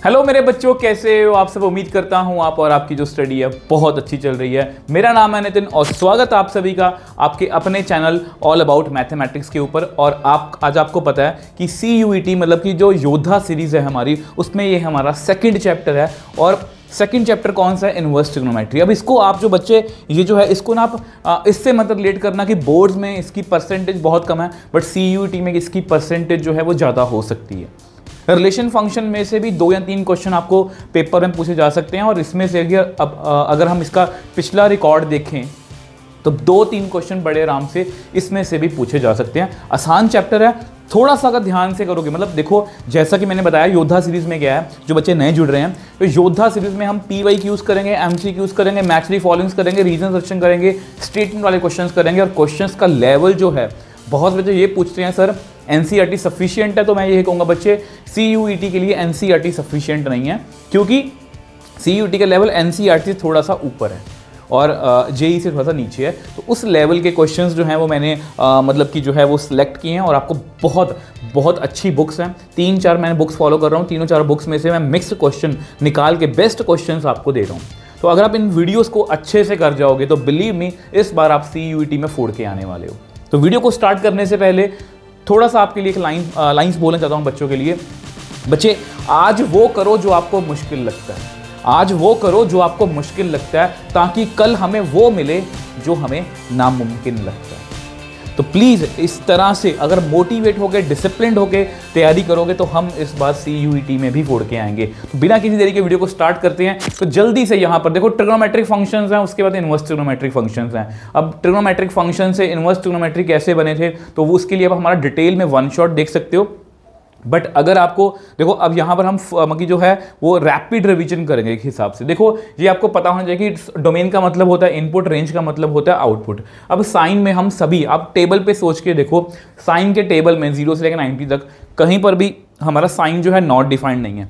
Hello मेरे बच्चों, कैसे हो आप सब। उम्मीद करता हूं आप और आपकी जो स्टडी है बहुत अच्छी चल रही है। मेरा नाम है नितिन और स्वागत आप सभी का आपके अपने चैनल ऑल अबाउट मैथमेटिक्स के ऊपर। और आज आपको पता है कि CUET मतलब कि जो योद्धा सीरीज़ है हमारी, उसमें ये हमारा सेकंड चैप्टर है। और सेकंड चैप्टर कौन सा है? Inverse trigonometry. अब इसको आप जो बच्चे ये जो है इसको ना आप इससे मतलब रिलेट करना कि बोर्ड्स में इसकी परसेंटेज बहुत कम है, बट CUET में इसकी परसेंटेज जो है वो ज़्यादा हो सकती है। रिलेशन फंक्शन में से भी 2 या 3 क्वेश्चन आपको पेपर में पूछे जा सकते हैं। और इसमें से अगर हम इसका पिछला रिकॉर्ड देखें तो 2-3 क्वेश्चन बड़े आराम से इसमें से भी पूछे जा सकते हैं। आसान चैप्टर है, थोड़ा सा अगर ध्यान से करोगे, मतलब देखो जैसा कि मैंने बताया योद्धा सीरीज़ में क्या है, जो बच्चे नए जुड़ रहे हैं तो योद्धा सीरीज़ में हम PYQs करेंगे, MCQs करेंगे, मैच दी फॉलोइंग्स करेंगे, रीजन सेक्शन करेंगे, स्टेटमेंट वाले क्वेश्चंस करेंगे। और क्वेश्चंस का लेवल जो है, बहुत बच्चे ये पूछते हैं सर NCERT सफिशिएंट है, तो मैं ये कहूँगा बच्चे CUET के लिए NCERT सफिशिएंट नहीं है, क्योंकि CUET का लेवल NCERT से थोड़ा सा ऊपर है और JEE से थोड़ा सा नीचे है। तो उस लेवल के क्वेश्चंस जो हैं वो मैंने मतलब कि जो है वो सिलेक्ट किए हैं। और आपको बहुत बहुत अच्छी बुक्स हैं, 3-4 मैंने बुक्स फॉलो कर रहा हूँ। 3-4 बुक्स में से मैं मिक्स्ड क्वेश्चन निकाल के बेस्ट क्वेश्चंस आपको दे रहा हूँ। तो अगर आप इन वीडियोज़ को अच्छे से कर जाओगे तो बिलीव मी, इस बार आप CUET में फोड़ के आने वाले हो। तो वीडियो को स्टार्ट करने से पहले थोड़ा सा आपके लिए एक लाइन्स बोलना चाहता हूँ बच्चों के लिए। बच्चे, आज वो करो जो आपको मुश्किल लगता है, आज वो करो जो आपको मुश्किल लगता है, ताकि कल हमें वो मिले जो हमें नामुमकिन लगता है। तो प्लीज़ इस तरह से अगर मोटिवेट होकर डिसिप्लिन्ड होकर तैयारी करोगे तो हम इस बार CUET में भी फोड़ के आएंगे। तो बिना किसी देरी के वीडियो को स्टार्ट करते हैं। तो जल्दी से यहाँ पर देखो, ट्रिग्नोमेट्रिक फंक्शंस हैं, उसके बाद इनवर्स ट्रिग्नोमेट्रिक फंक्शंस हैं। अब ट्रिग्नोमेट्रिक फंक्शन से इनवर्स ट्रिग्नोमेट्री कैसे बने थे, तो वो उसके लिए अब हमारा डिटेल में 1 शॉट देख सकते हो। बट अगर आपको देखो, अब यहाँ पर हम जो है वो रैपिड रिवीजन करेंगे एक हिसाब से। देखो ये आपको पता होना चाहिए कि डोमेन का मतलब होता है इनपुट, रेंज का मतलब होता है आउटपुट। अब साइन में हम सभी, आप टेबल पे सोच के देखो, साइन के टेबल में 0 से लेकर 90 तक कहीं पर भी हमारा साइन जो है नॉट डिफाइंड नहीं है।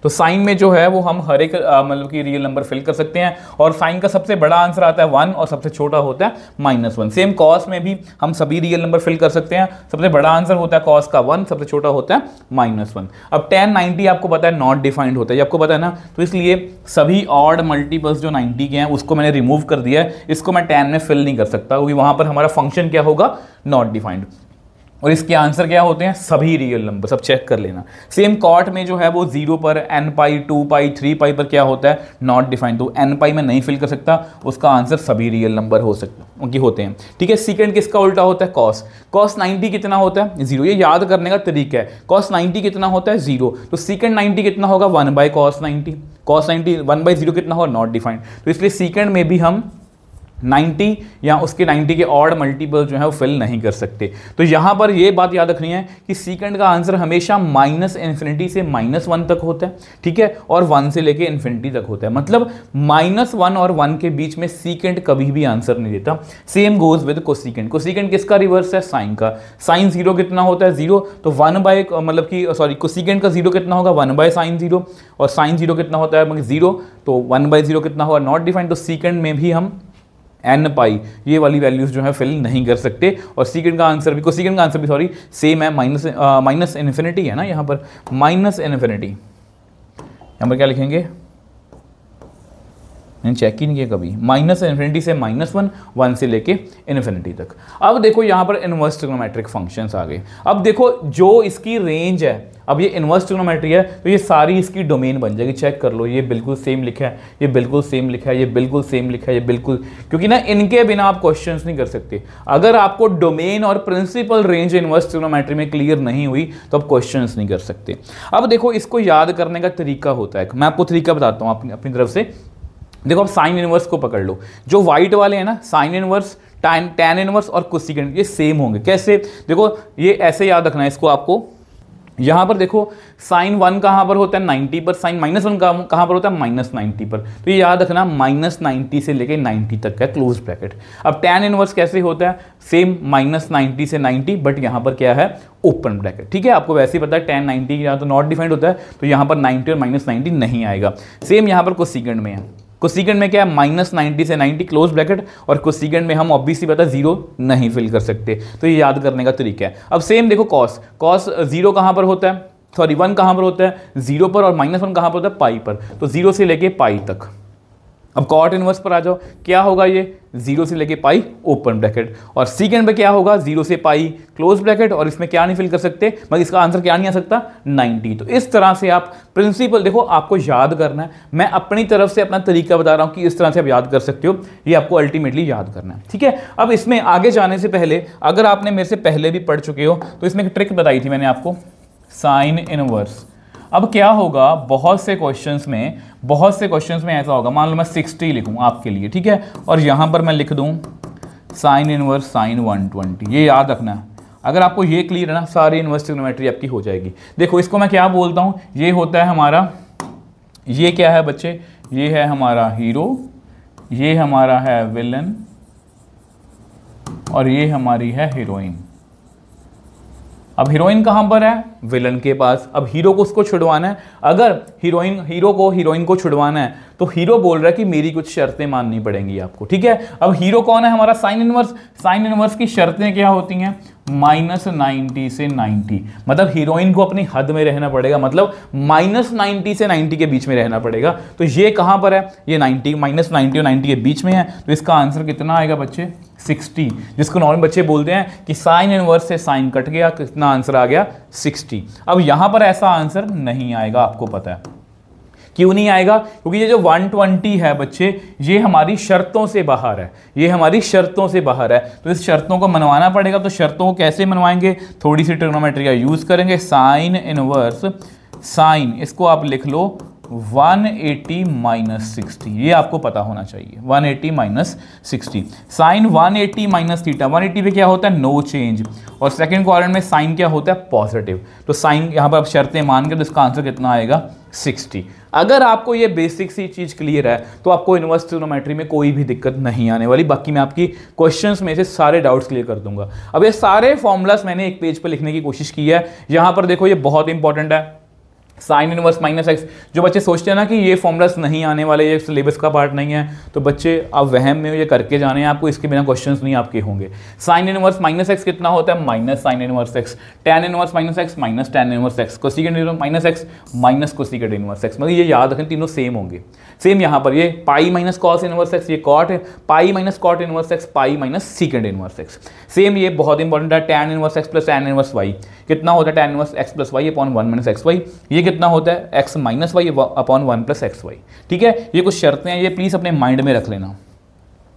तो साइन में जो है वो हम हर एक मतलब कि रियल नंबर फिल कर सकते हैं। और साइन का सबसे बड़ा आंसर आता है 1 और सबसे छोटा होता है -1। सेम कॉस में भी हम सभी रियल नंबर फिल कर सकते हैं। सबसे बड़ा आंसर होता है कॉस का 1, सबसे छोटा होता है -1। अब tan 90 आपको पता है नॉट डिफाइंड होता है, ये आपको पता है ना। तो इसलिए सभी ऑड मल्टीपल्स जो 90 के हैं उसको मैंने रिमूव कर दिया है। इसको मैं tan में फिल नहीं कर सकता, क्योंकि वहाँ पर हमारा फंक्शन क्या होगा, नॉट डिफाइंड। और इसके आंसर क्या होते हैं, सभी रियल नंबर, सब चेक कर लेना। सेम कॉट में जो है वो 0 पर, n पाई, 2 पाई, 3 पाई पर क्या होता है, नॉट डिफाइंड। तो n पाई में नहीं फिल कर सकता, उसका आंसर सभी रियल नंबर हो सकते उनकी होते हैं। ठीक है। सेकंड किसका उल्टा होता है, कॉस। कॉस 90 कितना होता है, 0। ये याद करने का तरीका है। कॉस 90 कितना होता है, 0। तो सेकंड 90 कितना होगा, 1/cos 90। cos 90 1/0 कितना होगा, नॉट डिफाइंड। तो इसलिए सेकंड में भी हम 90 या उसके 90 के ऑड मल्टीपल जो है वो फिल नहीं कर सकते। तो यहाँ पर ये बात याद रखनी है कि सेकंड का आंसर हमेशा -∞ से -1 तक होता है। ठीक है। और 1 से लेके इन्फिनिटी तक होता है। मतलब -1 और 1 के बीच में सेकंड कभी भी आंसर नहीं देता। Same goes with cosecant. Cosecant किसका रिवर्स है, साइन का। साइन 0 कितना होता है, 0। तो 1 मतलब कि सॉरी कोसेकेंड का 0 कितना होगा, 1/sin 0। और साइन 0 कितना होता है, 0। तो 1/0 कितना होगा, नॉट डिफाइंड। तो सेकंड में भी हम n पाई ये वाली वैल्यूज जो है फिल नहीं कर सकते। और सेकंड का आंसर भी, कोसेकेंड का आंसर भी सॉरी सेम है, माइनस इन्फिनिटी है ना, यहाँ पर माइनस इन्फिनिटी। यहाँ पर क्या लिखेंगे, मैंने चेक ही नहीं किया कभी। -∞ से -1, 1 से लेके इन्फिनिटी तक। अब देखो यहाँ पर इनवर्स ट्रिग्नोमेट्रिक फंक्शंस आ गए। अब देखो जो इसकी रेंज है, अब ये इनवर्स ट्रिग्नोमेट्री है तो ये सारी इसकी डोमेन बन जाएगी। चेक कर लो, ये बिल्कुल सेम लिखा है, ये बिल्कुल सेम लिखा है, ये बिल्कुल सेम लिखा है, ये बिल्कुल, क्योंकि ना इनके बिना आप क्वेश्चंस नहीं कर सकते। अगर आपको डोमेन और प्रिंसिपल रेंज इनवर्स ट्रिग्नोमेट्री में क्लियर नहीं हुई तो आप क्वेश्चंस नहीं कर सकते। अब देखो इसको याद करने का तरीका होता है, मैं आपको तरीका बताता हूँ अपनी तरफ से। देखो अब साइन इनवर्स को पकड़ लो, जो व्हाइट वाले हैं ना, साइन इनवर्स, tan इनवर्स और कोसेकेंड, ये सेम होंगे। कैसे, देखो ये ऐसे याद रखना है इसको आपको। यहाँ पर देखो साइन 1 कहाँ पर होता है, 90 पर। साइन -1 कहाँ पर होता है, -90 पर। तो ये याद रखना -90 से लेके 90 तक का क्लोज ब्रैकेट। अब tan इनवर्स कैसे होता है, सेम -90 से 90, बट यहाँ पर क्या है, ओपन ब्रैकेट। ठीक है। आपको वैसे ही पता है tan 90 यहाँ तो नॉट डिफाइंड होता है, तो यहाँ पर 90 और -90 नहीं आएगा। सेम यहाँ पर कोसेकेंड में है, कोसेकेंड में क्या है, -90 से 90 क्लोज ब्रैकेट। और कोसेकेंड में हम ऑब्वियसली पता है 0 नहीं फिल कर सकते। तो ये याद करने का तरीका है। अब सेम देखो कॉस 0 कहाँ पर होता है, सॉरी 1 कहाँ पर होता है 0 पर, और -1 कहाँ पर होता है पाई पर, तो 0 से लेके पाई तक। अब कॉट इनवर्स पर आ जाओ, क्या होगा ये 0 से लेके पाई ओपन ब्रैकेट, और सेकेंड पे क्या होगा 0 से पाई क्लोज ब्रैकेट, और इसमें क्या नहीं फिल कर सकते, मतलब इसका आंसर क्या नहीं आ सकता 90। तो इस तरह से आप प्रिंसिपल देखो, आपको याद करना है, मैं अपनी तरफ से अपना तरीका बता रहा हूं कि इस तरह से आप याद कर सकते हो, ये आपको अल्टीमेटली याद करना है, ठीक है। अब इसमें आगे जाने से पहले, अगर आपने मेरे से पहले भी पढ़ चुके हो तो इसमें एक ट्रिक बताई थी मैंने आपको, साइन इनवर्स। अब क्या होगा, बहुत से क्वेश्चंस में ऐसा होगा, मान लो मैं 60 लिखूं आपके लिए, ठीक है, और यहां पर मैं लिख दूं साइन इनवर्स साइन 120, ये याद रखना है। अगर आपको ये क्लियर है ना, सारी इनवर्स ट्रिग्नोमेट्री आपकी हो जाएगी। देखो इसको मैं क्या बोलता हूं, ये होता है हमारा, ये क्या है बच्चे, ये है हमारा हीरो, ये हमारा है विलन, और ये हमारी है हीरोइन। अब हीरोइन कहां पर है, विलन के पास। अब हीरो को उसको छुड़वाना है, अगर हीरो को हीरोइन को छुड़वाना है तो हीरो बोल रहा है कि मेरी कुछ शर्तें माननी पड़ेंगी आपको, ठीक है। अब हीरो कौन है हमारा, साइन इनवर्स। साइन इनवर्स की शर्तें क्या होती हैं, -90 से 90, मतलब हीरोइन को अपनी हद में रहना पड़ेगा, मतलब -90 से 90 के बीच में रहना पड़ेगा। तो ये कहां पर है, ये 90 -90 और 90 के बीच में है, तो इसका आंसर कितना आएगा बच्चे 60, जिसको नॉर्मल बच्चे बोलते हैं कि साइन इनवर्स से साइन कट गया, कितना आंसर आ गया 60। अब यहां पर ऐसा आंसर नहीं आएगा, आपको पता है क्यों नहीं आएगा, क्योंकि ये जो 120 है बच्चे, ये हमारी शर्तों से बाहर है, ये हमारी शर्तों से बाहर है, तो इस शर्तों को मनवाना पड़ेगा। तो शर्तों को कैसे मनवाएंगे, थोड़ी सी ट्रिग्नोमेट्री का यूज करेंगे। साइन इनवर्स साइन, इसको आप लिख लो 180 - 60, ये आपको पता होना चाहिए, 180 - 60। साइन 180 माइनस थीटा, 180 पे क्या होता है नो चेंज, और सेकंड क्वाड्रेंट में साइन क्या होता है पॉजिटिव, तो साइन यहाँ पर आप शर्तें मान के, तो इसका आंसर कितना आएगा 60। अगर आपको ये बेसिक सी चीज़ क्लियर है तो आपको इनवर्स ट्रिग्नोमेट्री में कोई भी दिक्कत नहीं आने वाली। बाकी मैं आपकी क्वेश्चंस में से सारे डाउट्स क्लियर कर दूंगा। अब ये सारे फॉर्मूलास मैंने एक पेज पर लिखने की कोशिश की है। यहाँ पर देखो, ये बहुत इंपॉर्टेंट है, साइन इनवर्स -x। जो बच्चे सोचते हैं ना कि ये फॉर्मूलास नहीं आने वाले, ये सिलेबस का पार्ट नहीं है, तो बच्चे आप वहम में ये करके जाने हैं, आपको इसके बिना क्वेश्चंस नहीं आपके होंगे। साइन इनवर्स -x कितना होता है, minus sine inverse x, tan inverse -x minus tan inverse x, cosecant inverse -x minus cosecant inverse x, मतलब ये याद रखें तीनों सेम होंगे। सेम यहाँ पर ये pi minus cos inverse x, ये कॉट है, pi minus cot inverse x, pi minus secant inverse x। Same ये बहुत इंपॉर्टेंट है, tan inverse x plus tan inverse y कितना होता है, tan inverse x plus y upon 1 - xy, ये कितना होता है x minus Y upon 1 + xy, ठीक है। ये कुछ शर्तें हैं, ये प्लीज अपने माइंड में रख लेना,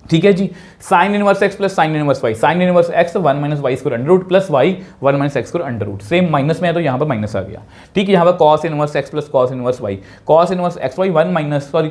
ठीक है जी। Sine inverse x plus sine inverse y, sine inverse x 1 - y² under root plus y 1 - x² under root, same minus में है तो यहाँ पर माइनस आ गया, ठीक है। यहाँ पर cos inverse x plus cos inverse y, cos inverse xy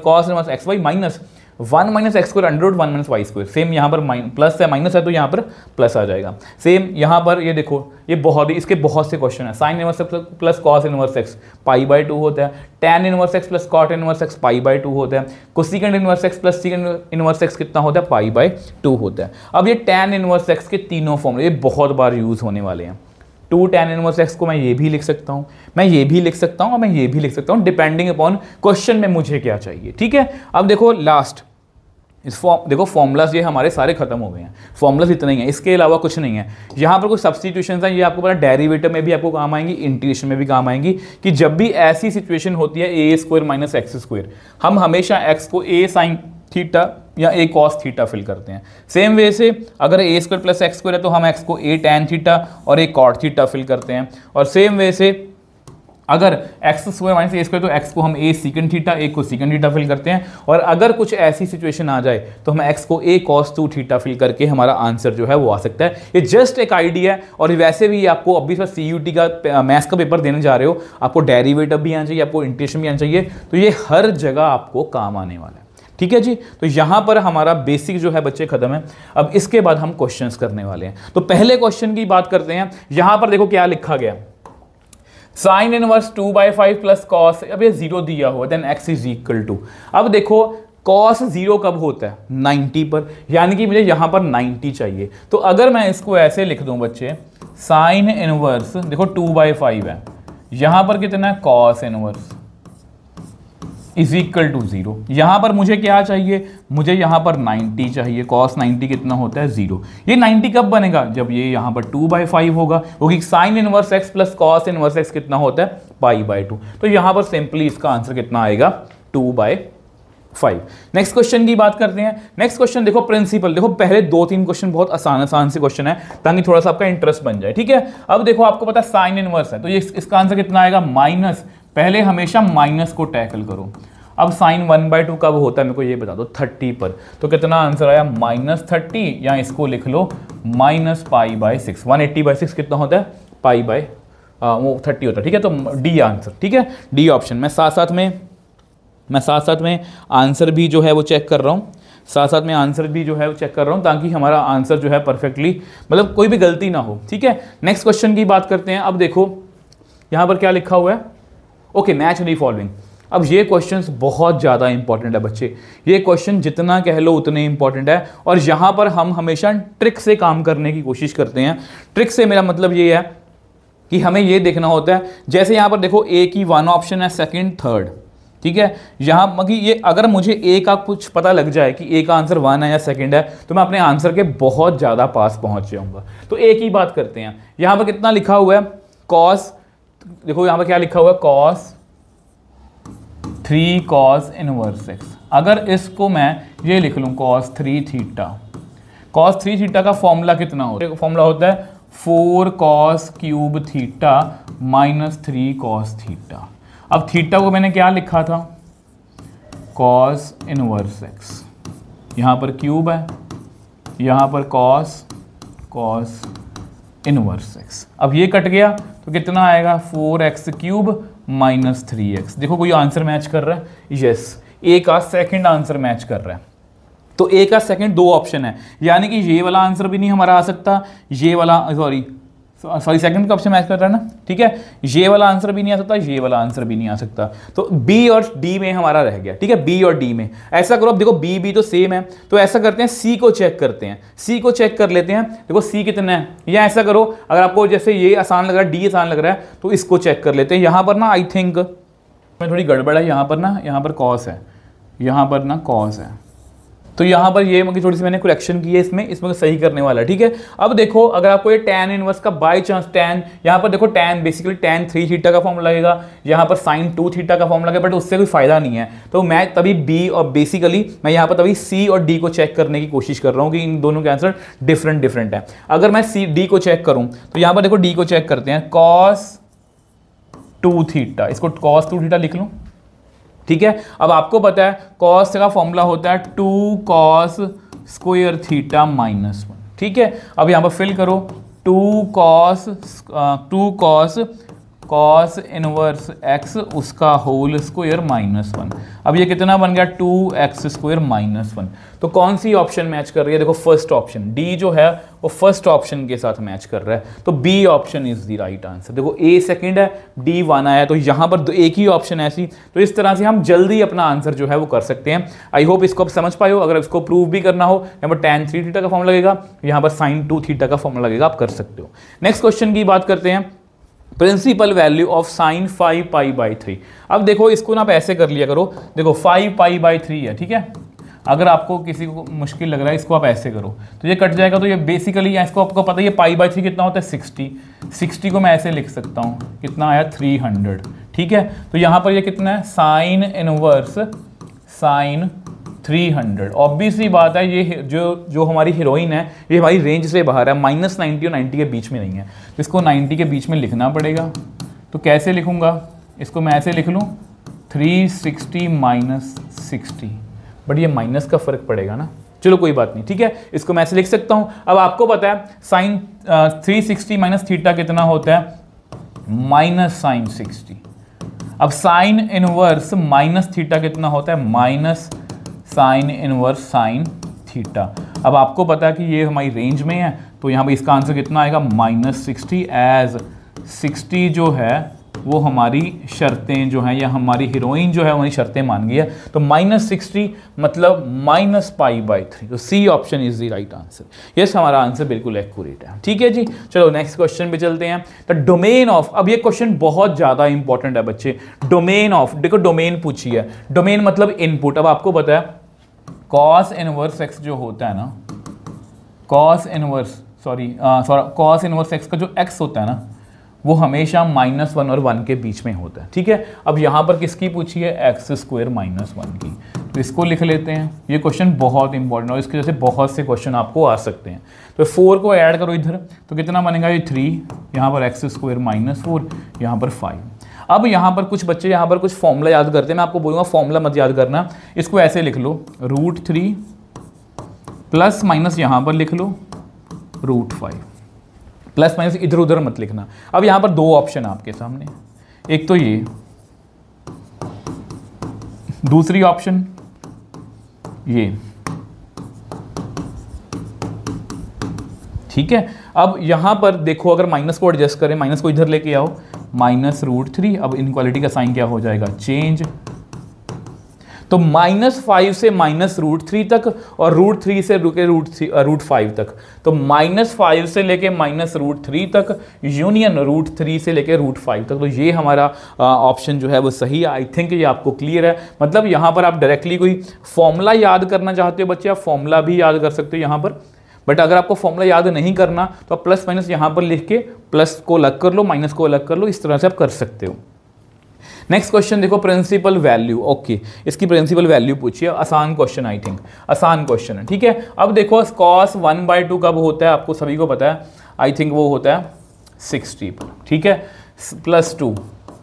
cos inverse xy minus 1 - x² under root 1 - y², same यहाँ पर प्लस है माइनस है तो यहाँ पर प्लस आ जाएगा। सेम यहाँ पर ये देखो, ये बहुत ही इसके बहुत से क्वेश्चन है। Sine inverse x plus cos inverse x π/2 होता है, tan inverse x plus cot inverse x π/2 होता है, cosecant inverse x plus secant inverse x कितना होता है π/2 होता है। अब ये tan इनवर्स x के तीनों फॉर्मूले ये बहुत बार यूज होने वाले हैं। 2 tan इनवर्स x को मैं ये भी लिख सकता हूँ, मैं ये भी लिख सकता हूँ और मैं ये भी लिख सकता हूँ, डिपेंडिंग अपॉन क्वेश्चन में मुझे क्या चाहिए, ठीक है। अब देखो लास्ट देखो फॉर्मूलाज ये हमारे सारे खत्म हो गए हैं, फॉर्मूलाज इतना ही है, इसके अलावा कुछ नहीं है। यहाँ पर कुछ सब्स्टिट्यूशंस हैं, ये आपको पता डेरिवेटिव में भी आपको काम आएंगी, इंटीग्रेशन में भी काम आएंगी, कि जब भी ऐसी सिचुएशन होती है a² माइनस x², हम हमेशा x को a sin थीटा या a cos थीटा फिल करते हैं। सेम वे से अगर a² प्लस x² है तो हम x को a tan थीटा और a cot थीटा फिल करते हैं, और सेम वे से अगर x² माइनस a² तो x को हम a सीकेंट थीटा, a को सीकेंट थीटा फिल करते हैं, और अगर कुछ ऐसी सिचुएशन आ जाए तो हम x को a cos 2 थीटा फिल करके हमारा आंसर जो है वो आ सकता है। ये जस्ट एक आइडिया है, और वैसे भी आपको अभी बस CUT का मैथ्स का पेपर देने जा रहे हो, आपको डेरिवेटिव भी आना चाहिए, आपको इंटीग्रेशन भी आना चाहिए, तो ये हर जगह आपको काम आने वाला है, ठीक है जी। तो यहाँ पर हमारा बेसिक जो है बच्चे खत्म है। अब इसके बाद हम क्वेश्चंस करने वाले हैं। तो पहले क्वेश्चन की बात करते हैं। यहाँ पर देखो क्या लिखा गया, साइन इनवर्स 2/5 प्लस कॉस, अब ये 0 दिया हुआ, then x is equal to, अब देखो कॉस 0 कब होता है 90 पर, यानी कि मुझे यहाँ पर 90 चाहिए। तो अगर मैं इसको ऐसे लिख दूं बच्चे, साइन इनवर्स देखो 2/5 है, यहाँ पर कितना है cos inverse, is equal to 0। यहाँ पर मुझे क्या चाहिए, मुझे यहाँ पर 90 चाहिए। cos 90 कितना होता है 0। ये 90 कब बनेगा, जब ये यहाँ पर 2/5 होगा, क्योंकि sign inverse x plus cos inverse x कितना होता है π/2। तो यहाँ पर सिंपली इसका आंसर कितना आएगा 2/5। नेक्स्ट क्वेश्चन की बात करते हैं। नेक्स्ट क्वेश्चन देखो प्रिंसिपल, देखो पहले 2-3 क्वेश्चन बहुत आसान आसान से क्वेश्चन है ताकि थोड़ा सा आपका इंटरेस्ट बन जाए, ठीक है। अब देखो आपको पता है साइन इनवर्स है, तो ये इसका आंसर कितना आएगा माइनस, पहले हमेशा माइनस को टैकल करो। अब साइन 1/2 कब होता है मेरे को ये बता दो 30 पर, तो कितना आंसर आया -30, या इसको लिख लो -π/6। 180/6 कितना होता है वो 30 होता है, ठीक है। तो डी आंसर, ठीक है, डी ऑप्शन। मैं साथ साथ में आंसर भी जो है वो चेक कर रहा हूँ, ताकि हमारा आंसर जो है परफेक्टली, मतलब कोई भी गलती ना हो, ठीक है। नेक्स्ट क्वेश्चन की बात करते हैं। अब देखो यहाँ पर क्या लिखा हुआ है, ओके, मैच दी फॉलोइंग। अब ये क्वेश्चंस बहुत ज़्यादा इंपॉर्टेंट है बच्चे, ये क्वेश्चन जितना कह लो उतने इंपॉर्टेंट है, और यहाँ पर हम हमेशा ट्रिक से काम करने की कोशिश करते हैं। ट्रिक से मेरा मतलब ये है कि हमें ये देखना होता है, जैसे यहाँ पर देखो ए की 1 ऑप्शन है, सेकंड, थर्ड, ठीक है। यहाँ मतलब ये अगर मुझे ए का कुछ पता लग जाए कि ए का आंसर 1 है या सेकंड है, तो मैं अपने आंसर के बहुत ज़्यादा पास पहुँच जाऊँगा। तो ए की बात करते हैं। यहाँ पर कितना लिखा हुआ है कॉस, देखो यहाँ पर क्या लिखा हुआ है cos 3 cos इनवर्स x। अगर इसको मैं ये लिख लूँ cos 3 थीटा, cos 3 थीटा का फॉर्मूला कितना होता है, फॉर्मूला होता है 4 cos cube theta -3 cos theta. अब थीटा को मैंने क्या लिखा था cos इनवर्स x, यहाँ पर क्यूब है, यहाँ पर cos इनवर्स x। अब ये कट गया तो कितना आएगा 4x क्यूब -3x। देखो कोई आंसर मैच कर रहा है, यस, ए का सेकंड आंसर मैच कर रहा है। तो ए का सेकंड 2 ऑप्शन है, यानी कि ये वाला आंसर भी नहीं हमारा आ सकता, ये वाला सॉरी सेकंड का ऑप्शन मैच कर रहा है ना, ठीक है। ये वाला आंसर भी नहीं आ सकता, ये वाला आंसर भी नहीं आ सकता। तो बी और डी में हमारा रह गया, ठीक है, बी और डी में। ऐसा करो, अब देखो बी तो सेम है, तो ऐसा करते हैं सी को चेक करते हैं, सी को चेक कर लेते हैं। देखो सी कितना है, या ऐसा करो, अगर आपको जैसे ये आसान लग रहा है, डी आसान लग रहा है, तो इसको चेक कर लेते हैं। यहाँ पर ना आई थिंक थोड़ी गड़बड़ है, यहाँ पर कॉस है, यहाँ पर ना कॉस है, तो यहाँ पर ये थोड़ी सी मैंने करेक्शन की है इसमें सही करने वाला है, ठीक है। अब देखो अगर आपको ये tan इनवर्स का बाय चांस tan, यहाँ पर देखो tan बेसिकली tan 3 थीटा का फॉर्मूला लगेगा, यहाँ पर sin 2 थीटा का फॉर्मूला लगेगा, बट उससे कोई फायदा नहीं है। तो मैं तभी b और बेसिकली मैं यहाँ पर तभी c और d को चेक करने की कोशिश कर रहा हूँ कि इन दोनों के आंसर डिफरेंट है। अगर मैं d को चेक करूँ तो यहाँ पर देखो d को चेक करते हैं, cos 2 थीटा, इसको cos 2 थीटा लिख लूँ, ठीक है। अब आपको पता है cos का फॉर्मूला होता है 2 cos स्क्वायर थीटा -1, ठीक है। अब यहाँ पर फिल करो 2 cos इनवर्स x उसका होल स्क्वायर -1। अब ये कितना बन गया 2x स्क्वायर -1। तो कौन सी ऑप्शन मैच कर रही है, देखो फर्स्ट ऑप्शन, डी जो है वो फर्स्ट ऑप्शन के साथ मैच कर रहा है, तो B option is the right answer. देखो ए सेकंड है, डी 1 आया, तो यहाँ पर एक ही ऑप्शन है ऐसी। तो इस तरह से हम जल्दी अपना आंसर जो है वो कर सकते हैं। आई होप इसको आप समझ पाए हो। अगर इसको प्रूव भी करना हो, यहाँ पर tan 3 थीटा का फॉर्मूला लगेगा, यहाँ पर sin 2 थीटा का फॉर्मूला लगेगा, आप कर सकते हो। नेक्स्ट क्वेश्चन की बात करते हैं, प्रिंसिपल वैल्यू ऑफ sin 5π/3। अब देखो इसको ना आप ऐसे कर लिया करो, देखो 5π/3 है, ठीक है। अगर आपको किसी को मुश्किल लग रहा है, इसको आप ऐसे करो तो ये कट जाएगा। तो ये बेसिकली इसको आपको पता है ये π/3 कितना होता है 60 को मैं ऐसे लिख सकता हूँ, कितना आया 300, ठीक है। तो यहाँ पर ये कितना है sin इनवर्स sin 300। ऑब्वियसली बात है ये जो हमारी हीरोइन है ये हमारी रेंज से बाहर है, -90 और 90 के बीच में नहीं है, तो इसको 90 के बीच में लिखना पड़ेगा। तो कैसे लिखूंगा, इसको मैं ऐसे लिख लूँ 360 -60, बट ये माइनस का फर्क पड़ेगा ना, चलो कोई बात नहीं, ठीक है, इसको मैं ऐसे लिख सकता हूँ। अब आपको पता है sin 360 माइनस थीटा कितना होता है -sin 60। अब sin इनवर्स माइनस थीटा कितना होता है -sin इनवर्स sin थीटा। अब आपको पता है कि ये हमारी रेंज में है, तो यहाँ पर इसका आंसर कितना आएगा -60, एज 60 जो है वो हमारी शर्तें जो हैं या हमारी हीरोइन जो है हमारी शर्तें मान गई है। तो -60 मतलब -π/3। तो C option is the right answer. Yes, हमारा आंसर बिल्कुल एक्यूरेट है। ठीक है जी, चलो नेक्स्ट क्वेश्चन पे चलते हैं। द डोमेन ऑफ, अब ये क्वेश्चन बहुत ज़्यादा इंपॉर्टेंट है बच्चे। डोमेन ऑफ, देखो डोमेन पूछी है, डोमेन मतलब इनपुट। अब आपको पता है कॉस इनवर्स एक्स जो होता है ना, कॉस इनवर्स एक्स का जो एक्स होता है ना वो हमेशा -1 और 1 के बीच में होता है। ठीक है, अब यहाँ पर किसकी पूछी है, x² -1 की। तो इसको लिख लेते हैं, ये क्वेश्चन बहुत इंपॉर्टेंट है और इसके जैसे बहुत से क्वेश्चन आपको आ सकते हैं। तो 4 को ऐड करो इधर, तो कितना बनेगा, ये 3, यहाँ पर x² -4, यहाँ पर 5। अब यहाँ पर कुछ बच्चे यहाँ पर कुछ फॉर्मूला याद करते हैं, मैं आपको बोलूँगा फॉर्मूला मत याद करना, इसको ऐसे लिख लो, √3 प्लस माइनस यहाँ पर लिख लो √5, प्लस माइनस इधर उधर मत लिखना। अब यहाँ पर दो ऑप्शन आपके सामने, एक तो ये, दूसरी ऑप्शन ये। ठीक है, अब यहाँ पर देखो अगर माइनस को एडजस्ट करें, माइनस को इधर लेके आओ, -√3। अब इनक्वालिटी का साइन क्या हो जाएगा, चेंज। तो -5 से -√3 तक और √3 से √5 तक। तो -5 से लेके -√3 तक यूनियन √3 से लेके √5 तक। तो ये हमारा ऑप्शन जो है वो सही है। आई थिंक ये आपको क्लियर है। मतलब यहाँ पर आप डायरेक्टली कोई फॉर्मूला याद करना चाहते हो बच्चे, आप फॉर्मूला भी याद कर सकते हो यहाँ पर। बट अगर आपको फॉर्मूला याद नहीं करना तो आप प्लस माइनस यहाँ पर लिख के प्लस को अलग कर लो, माइनस को अलग कर लो, इस तरह से आप कर सकते हो। नेक्स्ट क्वेश्चन देखो, प्रिंसिपल वैल्यू। ओके, इसकी प्रिंसिपल वैल्यू पूछिए, आसान क्वेश्चन, आई थिंक आसान क्वेश्चन है। ठीक है, अब देखो cos 1/2 कब होता है, आपको सभी को पता है, आई थिंक वो होता है 60 पर। ठीक है, +2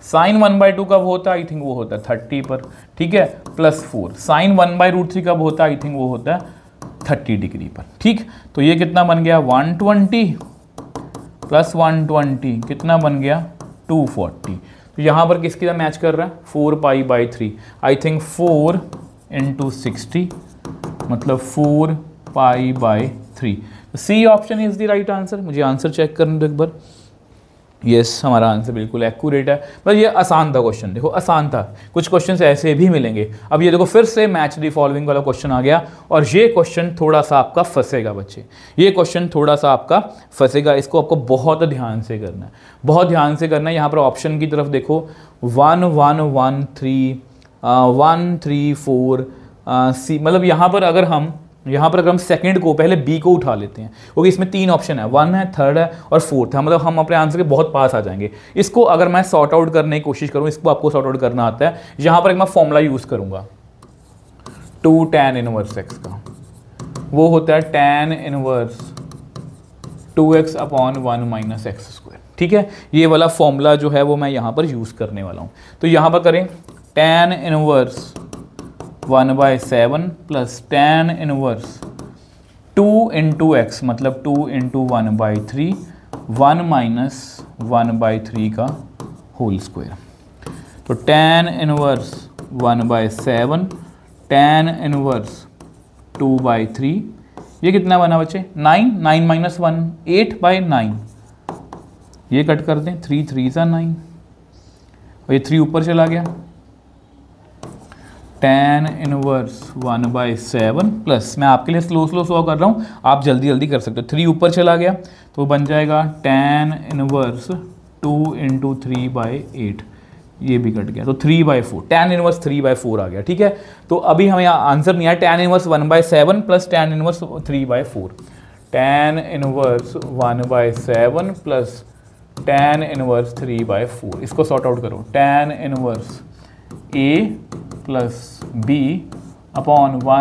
sin 1/2 कब होता है, आई थिंक वो होता है 30 पर। ठीक है, +4 sin 1/√3 कब होता है, आई थिंक वो होता है 30 डिग्री पर। ठीक, तो ये कितना बन गया, 120 + 120 कितना बन गया, 240। तो यहाँ पर किसके साथ मैच कर रहा है, 4π/3। आई थिंक 4 × 60 मतलब 4π/3। C option is the right answer. मुझे आंसर चेक करने दो एक बार। यस, हमारा आंसर बिल्कुल एक्यूरेट है। बस ये आसान था क्वेश्चन, देखो आसान था। कुछ क्वेश्चन ऐसे भी मिलेंगे। अब ये देखो फिर से मैच द फॉलोइंग वाला क्वेश्चन आ गया और ये क्वेश्चन थोड़ा सा आपका फंसेगा बच्चे, ये क्वेश्चन थोड़ा सा आपका फंसेगा। इसको आपको बहुत ध्यान से करना है, बहुत ध्यान से करना है। यहाँ पर ऑप्शन की तरफ देखो, 1 1 1 3 1 3 4 सी, मतलब यहाँ पर अगर हम सेकंड को पहले बी को उठा लेते हैं, क्योंकि इसमें 3 ऑप्शन है, 1 है, 3rd है और 4th है, मतलब हम अपने आंसर के बहुत पास आ जाएंगे। इसको अगर मैं सॉर्ट आउट करने की कोशिश करूं, इसको आपको सॉर्ट आउट करना आता है। यहाँ पर एक मैं फॉर्मूला यूज करूंगा 2 tan 1x का, वो होता है tan 1 2x/1 - x²। ठीक है, ये वाला फॉर्मूला जो है वो मैं यहाँ पर यूज करने वाला हूँ। तो यहाँ पर करें tan 1 1/7 + tan 1 2 × x मतलब 2 × 1/3 1 - 1/3 का होल स्क्वायर। तो tan 1 1/7 tan 1 2/3, ये कितना बना बच्चे, 9 9 - 1 8/9। ये कट कर दें, 3 3 = 9 और ये 3 ऊपर चला गया। tan 1 1/7 प्लस, मैं आपके लिए स्लो सॉल्व कर रहा हूँ, आप जल्दी जल्दी कर सकते हो। 3 ऊपर चला गया तो बन जाएगा tan 1 2 × 3/8, ये भी कट गया तो 3/4, tan 1 3/4 आ गया। ठीक है, तो अभी हमें आंसर नहीं आया, tan 1 1/7 + tan 1 3/4, tan 1 1/7 + tan 1 3/4। इसको सॉर्ट आउट करो, tan 1 a + b/1 -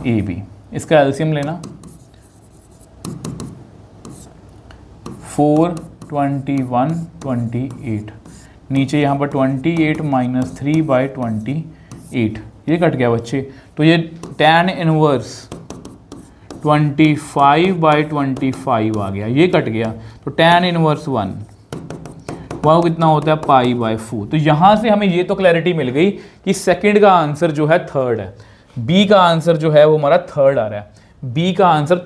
ab। इसका एलसीएम लेना, 4 21 28, नीचे यहाँ पर 28 - 3/28, ये कट गया बच्चे। तो ये tan 1 25/25 आ गया, ये कट गया। तो tan 1 1 वह कितना होता है, π/4। तो यहाँ से हमें ये तो क्लैरिटी मिल गई कि सेकंड का आंसर जो है 3rd है, बी का आंसर जो है वो हमारा 3rd आ रहा है। बी का आंसर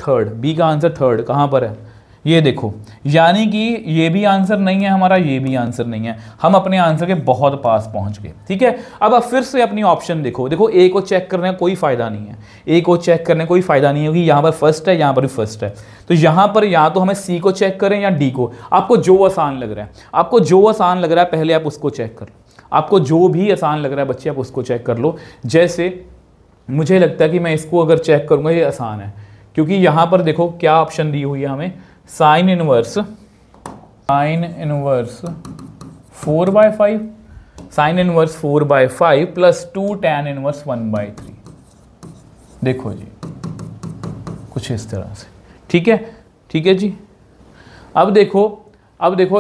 3rd कहाँ पर है, ये देखो, यानी कि ये भी आंसर नहीं है हमारा, ये भी आंसर नहीं है, हम अपने आंसर के बहुत पास पहुंच गए। ठीक है, अब आप फिर से अपनी ऑप्शन देखो, देखो ए को चेक करने का कोई फायदा नहीं है, ए को चेक करने का कोई फायदा नहीं है, क्योंकि यहाँ पर फर्स्ट है, यहाँ पर भी फर्स्ट है। तो यहाँ पर या तो हमें सी को चेक करें या डी को, आपको जो आसान लग रहा है, आपको जो आसान लग रहा है पहले आप उसको चेक कर लो, आपको जो भी आसान लग रहा है बच्चे आप उसको चेक कर लो। जैसे मुझे लगता है कि मैं इसको अगर चेक करूँगा ये आसान है, क्योंकि यहाँ पर देखो क्या ऑप्शन दी हुई है हमें, sine inverse 4/5, sine inverse 4/5 plus 2 tan inverse 1/3। देखो जी कुछ इस तरह से, ठीक है, ठीक है जी। अब देखो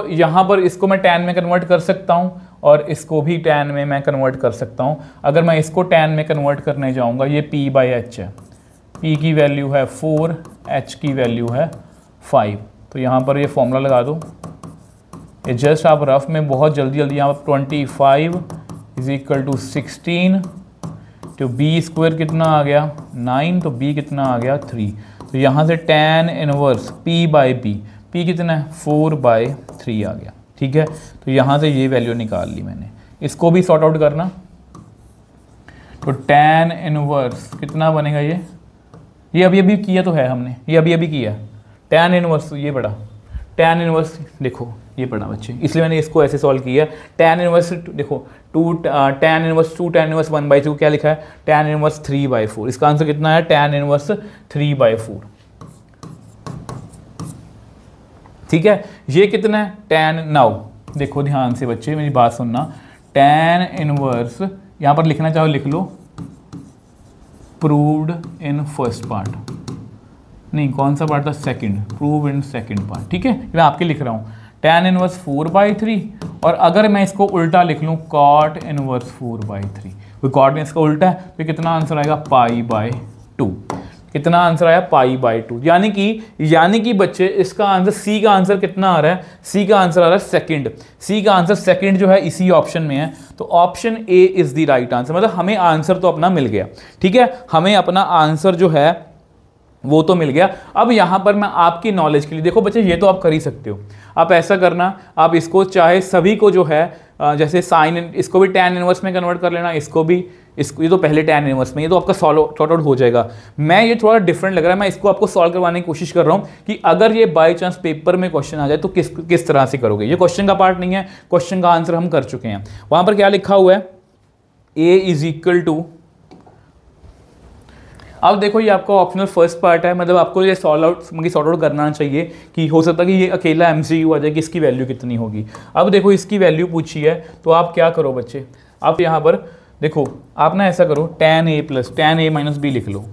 यहाँ पर इसको मैं tan में कन्वर्ट कर सकता हूँ और इसको भी tan में मैं कन्वर्ट कर सकता हूँ। अगर मैं इसको tan में कन्वर्ट करने जाऊँगा, ये p/h है, p की वैल्यू है 4, h की वैल्यू है 5, तो यहाँ पर ये फॉर्मूला लगा दो। ये जस्ट आप रफ में बहुत जल्दी यहाँ पर 25 = 16, तो b स्क्वायर कितना आ गया 9, तो b कितना आ गया 3। तो यहाँ से tan इनवर्स p/b, p कितना है 4/3 आ गया। ठीक है, तो यहाँ से ये वैल्यू निकाल ली मैंने। इसको भी सॉर्ट आउट करना, तो tan इनवर्स कितना बनेगा, ये अभी किया तो है हमने, ये अभी किया tan इनवर्स, ये पढ़ा tan इनवर्स, देखो ये पढ़ा बच्चे, इसलिए मैंने इसको ऐसे सॉल्व किया। tan इनवर्स देखो tan इनवर्स 2 tan इनवर्स 1/2 क्या लिखा है, tan इनवर्स 3/4। इसका आंसर कितना है, tan इनवर्स 3/4। ठीक है, ये कितना है tan, नाउ देखो ध्यान से बच्चे मेरी बात सुनना, tan इनवर्स यहाँ पर लिखना चाहो लिख लो, प्रूव्ड इन फर्स्ट पार्ट, नहीं कौन सा पार्ट था, second, prove in second part. ठीक है, मैं आपके लिख रहा हूँ tan इनवर्स 4/3, और अगर मैं इसको उल्टा लिख लूँ cot इनवर्स 4/3, कोई cot में इसका उल्टा है, तो कितना आंसर आएगा π/2। कितना आंसर आया π/2, यानी कि बच्चे इसका आंसर, सी का आंसर कितना आ रहा है, सी का आंसर आ रहा है सेकंड, सी का आंसर सेकंड जो है इसी ऑप्शन में है, तो option A is the right answer. मतलब हमें आंसर तो अपना मिल गया। ठीक है, हमें अपना आंसर जो है वो तो मिल गया। अब यहाँ पर मैं आपकी नॉलेज के लिए, देखो बच्चे ये तो आप कर ही सकते हो, आप ऐसा करना, आप इसको चाहे सभी को जो है जैसे साइन, इसको भी tan इनवर्स में कन्वर्ट कर लेना, इसको भी, इसको, ये तो पहले tan इनवर्स में, ये तो आपका सॉर्ट आउट हो जाएगा। मैं ये थोड़ा डिफरेंट लग रहा है, मैं इसको आपको सॉल्व करवाने की कोशिश कर रहा हूँ कि अगर ये बाय चांस पेपर में क्वेश्चन आ जाए तो किस तरह से करोगे। ये क्वेश्चन का पार्ट नहीं है, क्वेश्चन का आंसर हम कर चुके हैं। वहाँ पर क्या लिखा हुआ है, a = अब देखो ये आपका ऑप्शनल फर्स्ट पार्ट है, मतलब आपको ये सॉर्ट आउट करना चाहिए कि हो सकता है कि ये अकेला MCQ आ जाए कि इसकी वैल्यू कितनी होगी। अब देखो इसकी वैल्यू पूछी है, तो आप क्या करो बच्चे, आप यहाँ पर देखो, आप ना ऐसा करो, tan a - b लिख लो।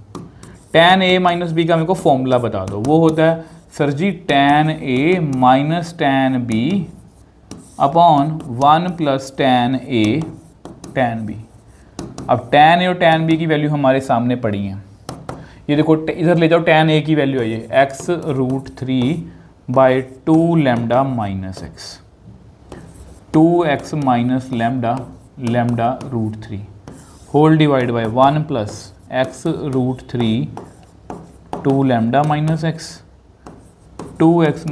tan a - b का मेरे को फॉर्मूला बता दो, वो होता है sir ji tan a - tan b upon 1 + tan a tan b। अब tan a और tan b की वैल्यू हमारे सामने पड़ी है, ये देखो इधर ले जाओ, tan a की वैल्यू है ये x√3/2 lambda - x, 2x - lambda whole divide by 1 + x√3 2 lambda - x 2x -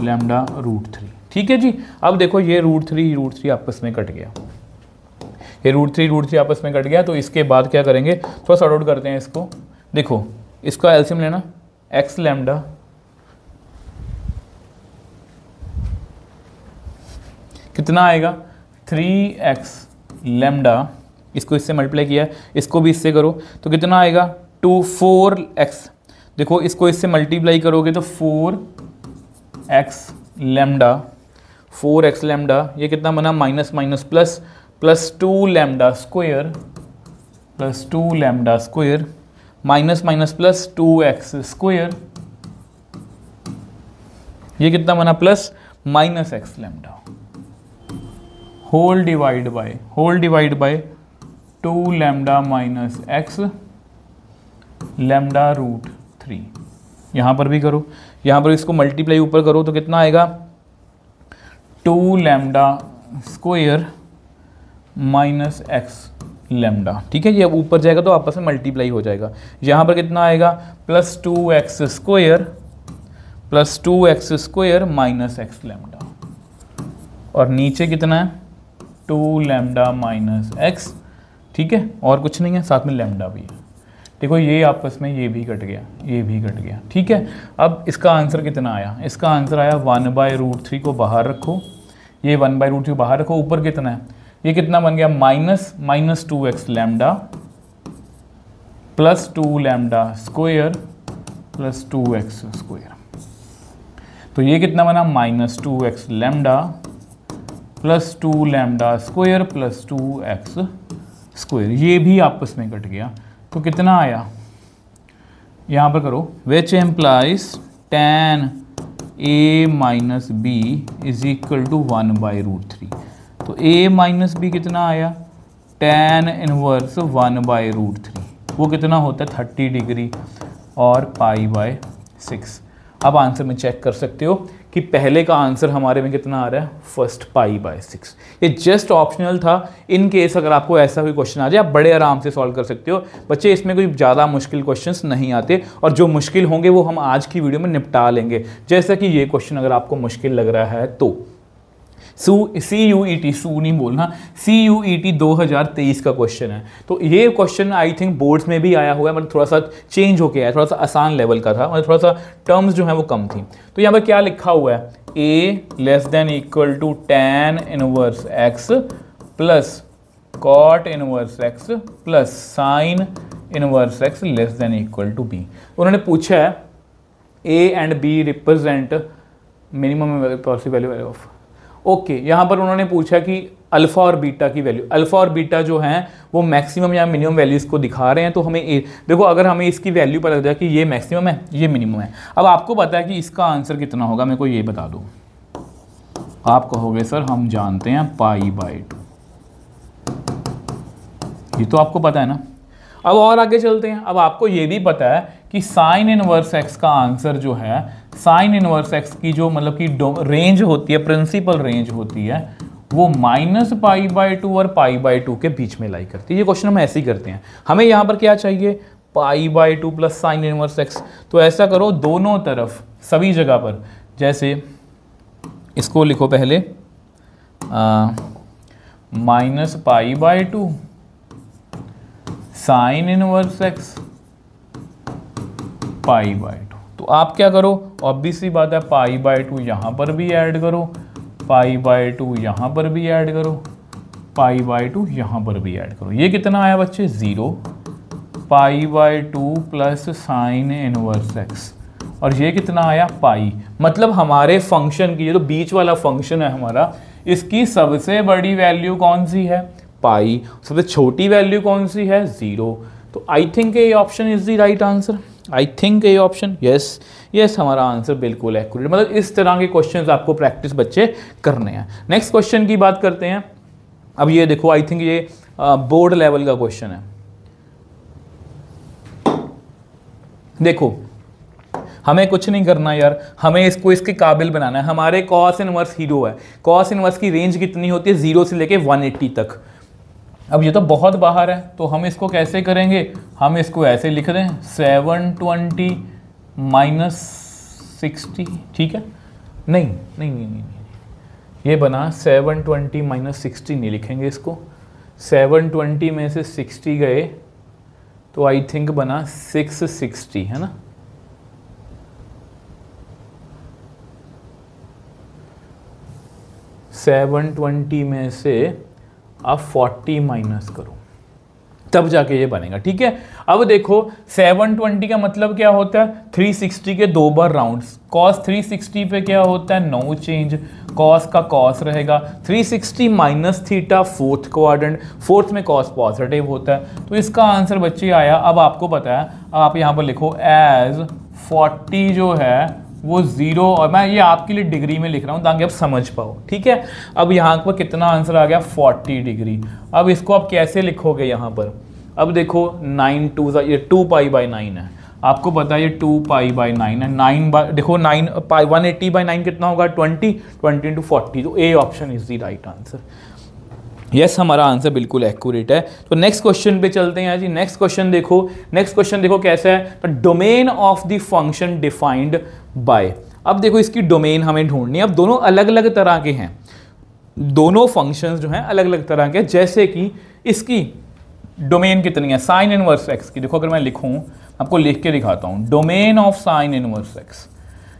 lambda. ठीक है जी। अब देखो ये √3 आपस में कट गया, ये √3 आपस में कट गया, तो इसके बाद क्या करेंगे, थोड़ा सॉर्ट आउट करते हैं इसको। देखो इसका एलसीएम लेना, x लैम्डा कितना आएगा 3x लैम्डा, इसको इससे मल्टीप्लाई किया, इसको भी इससे करो तो कितना आएगा 4x। देखो इसको इससे मल्टीप्लाई करोगे तो 4x लैम्डा, 4x लैम्डा, ये कितना बना minus minus plus, +2 lambda square, +2 lambda square, minus minus plus 2x square, ये कितना बना plus -x lambda, whole divide by 2 lambda - x लैम्डा√3। यहाँ पर भी करो, यहाँ पर इसको मल्टीप्लाई ऊपर करो तो कितना आएगा 2 लैम्डा स्क्वायर -x लैम्डा। ठीक है, ये अब ऊपर जाएगा तो आपस में मल्टीप्लाई हो जाएगा। यहाँ पर कितना आएगा +2x square plus 2x² minus x lambda, और नीचे कितना है 2 लैम्डा माइनस x, ठीक है, और कुछ नहीं है, साथ में लैम्डा भी है। देखो ये आपस में ये भी कट गया, ये भी कट गया, ठीक है। अब इसका आंसर कितना आया, इसका आंसर आया 1/√3 को बाहर रखो, ये 1/√3 को बाहर रखो, ऊपर कितना है, ये कितना बन गया minus 2x lambda plus 2 lambda square plus 2x²। तो ये कितना बना minus 2x lambda plus 2 lambda square plus 2x², ये भी आपस में कट गया। तो कितना आया, यहाँ पर करो, which implies tan a minus B is equal to 1/√3। तो a माइनस बी कितना आया, tan इनवर्स 1/√3, वो कितना होता है 30 डिग्री और π/6। अब आंसर में चेक कर सकते हो कि पहले का आंसर हमारे में कितना आ रहा है, फर्स्ट π/6। ये जस्ट ऑप्शनल था, इन केस अगर आपको ऐसा कोई क्वेश्चन आ जाए आप बड़े आराम से सॉल्व कर सकते हो बच्चे, इसमें कोई ज़्यादा मुश्किल क्वेश्चंस नहीं आते, और जो मुश्किल होंगे वो हम आज की वीडियो में निपटा लेंगे। जैसा कि ये क्वेश्चन अगर आपको मुश्किल लग रहा है तो CUET, सू नहीं बोलना, CUET 2023 का क्वेश्चन है। तो ये क्वेश्चन आई थिंक बोर्ड्स में भी आया हुआ है, मतलब थोड़ा सा चेंज होके आया, थोड़ा सा आसान लेवल का था, मतलब थोड़ा सा टर्म्स जो है वो कम थी। तो यहाँ पर क्या लिखा हुआ है, a less than equal to tan inverse x plus cot inverse x plus sin inverse x less than equal to b। उन्होंने पूछा है a and b represent minimum possible value of, okay, यहाँ पर उन्होंने पूछा कि अल्फ़ा और beta की वैल्यू, अल्फ़ा और बीटा जो हैं वो मैक्सिमम या मिनिमम वैल्यूज़ को दिखा रहे हैं। तो हमें देखो अगर हमें इसकी वैल्यू पता लग जाए कि ये मैक्सिमम है ये मिनिमम है, अब आपको पता है कि इसका आंसर कितना होगा, मेरे को ये बता दो। आप कहोगे सर हम जानते हैं π/2, ये तो आपको पता है ना। अब और आगे चलते हैं, अब आपको ये भी पता है कि साइन इनवर्स x का आंसर जो है, साइन इनवर्स x की जो मतलब कि रेंज होती है, प्रिंसिपल रेंज होती है, वो -π/2 और π/2 के बीच में लाई करती है। ये क्वेश्चन हम ऐसे ही करते हैं। हमें यहाँ पर क्या चाहिए, π/2 प्लस साइन इनवर्स x। तो ऐसा करो दोनों तरफ सभी जगह पर, जैसे इसको लिखो पहले -π/2 साइन इनवर्स x π/2। तो आप क्या करो, ऑब्वियसली बात है π/2 यहाँ पर भी ऐड करो, π/2 यहाँ पर भी ऐड करो, π/2 यहाँ पर भी ऐड करो। ये कितना आया बच्चे 0, π/2 प्लस साइन इनवर्स x, और ये कितना आया पाई। मतलब हमारे फंक्शन की, ये तो बीच वाला फंक्शन है हमारा, इसकी सबसे बड़ी वैल्यू कौन सी है, पाई, सबसे छोटी वैल्यू कौन सी है 0। तो I think A option is the right answer, I think A option, yes हमारा आंसर बिल्कुल एक्यूरेट। मतलब इस तरह के क्वेश्चंस आपको प्रैक्टिस बच्चे करने हैं। नेक्स्ट क्वेश्चन की बात करते हैं। अब ये देखो, आई थिंक ये बोर्ड लेवल का क्वेश्चन है। देखो हमें कुछ नहीं करना यार, हमें इसको इसके काबिल बनाना है। हमारे कॉस इनवर्स हीरो है, कॉस इनवर्स की रेंज कितनी होती है 0 से लेके 180 तक। अब ये तो बहुत बाहर है, तो हम इसको कैसे करेंगे, हम इसको ऐसे लिख दें 720 माइनस 60, ठीक है। नहीं, ये बना 720 माइनस 60 नहीं लिखेंगे इसको, 720 में से 60 गए तो आई थिंक बना 660, है ना। सेवन 20 में से आप 40 माइनस करो तब जाके ये बनेगा, ठीक है। अब देखो 720 का मतलब क्या होता है, 360 के 2 बार राउंड्स। कॉस 360 पे क्या होता है, नो चेंज, कॉस का कॉस रहेगा। 360 minus theta fourth quadrant, fourth में कॉस पॉजिटिव होता है। तो इसका आंसर बच्चे आया। अब आपको पता है, आप यहाँ पर लिखो एज 40 जो है वो 0, और मैं ये आपके लिए डिग्री में लिख रहा हूँ ताकि आप समझ पाओ, ठीक है। अब यहाँ पर कितना आंसर आ गया 40 डिग्री। अब इसको आप कैसे लिखोगे यहाँ पर, अब देखो 9 2 ये 2π/9 है, आपको पता है ये 2π/9 है। 9 देखो 9 180/9 कितना होगा 20 × 40। तो A option is the right answer. Yes हमारा आंसर बिल्कुल एक्यूरेट है। तो नेक्स्ट क्वेश्चन पे चलते हैं जी। नेक्स्ट क्वेश्चन देखो कैसा है, the domain of the function defined by. अब देखो इसकी डोमेन हमें ढूंढनी है। अब दोनों अलग अलग तरह के हैं, दोनों फंक्शंस जो हैं अलग अलग तरह के। जैसे कि इसकी डोमेन कितनी है साइन इनवर्स एक्स की, देखो अगर मैं लिखूं, आपको लिख के दिखाता हूं, domain of sine inverse x.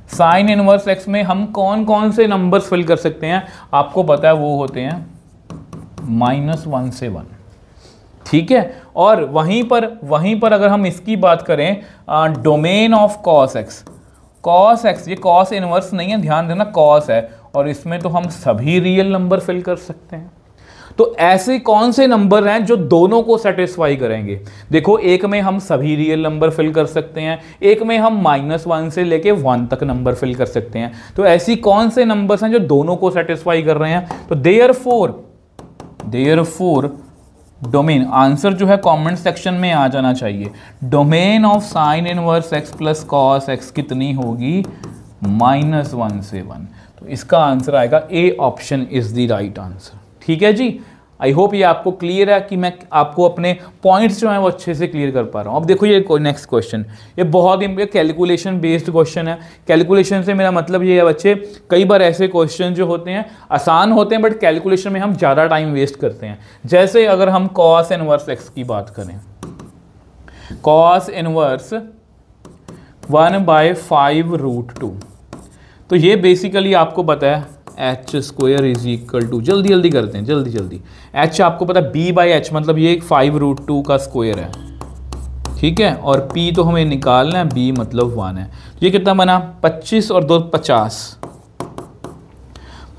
Sign inverse x में हम कौन कौन से नंबर्स फिल कर सकते हैं, आपको पता है वो होते हैं -1 से 1, ठीक है। और वहीं पर अगर हम इसकी बात करें domain of cos x, cos x ये कॉस इनवर्स नहीं है, ध्यान देना कॉस है, और इसमें तो हम सभी रियल नंबर फिल कर सकते हैं। तो ऐसे कौन से नंबर हैं जो दोनों को सेटिस्फाई करेंगे, देखो एक में हम सभी रियल नंबर फिल कर सकते हैं, एक में हम -1 से लेके 1 तक नंबर फिल कर सकते हैं। तो ऐसी कौन से नंबर्स हैं जो दोनों को सेटिस्फाई कर रहे हैं, तो देयरफॉर डोमेन, आंसर जो है कमेंट सेक्शन में आ जाना चाहिए। Domain of sine inverse x plus cos x कितनी होगी, -1 से 1। तो इसका आंसर आएगा A option is the right answer, ठीक है जी। आई होप ये आपको क्लियर है कि मैं आपको अपने पॉइंट्स जो हैं वो अच्छे से क्लियर कर पा रहा हूँ। अब देखो ये नेक्स्ट क्वेश्चन, ये बहुत ही कैलकुलेशन बेस्ड क्वेश्चन है। कैलकुलेशन से मेरा मतलब ये है बच्चे, कई बार ऐसे क्वेश्चन जो होते हैं आसान होते हैं बट कैलकुलेशन में हम ज़्यादा टाइम वेस्ट करते हैं। जैसे अगर हम कॉस इनवर्स एक्स की बात करें, कॉस इनवर्स 1/5√2, तो ये बेसिकली आपको पता है h square is equal to, जल्दी करते हैं जल्दी। h आपको पता है b/h मतलब ये 5√2 का स्क्वायर है, ठीक है। और p तो हमें निकालना है, b मतलब 1 है। ये कितना बना, 25 और 2 50,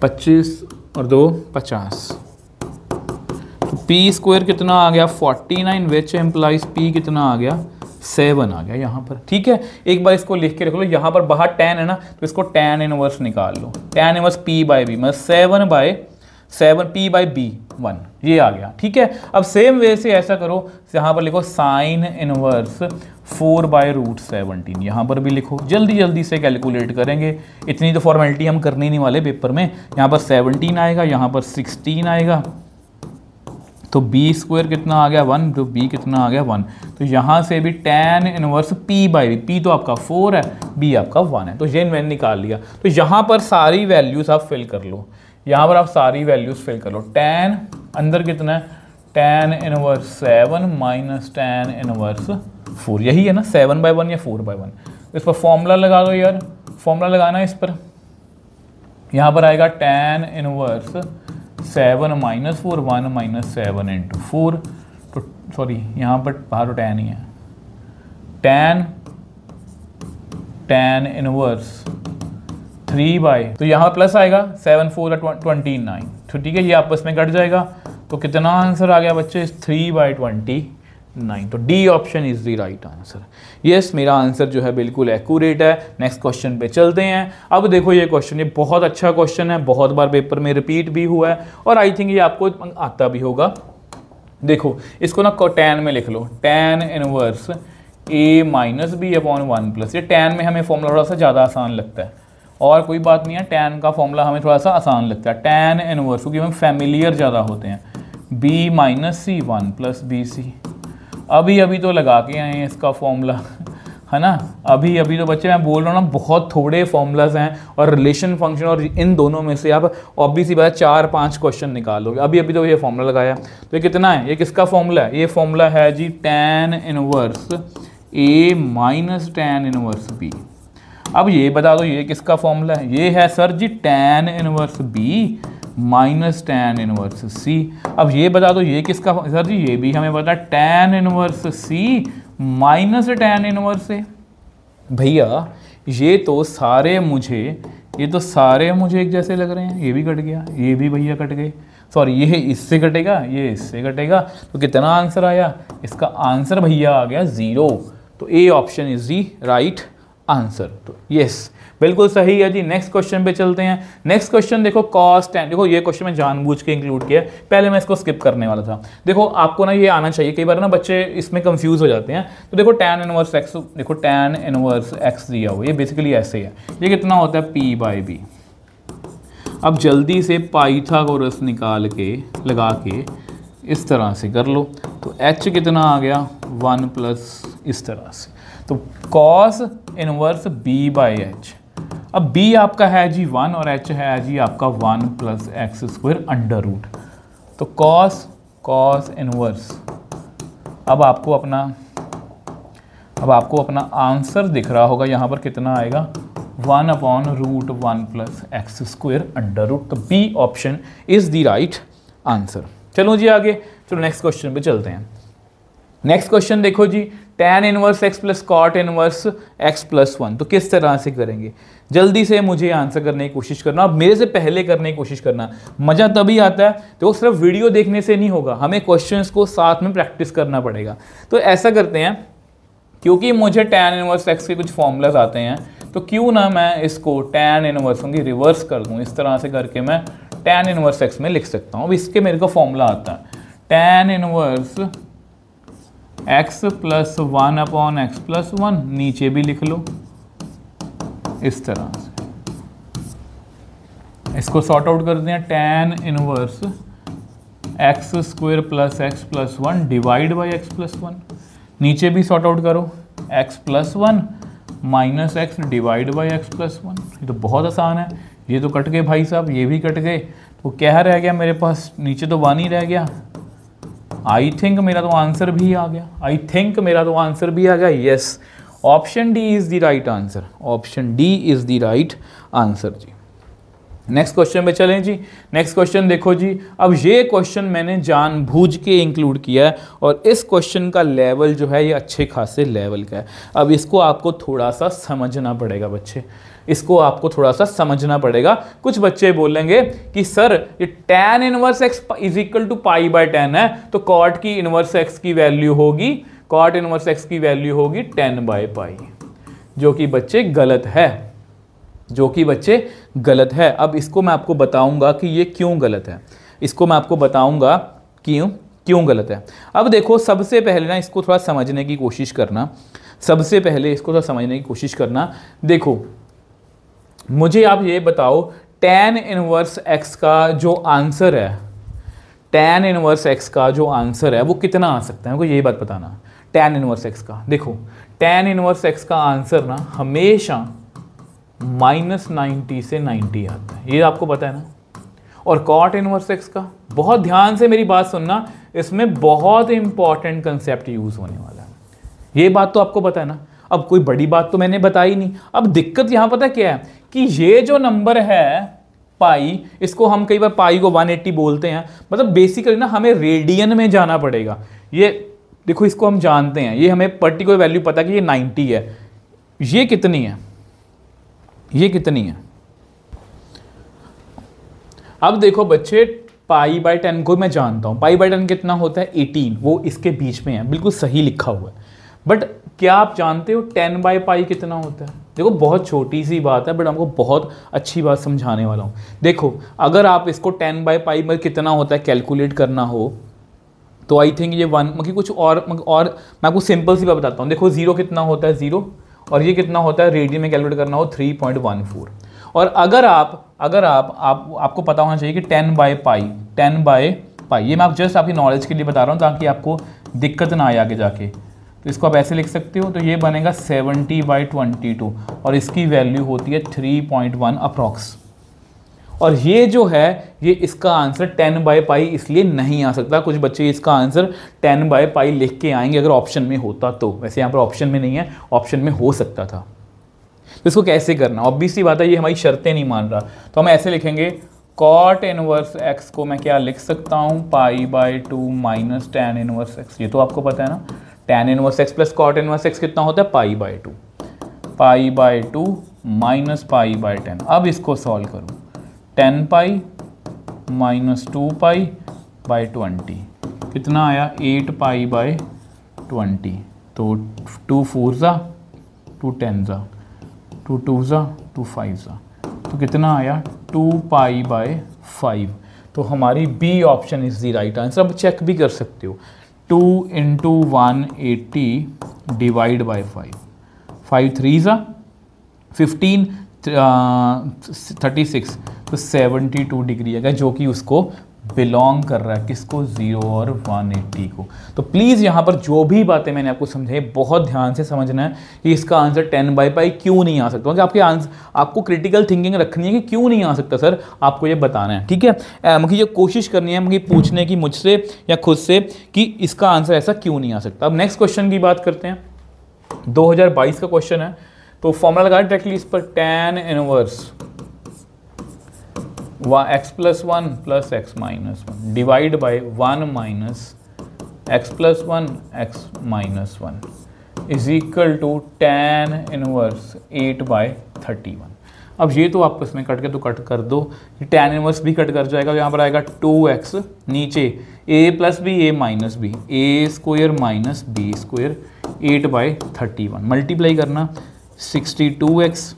25 और 2 50, तो p स्क्वायर कितना आ गया 49, विच एम्प्लाइज p कितना आ गया 7 आ गया यहाँ पर, ठीक है। एक बार इसको लिख के रख लो, यहाँ पर बाहर tan है ना, तो इसको tan इनवर्स निकाल लो, tan इनवर्स p/b मतलब 7/7 p/b 1, ये आ गया, ठीक है। अब सेम वे से ऐसा करो, यहाँ पर लिखो साइन इनवर्स 4/√17, यहाँ पर भी लिखो, जल्दी से कैलकुलेट करेंगे, इतनी तो फॉर्मेलिटी हम करने नहीं वाले पेपर में। यहाँ पर 17 आएगा, यहाँ पर 16 आएगा, तो b स्क्वायर कितना आ गया 1, तो b कितना आ गया 1। तो यहाँ से भी tan इनवर्स p/b, p तो आपका 4 है, b आपका 1 है, तो ये मैंने निकाल लिया। तो यहाँ पर सारी वैल्यूज आप फिल कर लो, यहाँ पर आप सारी वैल्यूज फिल कर लो। tan अंदर कितना है, tan inverse 7 minus tan inverse 4, यही है ना 7/1 या 4/1। इस पर फॉर्मूला लगा दो यार, फॉर्मूला लगाना है इस पर, यहाँ पर आएगा tan इनवर्स 7 - 4 1 - 7 × 4, तो सॉरी यहाँ पर बाहर तो tan ही है, tan इनवर्स 3/, तो यहाँ प्लस आएगा 7 4 29, तो ठीक है, ये आपस में कट जाएगा। तो कितना आंसर आ गया बच्चे, 3/29, तो D option is the right answer. Yes, मेरा आंसर जो है बिल्कुल एक्यूरेट है। नेक्स्ट क्वेश्चन पे चलते हैं। अब देखो ये क्वेश्चन, ये बहुत अच्छा क्वेश्चन है, बहुत बार पेपर में रिपीट भी हुआ है और आई थिंक ये आपको आता भी होगा। देखो इसको ना tan में लिख लो, tan इनवर्स a - b/1 ये tan में हमें फॉर्मूला थोड़ा सा ज़्यादा आसान लगता है, और कोई बात नहीं है, tan का फॉर्मूला हमें थोड़ा सा आसान लगता है, tan इनवर्स क्योंकि हमें फैमिलियर ज़्यादा होते हैं, b - c 1 + bc। अभी तो लगा के आए हैं इसका फॉर्मूला, है ना, अभी तो बच्चे मैं बोल रहा हूँ ना, बहुत थोड़े फॉर्मूलाज हैं, और रिलेशन फंक्शन और इन दोनों में से आप ऑब्वियसली बात 4-5 क्वेश्चन निकालोगे। अभी तो ये फॉर्मूला लगाया, तो ये कितना है, ये किसका फॉर्मूला है, ये फॉर्मूला है जी tan inverse a - tan inverse b। अब ये बता दो ये किसका फॉर्मूला है, ये है sir ji tan inverse b - tan inverse c। अब ये बता दो ये किसका, सर जी ये भी हमें पता है tan inverse c - tan inverse a। भैया ये तो सारे मुझे एक जैसे लग रहे हैं, ये भी कट गया, ये भी भैया कट गए, सॉरी ये इससे कटेगा, ये इससे कटेगा, तो कितना आंसर आया, इसका आंसर भैया आ गया 0। तो A option is the right answer. तो यस बिल्कुल सही है जी। नेक्स्ट क्वेश्चन पे चलते हैं। नेक्स्ट क्वेश्चन देखो cos tan, देखो ये क्वेश्चन मैं जानबूझ के इंक्लूड किया, पहले मैं इसको स्किप करने वाला था। देखो आपको ना ये आना चाहिए, कई बार ना बच्चे इसमें कंफ्यूज हो जाते हैं। तो देखो tan इनवर्स x, देखो tan इनवर्स x दिया हुआ, ये बेसिकली ऐसे है, ये कितना होता है p/b। अब जल्दी से पाइथागोरस निकाल के लगा के इस तरह से कर लो, तो h कितना आ गया 1 प्लस इस तरह से, तो cos इनवर्स b/h। अब b आपका है जी 1 और h है जी आपका 1 plus x square under root. तो कॉस इनवर्स, अब आपको अपना आंसर दिख रहा होगा यहाँ पर कितना आएगा, 1/√1 plus x square under root. तो B option is the right answer. चलो जी आगे, चलो नेक्स्ट क्वेश्चन पे चलते हैं। नेक्स्ट क्वेश्चन देखो जी, tan inverse x plus cot inverse x plus 1, तो किस तरह से करेंगे? जल्दी से मुझे आंसर करने की कोशिश करना, अब मेरे से पहले करने की कोशिश करना। मज़ा तभी आता है तो सिर्फ वीडियो देखने से नहीं होगा, हमें क्वेश्चंस को साथ में प्रैक्टिस करना पड़ेगा। तो ऐसा करते हैं, क्योंकि मुझे tan इनवर्स x के कुछ फॉर्मूलाज आते हैं, तो क्यों ना मैं इसको tan इनवर्स की रिवर्स कर दूँ। इस तरह से करके मैं tan इनवर्स x में लिख सकता हूँ। अब इसके मेरे को फॉर्मूला आता है tan inverse x plus 1/x plus 1, नीचे भी लिख लो इस तरह से। इसको सॉर्ट आउट करते हैं, tan inverse x square plus x plus 1 divide by x plus 1, नीचे भी सॉर्ट आउट करो x plus 1 minus x divide by x plus 1। ये तो बहुत आसान है, ये तो कट गए भाई साहब, ये भी कट गए, तो क्या रह गया मेरे पास, नीचे तो 1 ही रह गया। आई थिंक मेरा तो आंसर भी आ गया, yes, option D is the right answer, option D is the right answer जी। नेक्स्ट क्वेश्चन पे चलें जी। नेक्स्ट क्वेश्चन देखो जी, अब ये क्वेश्चन मैंने जानबूझ के इंक्लूड किया है और इस क्वेश्चन का लेवल जो है ये अच्छे खासे लेवल का है। अब इसको आपको थोड़ा सा समझना पड़ेगा बच्चे, इसको आपको थोड़ा सा समझना पड़ेगा। कुछ बच्चे बोलेंगे कि सर ये tan inverse x is equal to π/10 है, तो कॉट की इनवर्स x की वैल्यू होगी, कॉट इनवर्स x की वैल्यू होगी 10/π, जो कि बच्चे गलत है, अब इसको मैं आपको बताऊंगा कि ये क्यों गलत है, इसको मैं आपको बताऊंगा क्यों गलत है। अब देखो, सबसे पहले ना इसको थोड़ा समझने की कोशिश करना, देखो मुझे आप ये बताओ tan इनवर्स x का जो आंसर है, वो कितना आ सकता है, मुझे ये बात बताना। tan इनवर्स x का, देखो tan इनवर्स x का आंसर ना हमेशा -90 से 90 आता है, ये आपको पता है ना। और cot इनवर्स x का, बहुत ध्यान से मेरी बात सुनना, इसमें बहुत इंपॉर्टेंट कंसेप्ट यूज होने वाला है, ये बात तो आपको पता है ना। अब कोई बड़ी बात तो मैंने बताई नहीं। अब दिक्कत यहाँ पता क्या है कि ये जो नंबर है पाई, इसको हम कई बार पाई को 180 बोलते हैं, मतलब बेसिकली ना हमें रेडियन में जाना पड़ेगा। ये देखो, इसको हम जानते हैं, ये हमें पर्टिकुलर वैल्यू पता है कि ये 90 है। ये कितनी है, अब देखो बच्चे, π/10 को मैं जानता हूँ, π/10 कितना होता है 18, वो इसके बीच में है, बिल्कुल सही लिखा हुआ है। बट क्या आप जानते हो 10/π कितना होता है? देखो बहुत छोटी सी बात है, बट हमको बहुत अच्छी बात समझाने वाला हूँ। देखो अगर आप इसको 10/π में कितना होता है कैलकुलेट करना हो, तो आई थिंक ये 1 मतलब कुछ और मैं आपको सिंपल सी बात बताता हूँ। देखो 0 कितना होता है 0, और ये कितना होता है रेडियन में कैलकुलेट करना हो 3.14। और अगर आपको पता होना चाहिए कि 10/π, ये मैं आप जस्ट आपकी नॉलेज के लिए बता रहा हूँ ताकि आपको दिक्कत ना आए आगे जाके। तो इसको आप ऐसे लिख सकते हो, तो ये बनेगा 70/22 और इसकी वैल्यू होती है 3.1 अप्रॉक्स। और ये जो है ये इसका आंसर 10/π इसलिए नहीं आ सकता। कुछ बच्चे इसका आंसर 10/π लिख के आएंगे अगर ऑप्शन में होता तो, वैसे यहाँ पर ऑप्शन में नहीं है, ऑप्शन में हो सकता था। तो इसको कैसे करना, ऑब्वियसली बात है ये हमारी शर्तें नहीं मान रहा, तो हम ऐसे लिखेंगे कॉट इनवर्स x को मैं क्या लिख सकता हूँ, π/2 माइनस tan इनवर्स x। ये तो आपको पता है ना, tan inverse x plus cot inverse x कितना होता है π/2 माइनस π/10। अब इसको सॉल्व करूँ, 10π माइनस 2π/20 कितना आया 8π/20। तो 2 4 जा 2 10 जा 2 2 जा 2 5 जा, तो कितना आया 2π/5। तो हमारी B option is the right answer. अब चेक भी कर सकते हो, 2 × 180 डिवाइड बाई 5, 5 3 जा 15 36, तो 72 डिग्री है जो कि उसको बिलोंग कर रहा है किसको, 0 और 180 को। तो प्लीज़ यहाँ पर जो भी बातें मैंने आपको समझाई बहुत ध्यान से समझना है कि इसका आंसर 10/π क्यों नहीं आ सकता, क्योंकि आपके आंसर आपको क्रिटिकल थिंकिंग रखनी है कि क्यों नहीं आ सकता सर, आपको ये बताना है, ठीक है। मुझे ये कोशिश करनी है मुझे पूछने की मुझसे या खुद से कि इसका आंसर ऐसा क्यों नहीं आ सकता। अब नेक्स्ट क्वेश्चन की बात करते हैं, 2022 का क्वेश्चन है। तो फॉर्मूला लगाए डायरेक्टली इस पर, tan inverse x plus 1 plus X minus 1 divide by 1 minus X plus 1 X minus 1 is equal to tan inverse 8/31। अब ये तो आप इसमें कट के तो कट कर दो, ये tan इनवर्स भी कट कर जाएगा, यहाँ पर आएगा 2x, नीचे a plus B A minus B, A square minus B square 8/31, multiply करना 62x,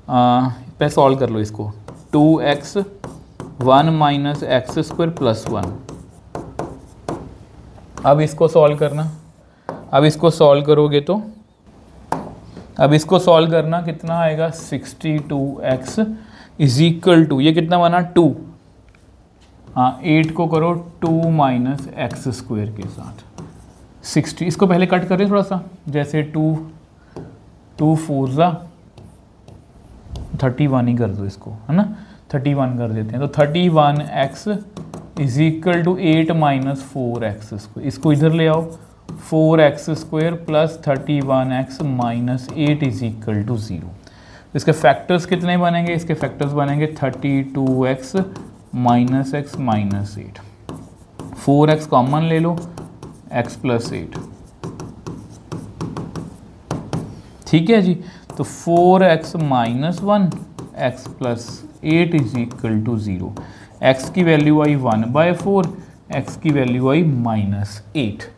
पे सॉल्व कर लो इसको, 2x 1 minus x square plus 1। अब इसको सॉल्व करना, अब इसको सॉल्व करोगे तो अब इसको सॉल्व करना कितना आएगा, 62x इज इक्वल टू, ये कितना बना 2, हाँ 8 को करो 2 माइनस एक्स स्क्वायर के साथ 60, इसको पहले कट करें थोड़ा सा, जैसे 2 4 31 ही कर दो इसको, है ना, 31 कर देते हैं। तो 31x is equal to 8 minus 4x square, इसको इधर ले आओ, 4x square plus 31x minus 8 is equal to 0। इसके फैक्टर्स कितने बनेंगे, इसके फैक्टर्स बनेंगे 32x minus x minus 8, 4x common ले लो, x प्लस 8, ठीक है जी। तो 4x minus 1 x plus 8 is equal to 0, x की वैल्यू आई 1/4, x की वैल्यू आई -8,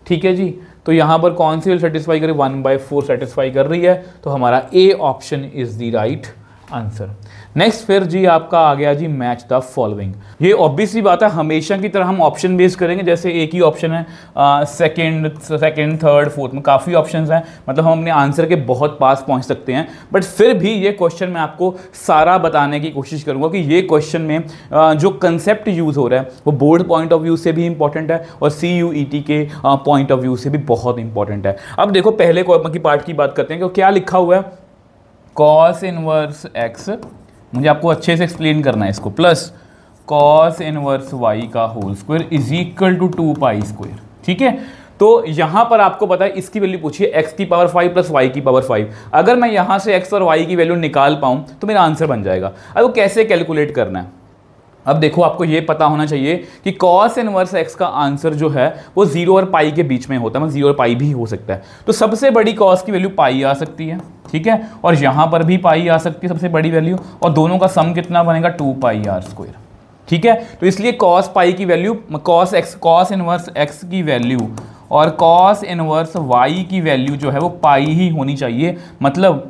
ठीक है जी। तो यहाँ पर कौन सी वैल्यू सेटिस्फाई करे, 1/4 सेटिस्फाई कर रही है, तो हमारा A option is the right answer. Next फिर जी आपका आ गया जी मैच द फॉलोइंग। ये ऑब्वियस सी बात है, हमेशा की तरह हम ऑप्शन बेस्ड करेंगे, जैसे एक ही ऑप्शन है, सेकंड थर्ड फोर्थ में काफ़ी ऑप्शंस हैं, मतलब हम अपने आंसर के बहुत पास पहुंच सकते हैं। बट फिर भी ये क्वेश्चन मैं आपको सारा बताने की कोशिश करूंगा कि ये क्वेश्चन में जो कंसेप्ट यूज़ हो रहा है वो बोर्ड पॉइंट ऑफ व्यू से भी इंपॉर्टेंट है और CUET के पॉइंट ऑफ व्यू से भी बहुत इंपॉर्टेंट है। अब देखो पहले की पार्ट की बात करते हैं कि क्या लिखा हुआ है, कॉस इनवर्स एक्स, मुझे आपको अच्छे से एक्सप्लेन करना है इसको, प्लस कॉस इनवर्स वाई का whole square is equal to 2π square, ठीक है। तो यहाँ पर आपको पता है इसकी वैल्यू पूछिए x की पावर 5 प्लस y की पावर 5, अगर मैं यहाँ से x और y की वैल्यू निकाल पाऊँ तो मेरा आंसर बन जाएगा। अब वो कैसे कैलकुलेट करना है, अब देखो आपको ये पता होना चाहिए कि cos इनवर्स x का आंसर जो है वो 0 और पाई के बीच में होता है, मतलब 0 और पाई भी हो सकता है। तो सबसे बड़ी cos की वैल्यू पाई आ सकती है, ठीक है, और यहाँ पर भी पाई आ सकती है सबसे बड़ी वैल्यू, और दोनों का सम कितना बनेगा 2πr², ठीक है। तो इसलिए cos पाई की वैल्यू, cos इनवर्स x की वैल्यू और cos इनवर्स y की वैल्यू जो है वो पाई ही होनी चाहिए, मतलब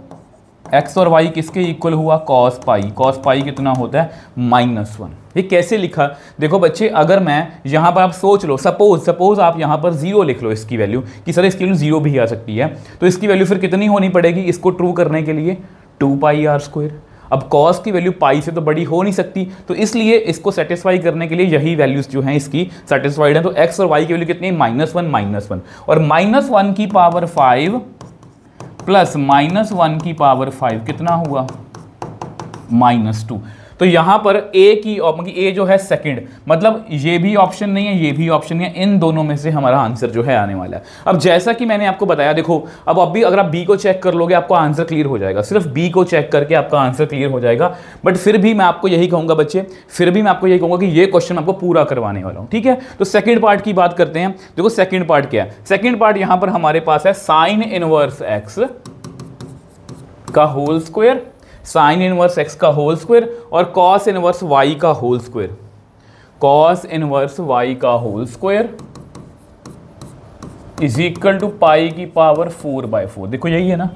x और y किसके इक्वल हुआ, cos पाई कितना होता है -1। ये कैसे लिखा, देखो बच्चे, अगर मैं यहाँ पर आप सोच लो, सपोज आप यहाँ पर 0 लिख लो इसकी वैल्यू, कि सर इसकी वैल्यू 0 भी आ सकती है, तो इसकी वैल्यू फिर कितनी होनी पड़ेगी इसको ट्रू करने के लिए, 2πr²। अब cos की वैल्यू पाई से तो बड़ी हो नहीं सकती, तो इसलिए इसको सेटिस्फाई करने के लिए यही वैल्यूज जो हैं इसकी सेटिस्फाइड है। तो x और y की वैल्यू कितनी है, -1 और -1 की पावर 5 प्लस -1 की पावर 5 कितना हुआ, -2। तो यहाँ पर a की a जो है सेकंड, मतलब ये भी ऑप्शन नहीं है, ये भी ऑप्शन नहीं है, इन दोनों में से हमारा आंसर जो है आने वाला है। अब जैसा कि मैंने आपको बताया, देखो अब अभी अगर आप b को चेक कर लोगे आपको आंसर क्लियर हो जाएगा, सिर्फ b को चेक करके आपका आंसर क्लियर हो जाएगा। बट फिर भी मैं आपको यही कहूँगा बच्चे, फिर भी मैं आपको यही कहूँगा कि ये क्वेश्चन आपको पूरा करवाने वाला हूँ, ठीक है। तो सेकेंड पार्ट की बात करते हैं। देखो सेकेंड पार्ट क्या है, सेकेंड पार्ट यहाँ पर हमारे पास है साइन इनवर्स एक्स का whole square, sine inverse x का होल स्क्वायर और कॉस इनवर्स y का whole square, cos inverse y का whole square is equal to pi की पावर 4/4। देखो यही है ना,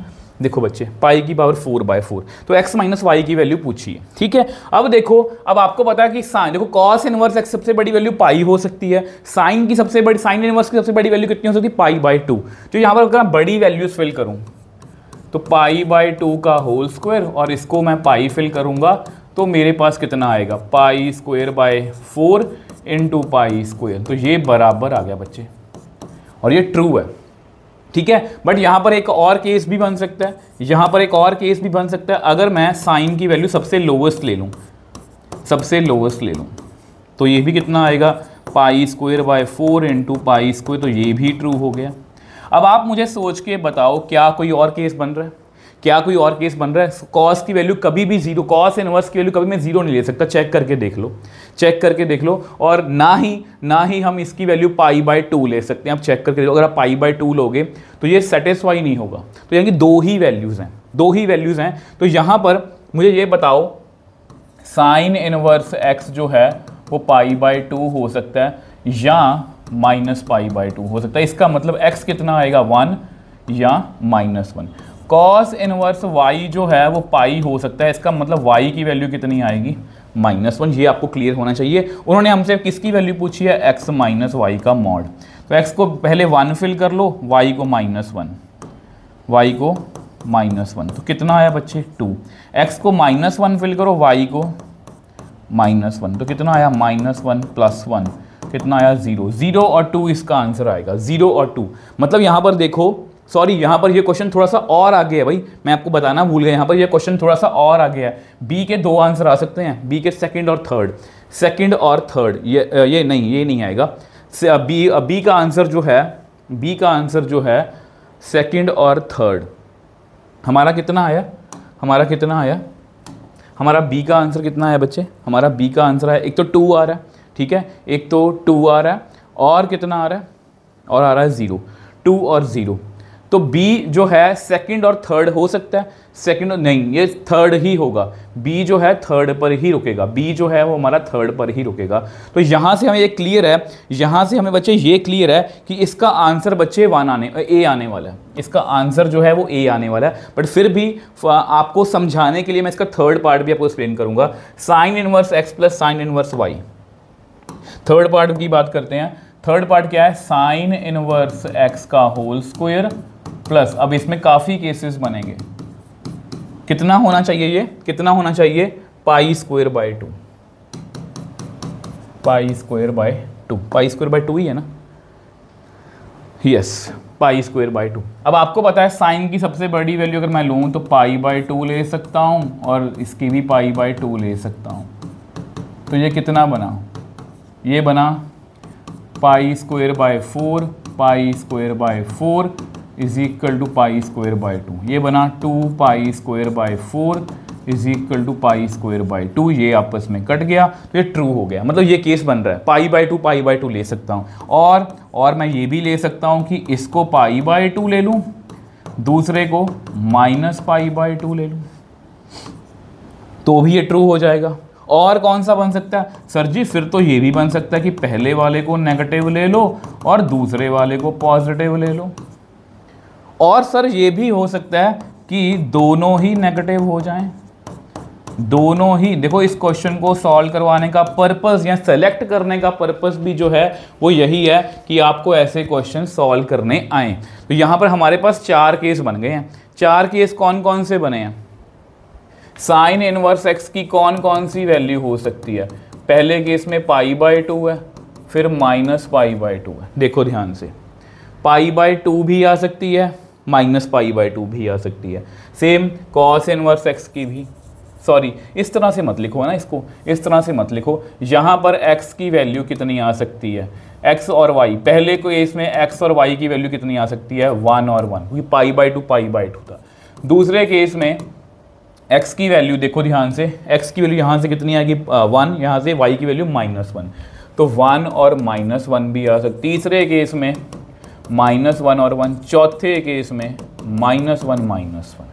देखो बच्चे, पाई की पावर 4/4, तो x माइनस वाई की वैल्यू पूछिए, ठीक है। अब देखो, अब आपको पता है कि साइन, देखो कॉस इनवर्स x सबसे बड़ी वैल्यू पाई हो सकती है, साइन की सबसे बड़ी, साइन इनवर्स की सबसे बड़ी वैल्यू कितनी हो सकती है, π/2। तो यहाँ पर अगर मैं बड़ी वैल्यूज फिल करूँ तो π/2 का होल स्क्वायर और इसको मैं पाई फिल करूंगा तो मेरे पास कितना आएगा, पाई square by 4 into pi square. तो ये बराबर आ गया बच्चे, और ये ट्रू है, ठीक है। बट यहाँ पर एक और केस भी बन सकता है, यहाँ पर एक और केस भी बन सकता है। अगर मैं साइन की वैल्यू सबसे लोवेस्ट ले लूँ, सबसे लोवेस्ट ले लूँ, तो ये भी कितना आएगा, पाई square by 4 into pi square. तो ये भी ट्रू हो गया। अब आप मुझे सोच के बताओ, क्या कोई और केस बन रहा है, क्या कोई और केस बन रहा है। कॉस की वैल्यू कभी भी जीरो, कॉस इनवर्स की वैल्यू कभी मैं जीरो नहीं ले सकता, चेक करके देख लो, चेक करके देख लो। और ना ही हम इसकी वैल्यू पाई बाय 2 ले सकते हैं। आप चेक करके देखो, अगर आप पाई बाय 2 लोगे तो ये सेटिस्फाई नहीं होगा। तो यानी कि दो ही वैल्यूज़ हैं। तो यहाँ पर मुझे ये बताओ, साइन इनवर्स एक्स जो है वो पाई बाय 2 हो सकता है या माइनस पाई बाय 2 हो सकता है। इसका मतलब x कितना आएगा, 1 या -1। कॉस इनवर्स y जो है वो पाई हो सकता है, इसका मतलब y की वैल्यू कितनी आएगी, -1। ये आपको क्लियर होना चाहिए। उन्होंने हमसे किसकी वैल्यू पूछी है, x माइनस वाई का मॉड। तो x को पहले 1 फिल कर लो, y को -1, तो कितना आया बच्चे, 2। x को -1 फिल करो, y को -1, तो कितना आया, -1 + 1, कितना आया, 0। 0 और 2 इसका आंसर आएगा, 0 और 2। मतलब यहाँ पर देखो, सॉरी यहाँ पर ये क्वेश्चन थोड़ा सा और आगे है भाई, मैं आपको बताना भूल गया। यहाँ पर ये क्वेश्चन थोड़ा सा और आगे है। बी के 2 आंसर आ सकते हैं, बी के सेकंड और थर्ड, ये नहीं आएगा। बी का आंसर जो है सेकंड और थर्ड। हमारा कितना आया, हमारा बी का आंसर कितना है बच्चे, हमारा बी का आंसर है, एक तो 2 आ रहा है, ठीक है, एक तो 2 आ रहा है, और कितना आ रहा है, और आ रहा है 0, 2 और 0। तो बी जो है सेकंड और थर्ड हो सकता है, सेकंड नहीं, ये थर्ड ही होगा। बी जो है थर्ड पर ही रुकेगा, बी जो है वो हमारा थर्ड पर ही रुकेगा। तो यहाँ से हमें ये क्लियर है, यहाँ से हमें बच्चे ये क्लियर है कि इसका आंसर बच्चे ए आने वाला है। इसका आंसर जो है वो ए आने वाला है। बट फिर भी आपको समझाने के लिए मैं इसका थर्ड पार्ट भी आपको एक्सप्लेन करूँगा, sine inverse x plus sine inverse Y. Third part की बात करते हैं। थर्ड पार्ट क्या है, साइन इनवर्स एक्स का होल स्क्वायर प्लस, अब इसमें काफ़ी केसेस बनेंगे, कितना होना चाहिए, ये कितना होना चाहिए, पाई square by 2, pi square by 2 ही है ना, यस, पाई स्क्वायर बाय 2। अब आपको पता है साइन की सबसे बड़ी वैल्यू अगर मैं लूँ तो पाई बाय 2 ले सकता हूँ, और इसकी भी पाई बाय 2 ले सकता हूँ। तो ये कितना बना, ये बना pi square by 4, pi square by 4 is equal to pi square by 2। ये बना 2 pi square by 4 is equal to pi square by 2। ये आपस में कट गया, तो ये ट्रू हो गया। मतलब ये केस बन रहा है, पाई बाय 2 ले सकता हूँ। और मैं ये भी ले सकता हूँ कि इसको पाई बाय 2 ले लूँ, दूसरे को माइनस पाई बाय 2 ले लूँ, तो भी ये ट्रू हो जाएगा। और कौन सा बन सकता है सर जी, फिर तो ये भी बन सकता है कि पहले वाले को नेगेटिव ले लो और दूसरे वाले को पॉजिटिव ले लो। और सर ये भी हो सकता है कि दोनों ही नेगेटिव हो जाएं, दोनों ही। देखो इस क्वेश्चन को सॉल्व करवाने का पर्पस या सेलेक्ट करने का पर्पस भी जो है वो यही है कि आपको ऐसे क्वेश्चन सॉल्व करने आए। तो यहाँ पर हमारे पास 4 केस बन गए हैं। 4 केस कौन कौन से बने हैं, साइन इनवर्स एक्स की कौन कौन सी वैल्यू हो सकती है। पहले केस में पाई बाय 2 है, फिर माइनस पाई बाय 2 है। देखो ध्यान से, पाई बाय 2 भी आ सकती है, माइनस पाई बाय 2 भी आ सकती है। सेम कॉस इनवर्स एक्स की भी, सॉरी इस तरह से मत लिखो ना, इसको इस तरह से मत लिखो। यहाँ पर x की वैल्यू कितनी आ सकती है, x और y। पहले को इसमें x और y की वैल्यू कितनी आ सकती है, 1 और 1, क्योंकि पाई बाय 2 था। दूसरे केस में x की वैल्यू देखो ध्यान से, x की वैल्यू यहाँ से कितनी आएगी 1, यहाँ से y की वैल्यू -1, तो 1 और -1 भी आ सकती। तीसरे केस में -1 और 1, चौथे केस में -1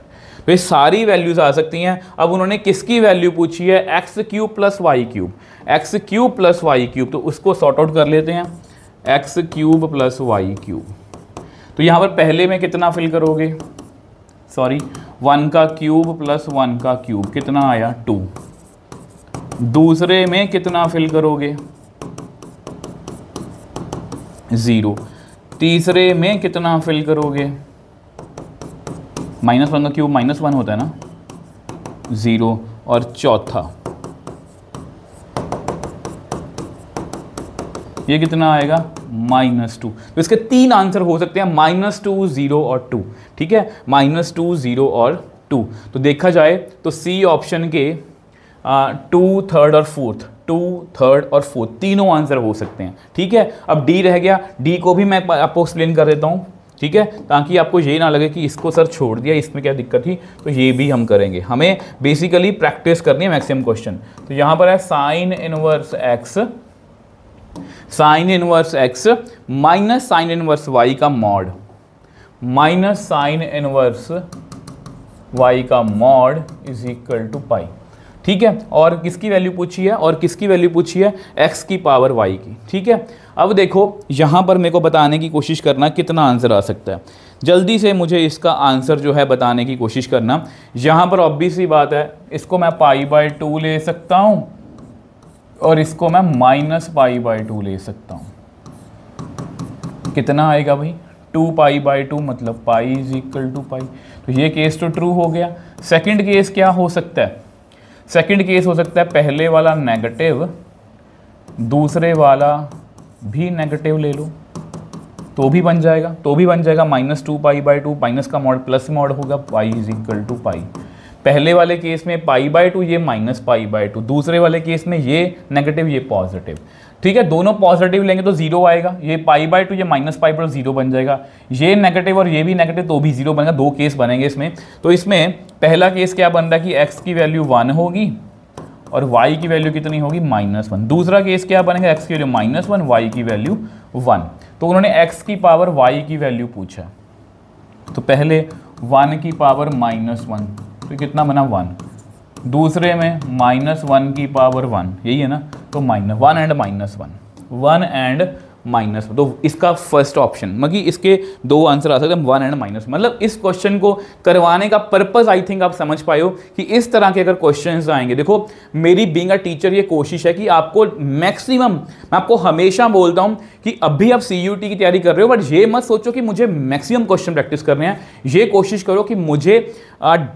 तो ये सारी वैल्यूज आ सकती हैं। अब उन्होंने किसकी वैल्यू पूछी है, x³ + y³, x³ + y³, तो उसको सॉर्ट आउट कर लेते हैं, x³ + y³। तो यहाँ पर पहले में कितना फिल करोगे, सॉरी 1 का क्यूब प्लस 1 का क्यूब कितना आया 2। दूसरे में कितना फिल करोगे 0। तीसरे में कितना फिल करोगे, -1 का क्यूब -1 होता है ना, 0। और चौथा ये कितना आएगा -2। तो इसके 3 आंसर हो सकते हैं, -2, 0 और 2। ठीक है, -2, 0 और 2। तो देखा जाए तो सी ऑप्शन के 2, 3rd और 4th, 2, 3rd और 4th तीनों आंसर हो सकते हैं। ठीक है, अब डी रह गया, डी को भी मैं आपको एक्सप्लेन कर देता हूँ। ठीक है, ताकि आपको ये ना लगे कि इसको सर छोड़ दिया, इसमें क्या दिक्कत थी, तो ये भी हम करेंगे। हमें बेसिकली प्रैक्टिस करनी है मैक्सिमम क्वेश्चन। तो यहाँ पर है sine inverse x minus sine inverse y का mod, minus sine inverse y का mod is equal to pi. ठीक है, और किसकी वैल्यू पूछी है, और किसकी वैल्यू पूछी है, x की पावर y की। ठीक है, अब देखो यहाँ पर मेरे को बताने की कोशिश करना कितना आंसर आ सकता है। जल्दी से मुझे इसका आंसर जो है बताने की कोशिश करना। यहाँ पर ऑब्वियस सी बात है, इसको मैं π/2 ले सकता हूँ और इसको मैं -π/2 ले सकता हूँ। कितना आएगा भाई, 2π/2 मतलब पाई इज इक्वल टू पाई। तो ये केस तो ट्रू हो गया। सेकंड केस क्या हो सकता है, सेकंड केस हो सकता है पहले वाला नेगेटिव, दूसरे वाला भी नेगेटिव ले लो तो भी बन जाएगा, -2π/2, माइनस का मॉड प्लस मॉड होगा, पाई इज इक्वल टू पाई। पहले वाले केस में π/2, ये -π/2, दूसरे वाले केस में ये नेगेटिव ये पॉजिटिव। ठीक है, दोनों पॉजिटिव लेंगे तो 0 आएगा, ये π/2 ये -π/2 0 बन जाएगा, ये नेगेटिव और ये भी नेगेटिव तो भी 0 बनेगा। 2 केस बनेंगे इसमें। तो इसमें पहला केस क्या बन रहा है कि x की वैल्यू 1 होगी और y की वैल्यू कितनी होगी, -1। दूसरा केस क्या बनेगा, x की वैल्यू -1, y की वैल्यू 1। तो उन्होंने x की पावर y की वैल्यू पूछा, तो पहले 1 की पावर -1, तो कितना बना 1, दूसरे में -1 की पावर 1, यही है ना, तो -1 एंड -1, तो इसका फर्स्ट ऑप्शन मतलब इसके 2 आंसर आ सकते हैं, 1 एंड -। मतलब इस क्वेश्चन को करवाने का पर्पस आई थिंक आप समझ पाए हो कि इस तरह के अगर क्वेश्चंस आएंगे। देखो मेरी बीइंग अ टीचर ये कोशिश है कि आपको मैक्सिमम, मैं आपको हमेशा बोलता हूं कि अभी आप CUT की तैयारी कर रहे हो, बट ये मत सोचो कि मुझे मैक्सिमम क्वेश्चन प्रैक्टिस करने हैं। ये कोशिश करो कि मुझे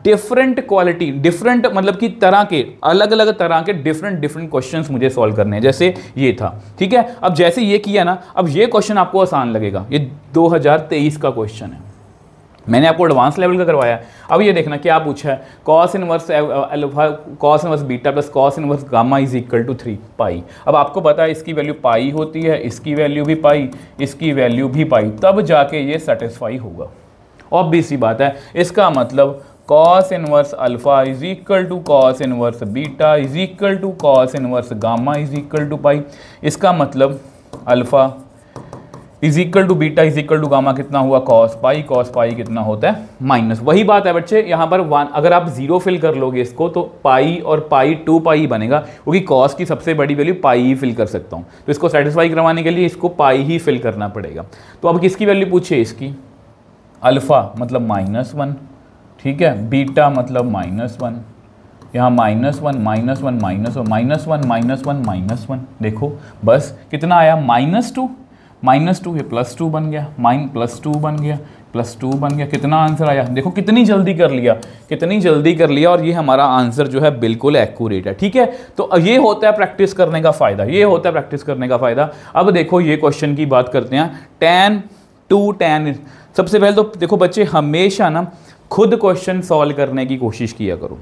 डिफरेंट क्वालिटी, डिफरेंट मतलब कि तरह के, अलग अलग तरह के डिफरेंट क्वेश्चंस मुझे सॉल्व करने हैं, जैसे ये था। ठीक है, अब जैसे ये किया ना, अब ये क्वेश्चन आपको आसान लगेगा। ये 2023 का क्वेश्चन है, मैंने आपको एडवांस लेवल का करवाया है। अब ये देखना क्या पूछा है, cos inverse alpha cos inverse beta plus cos inverse gamma is equal to 3 pi. अब आपको पता है इसकी वैल्यू पाई होती है, इसकी वैल्यू भी पाई, इसकी वैल्यू भी पाई, तब जाके ये सेटिस्फाई होगा। ऑब्वियस सी बात है, इसका मतलब cos inverse alpha is equal to cos inverse beta is equal to cos inverse gamma is equal to pi. इसका मतलब alpha is equal to beta is equal to gamma कितना हुआ, cos पाई कितना होता है माइनस। वही बात है बच्चे, यहाँ पर 1 अगर आप 0 फिल कर लोगे इसको तो पाई और पाई 2 पाई बनेगा, क्योंकि cos की सबसे बड़ी वैल्यू पाई ही फिल कर सकता हूँ। तो इसको सेटिस्फाई करवाने के लिए इसको पाई ही फिल करना पड़ेगा। तो अब किसकी वैल्यू पूछे, इसकी अल्फा मतलब -1, ठीक है, बीटा मतलब -1, यहाँ -1 -1 देखो बस कितना आया, -2 ये +2 बन गया, +2 बन गया, +2 बन गया। कितना आंसर आया, देखो कितनी जल्दी कर लिया, और ये हमारा आंसर जो है बिल्कुल एक्यूरेट है। ठीक है, तो ये होता है प्रैक्टिस करने का फ़ायदा, अब देखो ये क्वेश्चन की बात करते हैं, tan 2 tan। सबसे पहले तो देखो बच्चे हमेशा ना खुद क्वेश्चन सॉल्व करने की कोशिश किया करो,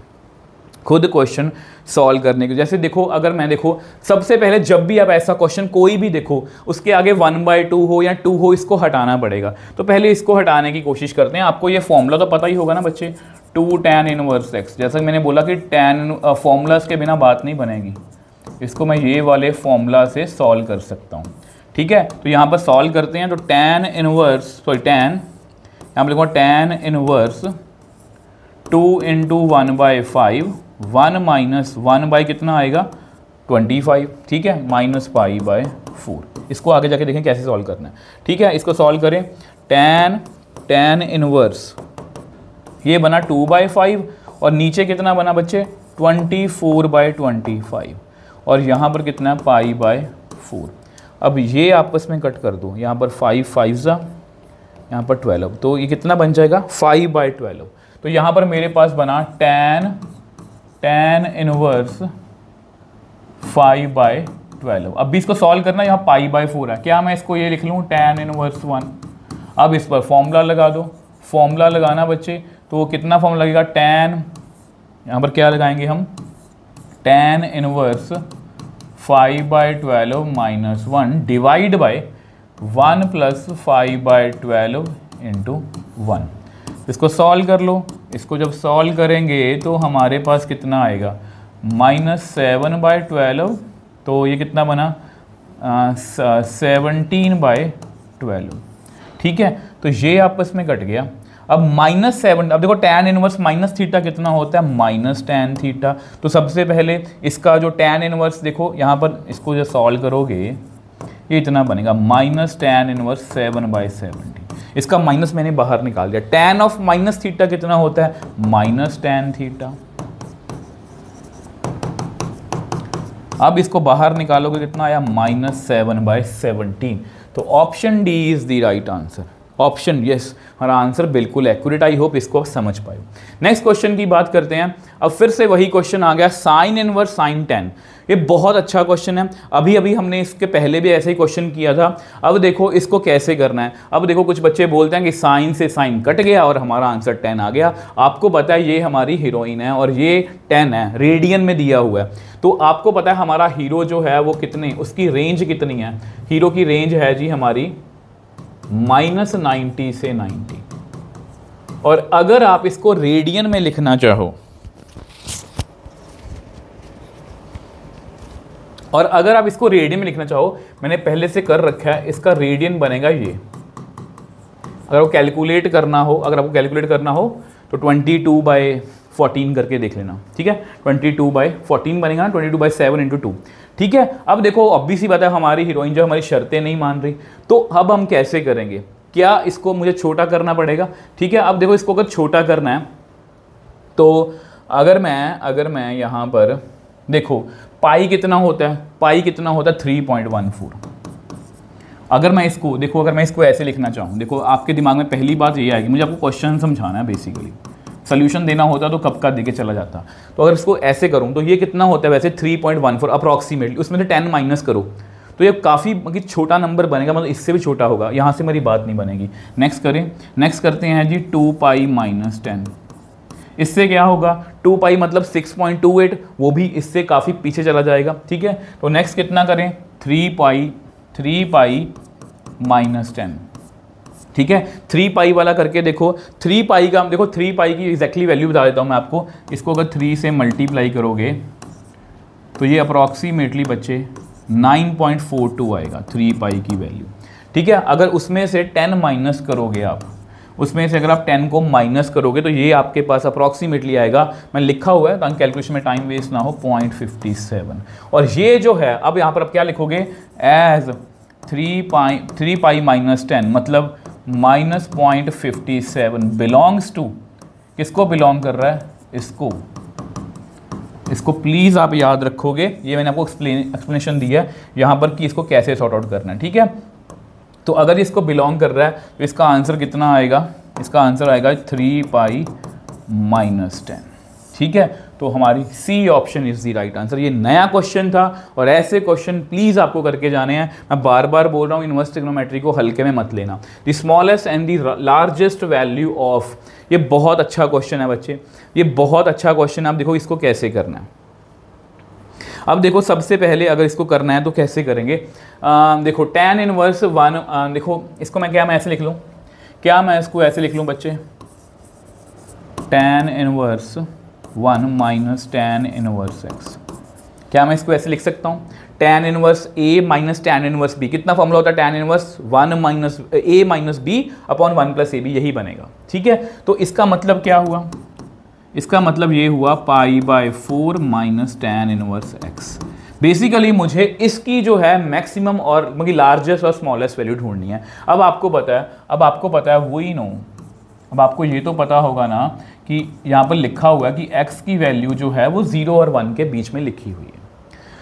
खुद क्वेश्चन सॉल्व करने की। जैसे देखो अगर मैं देखो सबसे पहले जब भी आप ऐसा क्वेश्चन कोई भी देखो उसके आगे 1/2 हो या 2 हो, इसको हटाना पड़ेगा। तो पहले इसको हटाने की कोशिश करते हैं। आपको ये फॉर्मूला तो पता ही होगा ना बच्चे, 2 tan इनवर्स x। जैसा मैंने बोला कि tan फॉर्मूलाज के बिना बात नहीं बनेगी, इसको मैं ये वाले फॉर्मूला से सॉल्व कर सकता हूँ। ठीक है, तो यहाँ पर सॉल्व करते हैं। तो tan यहाँ पर लिखूँगा tan इनवर्स 2 × 1/5, 1 - 1 कितना आएगा 25, ठीक है, -π/4। इसको आगे जाके देखें कैसे सॉल्व करना है। ठीक है, इसको सॉल्व करें। tan इनवर्स ये बना 2/5 और नीचे कितना बना बच्चे 24/25 और यहाँ पर कितना है π/4। अब ये आपस में कट कर दो, यहाँ पर 5 5 यहाँ पर 12, तो ये कितना बन जाएगा 5/12। तो यहाँ पर मेरे पास बना tan इनवर्स 5/12। 12। अब भी इसको सॉल्व करना, यहाँ पाई बाय 4 है, क्या मैं इसको ये लिख लूँ tan इनवर्स 1। अब इस पर फॉर्मूला लगा दो, फॉर्मूला लगाना बच्चे, तो कितना फॉर्मूला लगेगा, tan, यहाँ पर क्या लगाएंगे हम, tan inverse 5/12 minus 1 divide by 1 plus 5/12 into 1। इसको सॉल्व कर लो, इसको जब सॉल्व करेंगे तो हमारे पास कितना आएगा, -7/12, तो ये कितना बना 17/12। ठीक है, तो ये आपस में कट गया। अब -7, अब देखो tan इनवर्स माइनस थीटा कितना होता है, -tan थीटा। तो सबसे पहले इसका जो tan इनवर्स देखो यहाँ पर, इसको जो सॉल्व करोगे ये इतना बनेगा -tan इनवर्स 7/17। इसका माइनस मैंने बाहर निकाल दिया। tan ऑफ माइनस थीटा कितना होता है, -tan थीटा। अब इसको बाहर निकालोगे कितना आया, -7/17। तो option D is the right answer. Option yes, हमारा आंसर बिल्कुल एक्यूरेट। आई होप इसको आप समझ पाए। नेक्स्ट क्वेश्चन की बात करते हैं। अब फिर से वही क्वेश्चन आ गया, साइन इनवर्स साइन tan। ये बहुत अच्छा क्वेश्चन है, अभी अभी हमने इसके पहले भी ऐसे ही क्वेश्चन किया था। अब देखो इसको कैसे करना है। अब देखो कुछ बच्चे बोलते हैं कि साइन से साइन कट गया और हमारा आंसर tan आ गया। आपको पता है ये हमारी हीरोइन है और ये tan है, रेडियन में दिया हुआ है। तो आपको पता है हमारा हीरो जो है वो कितने, उसकी रेंज कितनी है, हीरो की रेंज है जी हमारी -90 से 90। और अगर आप इसको रेडियन में लिखना चाहो, और अगर आप इसको रेडियन में लिखना चाहो, मैंने पहले से कर रखा है, इसका रेडियन बनेगा ये। अगर आपको कैलकुलेट करना हो, तो 22/14 करके देख लेना। ठीक है, 22/14 बनेगा, 22/7 × 2। ठीक है, अब देखो ऑब्वियस सी बात है, हमारी हीरोइन जो हमारी शर्तें नहीं मान रही, तो अब हम कैसे करेंगे, क्या इसको मुझे छोटा करना पड़ेगा। ठीक है, अब देखो इसको अगर छोटा करना है तो अगर मैं यहाँ पर देखो पाई कितना होता है, 3.14। अगर मैं इसको ऐसे लिखना चाहूँ, देखो आपके दिमाग में पहली बात ये आएगी, मुझे आपको क्वेश्चन समझाना है, बेसिकली सोल्यूशन देना होता तो कब का देके चला जाता। तो अगर इसको ऐसे करूँ तो ये कितना होता है वैसे 3.14 अप्रॉक्सीमेटली, उसमें से 10 माइनस करो तो ये काफ़ी छोटा नंबर बनेगा, मतलब इससे भी छोटा होगा, यहाँ से मेरी बात नहीं बनेगी। नेक्स्ट करते हैं जी 2π - 10। इससे क्या होगा, 2π मतलब 6.28, वो भी इससे काफ़ी पीछे चला जाएगा। ठीक है, तो नेक्स्ट कितना करें, 3π - 10। ठीक है, 3π वाला करके देखो, 3π का देखो, 3π की एग्जैक्टली वैल्यू बता देता हूँ मैं आपको। इसको अगर 3 से मल्टीप्लाई करोगे तो ये अप्रॉक्सीमेटली बच्चे 9.42 आएगा 3π की वैल्यू। ठीक है, अगर उसमें से 10 माइनस करोगे आप, उसमें से अगर आप 10 को माइनस करोगे तो ये आपके पास अप्रॉक्सीमेटली आएगा, मैं लिखा हुआ है ताकि कैलकुलेशन में टाइम वेस्ट ना हो, 0.57। और ये जो है, अब यहाँ पर आप क्या लिखोगे, एज 3π - 10 मतलब -0.57 बिलोंग्स टू, किसको बिलोंग कर रहा है, इसको प्लीज़ आप याद रखोगे। ये मैंने आपको एक्सप्लेनेशन दिया है यहाँ पर कि इसको कैसे सॉर्ट आउट करना है। ठीक है, तो अगर इसको बिलोंग कर रहा है तो इसका आंसर कितना आएगा, इसका आंसर आएगा 3π - 10। ठीक है, तो हमारी C option is the right answer. ये नया क्वेश्चन था और ऐसे क्वेश्चन प्लीज़ आपको करके जाने हैं। मैं बार बार बोल रहा हूँ, इनवर्स ट्रिग्नोमेट्री को हल्के में मत लेना। The smallest and the largest value of, ये बहुत अच्छा क्वेश्चन है बच्चे, ये बहुत अच्छा क्वेश्चन है। आप देखो इसको कैसे करना है। अब देखो सबसे पहले अगर इसको करना है तो कैसे करेंगे, देखो tan इनवर्स 1, देखो इसको मैं ऐसे लिख लूँ, क्या मैं इसको ऐसे लिख लूँ बच्चे, tan inverse 1 minus tan inverse x। क्या मैं इसको ऐसे लिख सकता हूँ, tan inverse a minus tan inverse b। कितना फॉर्मूला होता है tan inverse 1 minus a minus b upon 1 plus ab, यही बनेगा। ठीक है, तो इसका मतलब क्या हुआ, इसका मतलब ये हुआ π/4 minus tan inverse x। Basically मुझे इसकी जो है मैक्सिमम और मतलब लार्जेस्ट और स्मॉलेस्ट वैल्यू ढूंढनी है। अब आपको पता है वही नो, अब आपको ये तो पता होगा ना कि यहाँ पर लिखा हुआ है कि x की वैल्यू जो है वो 0 और 1 के बीच में लिखी हुई है।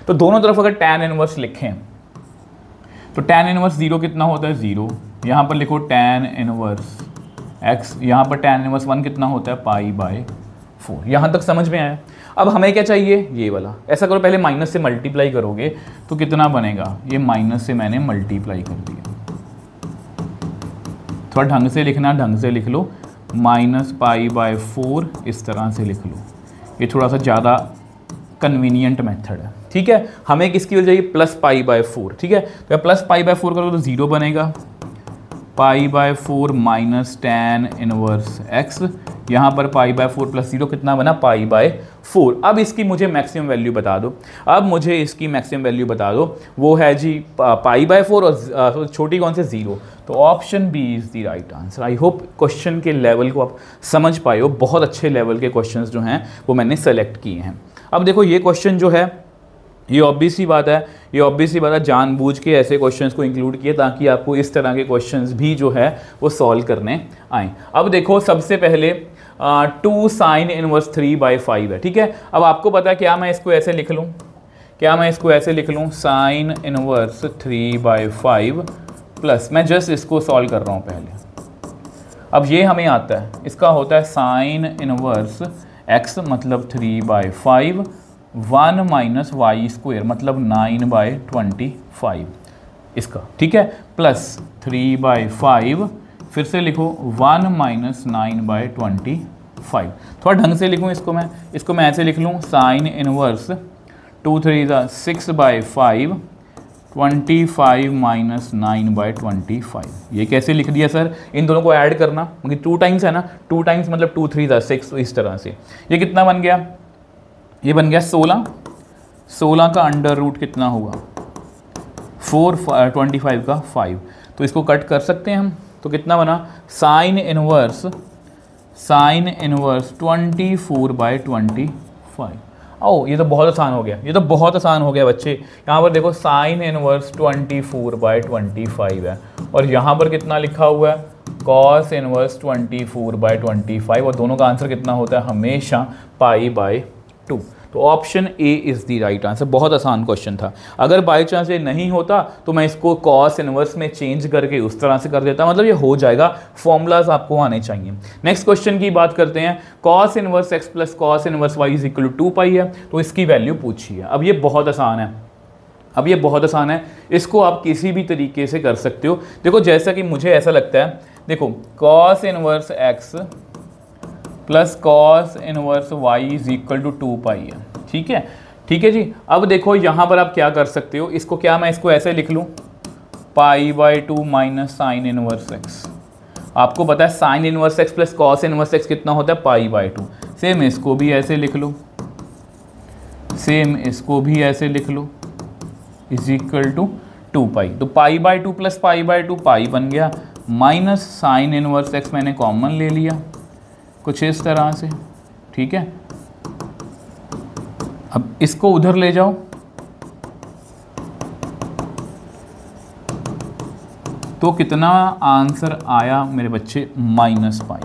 तो दोनों तरफ अगर tan इनवर्स लिखें तो tan इनवर्स 0 कितना होता है, 0। यहाँ पर लिखो tan इनवर्स x, यहाँ पर tan इनवर्स 1 कितना होता है, π/4। यहाँ तक समझ में आया। अब हमें क्या चाहिए, ये वाला। ऐसा करो, पहले माइनस से मल्टीप्लाई करोगे तो कितना बनेगा, ये माइनस से मैंने मल्टीप्लाई कर दिया। थोड़ा ढंग से लिखना, ढंग से लिख लो, -π/4 इस तरह से लिख लो। ये थोड़ा सा ज़्यादा कन्वीनियंट मेथड है, ठीक है। हमें किसकी वजह चाहिए, +π/4, ठीक है। तो +π/4 करोगे तो 0 बनेगा, π/4 माइनस tan इनवर्स x, यहाँ पर π/4 + 0 कितना बना, π/4। अब इसकी मुझे मैक्सिमम वैल्यू बता दो, अब मुझे इसकी मैक्सिमम वैल्यू बता दो, वो है जी π/4 और छोटी कौन से, 0। तो option B is the right answer. I hope question के लेवल को आप समझ पाए हो, बहुत अच्छे लेवल के क्वेश्चंस जो हैं वो मैंने सेलेक्ट किए हैं। अब देखो ये क्वेश्चन जो है, ये ऑब्वियस सी बात है, ये ऑब्वियस सी बात है, जानबूझ के ऐसे क्वेश्चंस को इंक्लूड किए ताकि आपको इस तरह के क्वेश्चंस भी जो है वो सॉल्व करने आएँ। अब देखो सबसे पहले 2 sin इनवर्स 3/5 है, ठीक है। अब आपको पता है क्या मैं इसको ऐसे लिख लूँ, क्या मैं इसको ऐसे लिख लूँ, sin इनवर्स 3/5 प्लस, मैं जस्ट इसको सॉल्व कर रहा हूँ पहले। अब ये हमें आता है, इसका होता है sin इनवर्स x मतलब 3/5, 1 - y² मतलब 9/25 इसका, ठीक है, प्लस 3/5, फिर से लिखो 1 - 9/25। थोड़ा ढंग से लिखूँ इसको मैं ऐसे लिख लूँ, sin इनवर्स 2 3 6/5, 25 - 9/25। ये कैसे लिख दिया सर, इन दोनों को ऐड करना, क्योंकि 2 टाइम्स है ना, 2 टाइम्स मतलब 2 3 6, तो इस तरह से ये कितना बन गया, ये बन गया 16। 16 का अंडर रूट कितना हुआ, 4, 25 का 5, तो इसको कट कर सकते हैं हम। तो कितना बना, sin इनवर्स 24/25। ओ ये तो बहुत आसान हो गया, ये तो बहुत आसान हो गया बच्चे। यहाँ पर देखो sin इनवर्स 24/25 है, और यहाँ पर कितना लिखा हुआ है, cos इनवर्स 24/25, और दोनों का आंसर कितना होता है, हमेशा π/2। तो option A is the right answer. बहुत आसान क्वेश्चन था। अगर बाई चांस ये नहीं होता तो मैं इसको कॉस इनवर्स में चेंज करके उस तरह से कर देता, मतलब ये हो जाएगा। फॉर्मूलाज आपको आने चाहिए। नेक्स्ट क्वेश्चन की बात करते हैं। Cos inverse x plus cos inverse y is equal to 2π है, तो इसकी वैल्यू पूछी है। अब ये बहुत आसान है, अब ये बहुत आसान है, इसको आप किसी भी तरीके से कर सकते हो। देखो जैसा कि मुझे ऐसा लगता है, देखो cos inverse x plus cos inverse y is equal to 2π है, ठीक है, ठीक है जी। अब देखो यहाँ पर आप क्या कर सकते हो, इसको क्या मैं इसको ऐसे लिख लूँ, π/2 माइनस साइन इनवर्स एक्स। आपको पता है sine inverse x plus cos inverse x कितना होता है, π/2। सेम इसको भी ऐसे लिख लो, सेम इसको भी ऐसे लिख लो, इज इक्वल टू 2π। तो π/2 प्लस π/2 पाई बन गया, माइनस साइन इनवर्स एक्स मैंने कॉमन ले लिया कुछ इस तरह से, ठीक है। अब इसको उधर ले जाओ, तो कितना आंसर आया मेरे बच्चे, -π।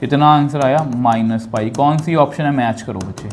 कितना आंसर आया, -π। कौन सी ऑप्शन है, मैच करो बच्चे,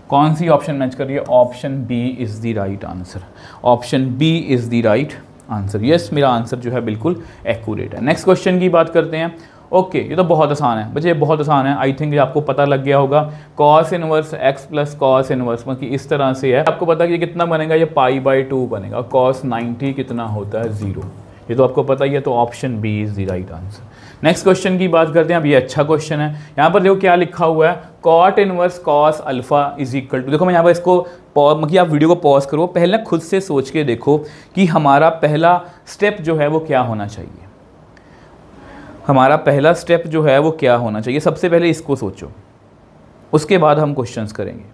कौन सी ऑप्शन मैच कर रही है, option B is the right answer. Option B is the right answer. Yes, मेरा आंसर जो है बिल्कुल एक्यूरेट है। नेक्स्ट क्वेश्चन की बात करते हैं। ओके, ये तो बहुत आसान है बच्चे, ये बहुत आसान है। आई थिंक ये आपको पता लग गया होगा। Cos inverse x plus cos inverse मतलब इस तरह से है। आपको पता है कि ये कितना बनेगा, ये π/2 बनेगा। कॉस 90 कितना होता है, 0। ये तो आपको पता ही है, तो option B is the right answer. Next question की बात करते हैं। अब ये अच्छा क्वेश्चन है। यहाँ पर देखो क्या लिखा हुआ है, cot inverse cos alpha is equal to. देखो मैं यहाँ पर इसको मतलब आप वीडियो को पॉज करो, पहले खुद से सोच के देखो कि हमारा पहला स्टेप जो है वो क्या होना चाहिए। हमारा पहला स्टेप जो है वो क्या होना चाहिए, सबसे पहले इसको सोचो, उसके बाद हम क्वेश्चंस करेंगे।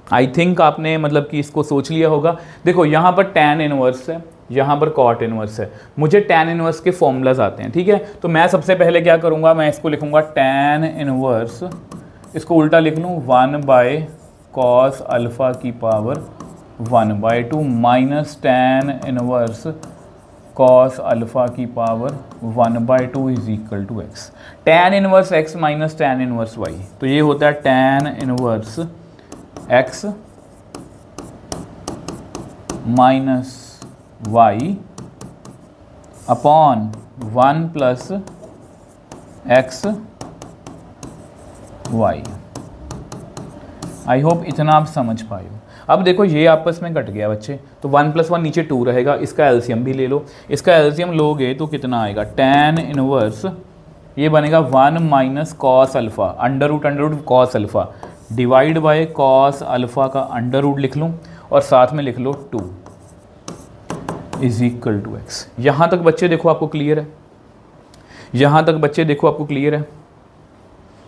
आई थिंक आपने मतलब कि इसको सोच लिया होगा। देखो यहाँ पर tan इनवर्स है, यहाँ पर कॉट इनवर्स है। मुझे tan इनवर्स के फॉर्मूलाज आते हैं, ठीक है। तो मैं सबसे पहले क्या करूँगा, मैं इसको लिखूँगा tan इनवर्स, इसको उल्टा लिख लूँ 1/cos अल्फ़ा की power 1/2 minus tan inverse cos alpha की power 1/2 is equal to x. tan inverse x minus tan inverse y, तो ये होता है tan inverse x minus y upon 1 plus x y। I hope इतना आप समझ पाए हो। अब देखो ये आपस में कट गया बच्चे, तो 1 + 1 नीचे 2 रहेगा, इसका एलसीएम भी ले लो। इसका एलसीएम लोगे तो कितना आएगा, tan इनवर्स ये बनेगा 1 - cos alpha, under root cos alpha divide by cos alpha का अंडर रूट लिख लूँ और साथ में लिख लो 2 = x। यहाँ तक बच्चे देखो आपको क्लियर है, यहाँ तक बच्चे देखो आपको क्लियर है,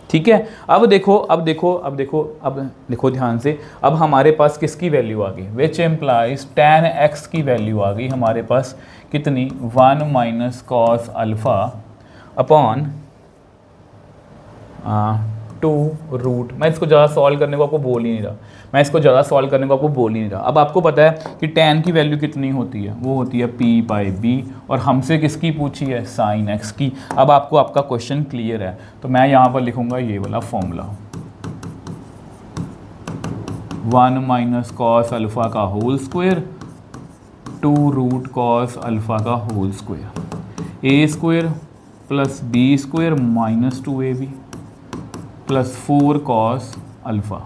ठीक है। अब देखो ध्यान से, अब हमारे पास किसकी वैल्यू आ गई, विच एम्प्लाइज tan x की वैल्यू आ गई हमारे पास कितनी, 1 - cos अल्फ़ा अपॉन 2 मैं इसको ज़्यादा सॉल्व करने को आपको बोल ही नहीं रहा, अब आपको पता है कि tan की वैल्यू कितनी होती है, वो होती है p/b, और हमसे किसकी पूछी है, sin x की। अब आपको आपका क्वेश्चन क्लियर है, तो मैं यहाँ पर लिखूँगा ये वाला फॉर्मूला, 1 - cos अल्फ़ा का होल स्क्वायर 2 √cos अल्फ़ा का whole square, a² + b² - 2ab + 4 cos alpha,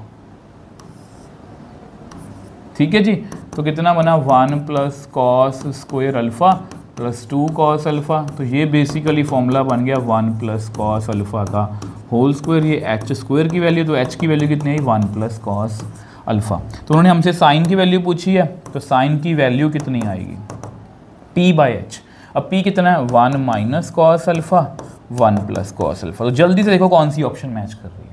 ठीक है जी। तो कितना बना, 1 + cos square alpha + 2 cos alpha, तो ये बेसिकली फॉर्मूला बन गया 1 + cos अल्फ़ा का होल स्क्वायर, ये h² की वैल्यू, तो h की वैल्यू कितनी आई, 1 + cos अल्फ़ा। तो उन्होंने हमसे साइन की वैल्यू पूछी है, तो साइन की वैल्यू कितनी आएगी, p/h। अब p कितना है, 1 - cos अल्फ़ा 1 + cos अल्फ़ा। तो जल्दी से देखो कौन सी ऑप्शन मैच कर रही है।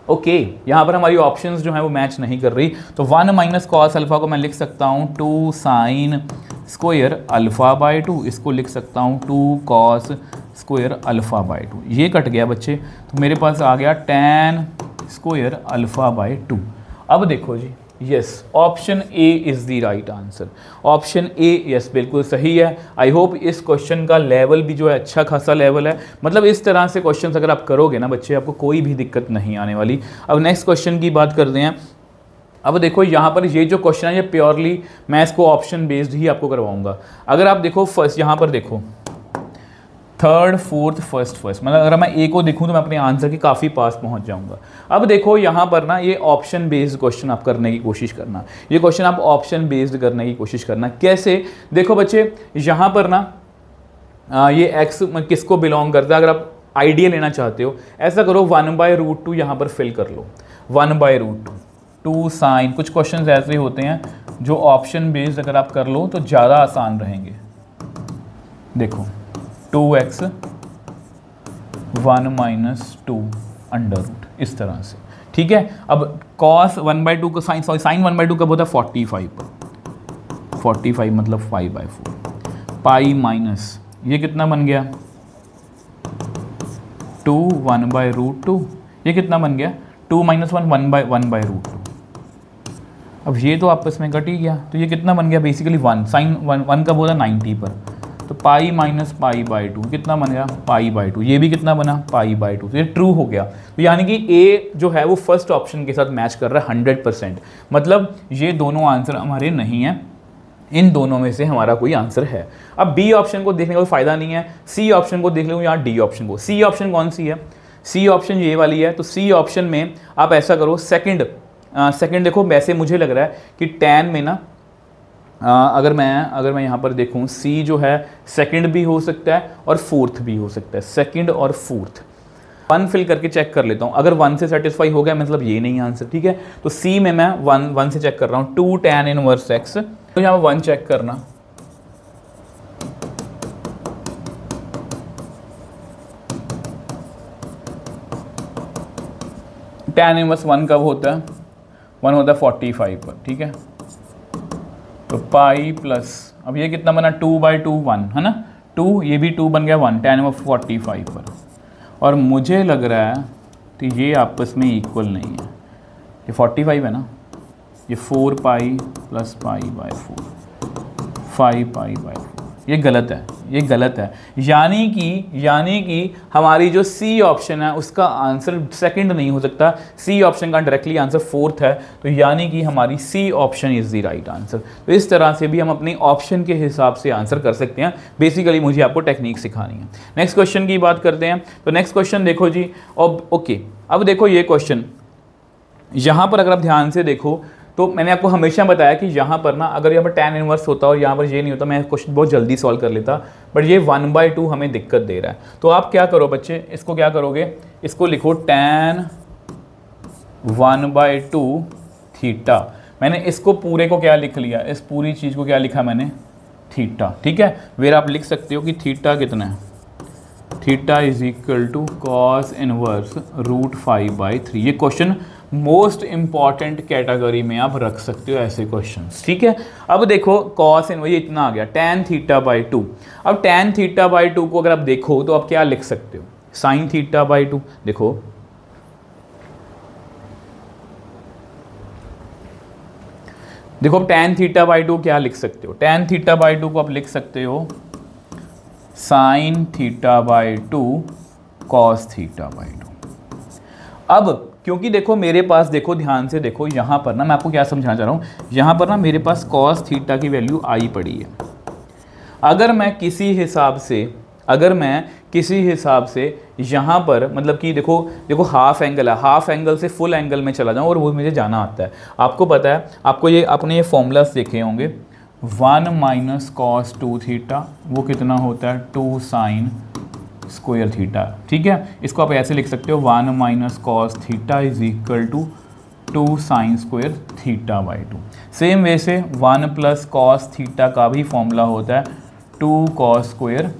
ओके यहाँ पर हमारी ऑप्शंस जो है वो मैच नहीं कर रही, तो 1 - cos अल्फ़ा को मैं लिख सकता हूँ 2 sin स्क्वायर अल्फ़ा/2, इसको लिख सकता हूँ 2 cos स्क्वायर अल्फ़ा/2। ये कट गया बच्चे, तो मेरे पास आ गया tan स्क्वायर अल्फ़ा/2। अब देखो जी, yes option A is the right answer, option A yes बिल्कुल सही है। आई होप इस क्वेश्चन का लेवल भी जो है अच्छा खासा लेवल है, मतलब इस तरह से क्वेश्चन अगर आप करोगे ना बच्चे, आपको कोई भी दिक्कत नहीं आने वाली। अब नेक्स्ट क्वेश्चन की बात करते हैं। अब देखो यहाँ पर ये जो क्वेश्चन है ये प्योरली मैं इसको ऑप्शन बेस्ड ही आपको करवाऊंगा। अगर आप देखो फर्स्ट, यहाँ पर देखो 3rd 4th 1st, मतलब अगर मैं ए को देखूँ तो मैं अपने आंसर के काफ़ी पास पहुँच जाऊँगा। अब देखो यहाँ पर ना ये ऑप्शन बेस्ड क्वेश्चन आप करने की कोशिश करना, ये क्वेश्चन आप ऑप्शन बेस्ड करने की कोशिश करना। कैसे, देखो बच्चे यहाँ पर ना ये x किसको बिलोंग करता है, अगर आप आइडिया लेना चाहते हो ऐसा करो 1/√2 यहाँ पर फिल कर लो, 1/√2 2 sin, कुछ क्वेश्चन ऐसे होते हैं जो ऑप्शन बेस्ड अगर आप कर लो तो ज़्यादा आसान रहेंगे। देखो 2x 1 - 2 अंडर रूट, इस तरह से, ठीक है। अब cos 1/2 को sin 1/2 कब होता है, 45 पर, 45 मतलब 5/4 पाई माइनस ये कितना बन गया 2 1/√2, ये कितना बन गया 2 - 1 1/√2। अब ये तो आपस में कट ही गया, तो ये कितना बन गया बेसिकली 1 sin 1 कब होता है 90 पर, तो पाई माइनस π/2 कितना बन गया π/2, ये भी कितना बना π/2, तो ये ट्रू हो गया। तो यानी कि ए जो है वो फर्स्ट ऑप्शन के साथ मैच कर रहा है 100%, मतलब ये दोनों आंसर हमारे नहीं हैं, इन दोनों में से हमारा कोई आंसर है। अब बी ऑप्शन को देखने का कोई फायदा नहीं है, सी ऑप्शन को देख लो या डी ऑप्शन को। सी ऑप्शन कौन सी है, सी ऑप्शन ये वाली है, तो सी ऑप्शन में आप ऐसा करो सेकंड देखो, वैसे मुझे लग रहा है कि tan में ना अगर मैं यहाँ पर देखूँ सी जो है सेकंड भी हो सकता है और फोर्थ भी हो सकता है, सेकंड और फोर्थ। 1 फिल करके चेक कर लेता हूँ, अगर 1 से सेटिस्फाई हो गया मतलब ये नहीं आंसर, ठीक है। तो सी में मैं 1 से चेक कर रहा हूँ, 2 tan इनवर्स x, तो यहाँ 1 चेक करना, tan इनवर्स 1 कब होता है, 1 होता है 45 पर, ठीक है। तो पाई प्लस, अब ये कितना बना 2/2 1 है ना, 2 ये भी 2 बन गया 1 tan इनवर्स 45 पर, और मुझे लग रहा है तो ये आपस में इक्वल नहीं है, ये 45 है ना, ये 4 पाई प्लस π/4 5 π/4, ये गलत है, ये गलत है। यानी कि हमारी जो सी ऑप्शन है उसका आंसर सेकंड नहीं हो सकता, सी ऑप्शन का डायरेक्टली आंसर फोर्थ है, तो यानी कि हमारी C option is the right answer. तो इस तरह से भी हम अपने ऑप्शन के हिसाब से आंसर कर सकते हैं, बेसिकली मुझे आपको टेक्निक सिखानी है। नेक्स्ट क्वेश्चन की बात करते हैं, तो नेक्स्ट क्वेश्चन देखो जी, ओके अब देखो ये क्वेश्चन, यहाँ पर अगर आप ध्यान से देखो तो मैंने आपको हमेशा बताया कि यहाँ पर ना अगर यहाँ पर tan इनवर्स होता और यहाँ पर ये नहीं होता, मैं क्वेश्चन बहुत जल्दी सॉल्व कर लेता, बट ये 1/2 हमें दिक्कत दे रहा है। तो आप क्या करो बच्चे, इसको क्या करोगे, इसको लिखो tan 1/2 थीटा। मैंने इसको पूरे को क्या लिख लिया, इस पूरी चीज़ को क्या लिखा मैंने, थीटा। ठीक है, फिर आप लिख सकते हो कि थीटा कितना है, theta is equal to cos inverse √5/3। ये क्वेश्चन मोस्ट इंपॉर्टेंट कैटेगरी में आप रख सकते हो ऐसे क्वेश्चंस। ठीक है, अब देखो कॉस इनवर्स ये इतना आ गया tan θ/2। अब tan θ/2 को अगर आप देखो तो आप क्या लिख सकते हो, sin θ/2। देखो देखो अब tan θ/2 क्या लिख सकते हो, tan θ/2 को आप लिख सकते हो sin θ/2 cos θ/2। अब क्योंकि देखो मेरे पास, देखो ध्यान से देखो यहाँ पर ना, मैं आपको क्या समझाना चाह रहा हूँ, यहाँ पर ना मेरे पास cos थीटा की वैल्यू आई पड़ी है। अगर मैं किसी हिसाब से यहाँ पर मतलब कि देखो हाफ एंगल है, हाफ एंगल से फुल एंगल में चला जाऊँ और वो मुझे जाना आता है। आपको पता है, आपको ये अपने ये फॉर्मूलास देखे होंगे, 1 - cos 2 थीटा वो कितना होता है 2 sin स्क्वायर थीटा। ठीक है, इसको आप ऐसे लिख सकते हो 1 - cos theta is equal to 2 sin square θ/2। Same way से 1 + cos थीटा का भी फॉर्मूला होता है 2 cos स्क्वायर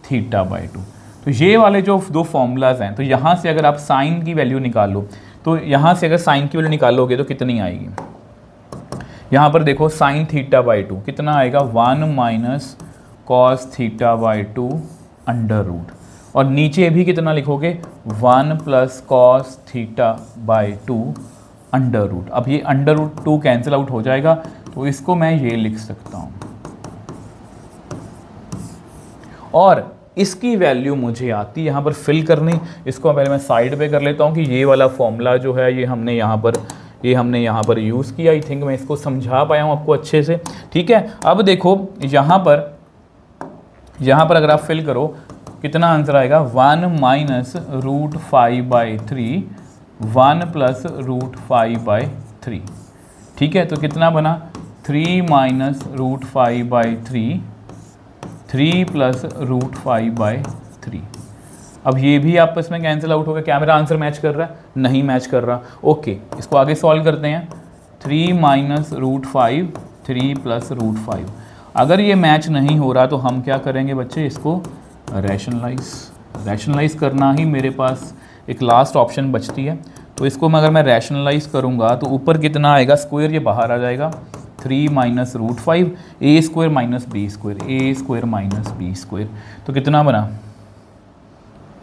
θ/2। तो ये वाले जो दो फॉर्मूलाज हैं, तो यहाँ से अगर आप साइन की वैल्यू निकालो, तो यहाँ से अगर साइन की वैल्यू निकालोगे तो कितनी आएगी, यहाँ पर देखो sin θ/2 कितना आएगा 1 - cos θ/2 √। और नीचे भी कितना लिखोगे 1 + cos θ/2 √। अब ये √2 कैंसिल आउट हो जाएगा, तो इसको मैं ये लिख सकता हूँ। और इसकी वैल्यू मुझे आती है यहाँ पर फिल करनी। इसको पहले मैं साइड पे कर लेता हूँ कि ये वाला फॉर्मूला जो है ये हमने यहाँ पर यूज़ किया। आई थिंक मैं इसको समझा पाया हूँ आपको अच्छे से। ठीक है, अब देखो यहाँ पर अगर आप फिल करो कितना आंसर आएगा 1 - √5/3 1 + √5/3। ठीक है, तो कितना बना 3 - √5/3 3 + √5/3। अब ये भी आपस में कैंसिल आउट हो गया। क्या मेरा आंसर मैच कर रहा है, नहीं मैच कर रहा। ओके, इसको आगे सॉल्व करते हैं। 3 - √5 3 + √5। अगर ये मैच नहीं हो रहा तो हम क्या करेंगे बच्चे, इसको रैशनलाइज करना ही मेरे पास एक लास्ट ऑप्शन बचती है। तो इसको अगर मैं रैशनलाइज करूँगा तो ऊपर कितना आएगा, स्क्वायर ये बाहर आ जाएगा 3 - √5 a² - b²। तो कितना बना,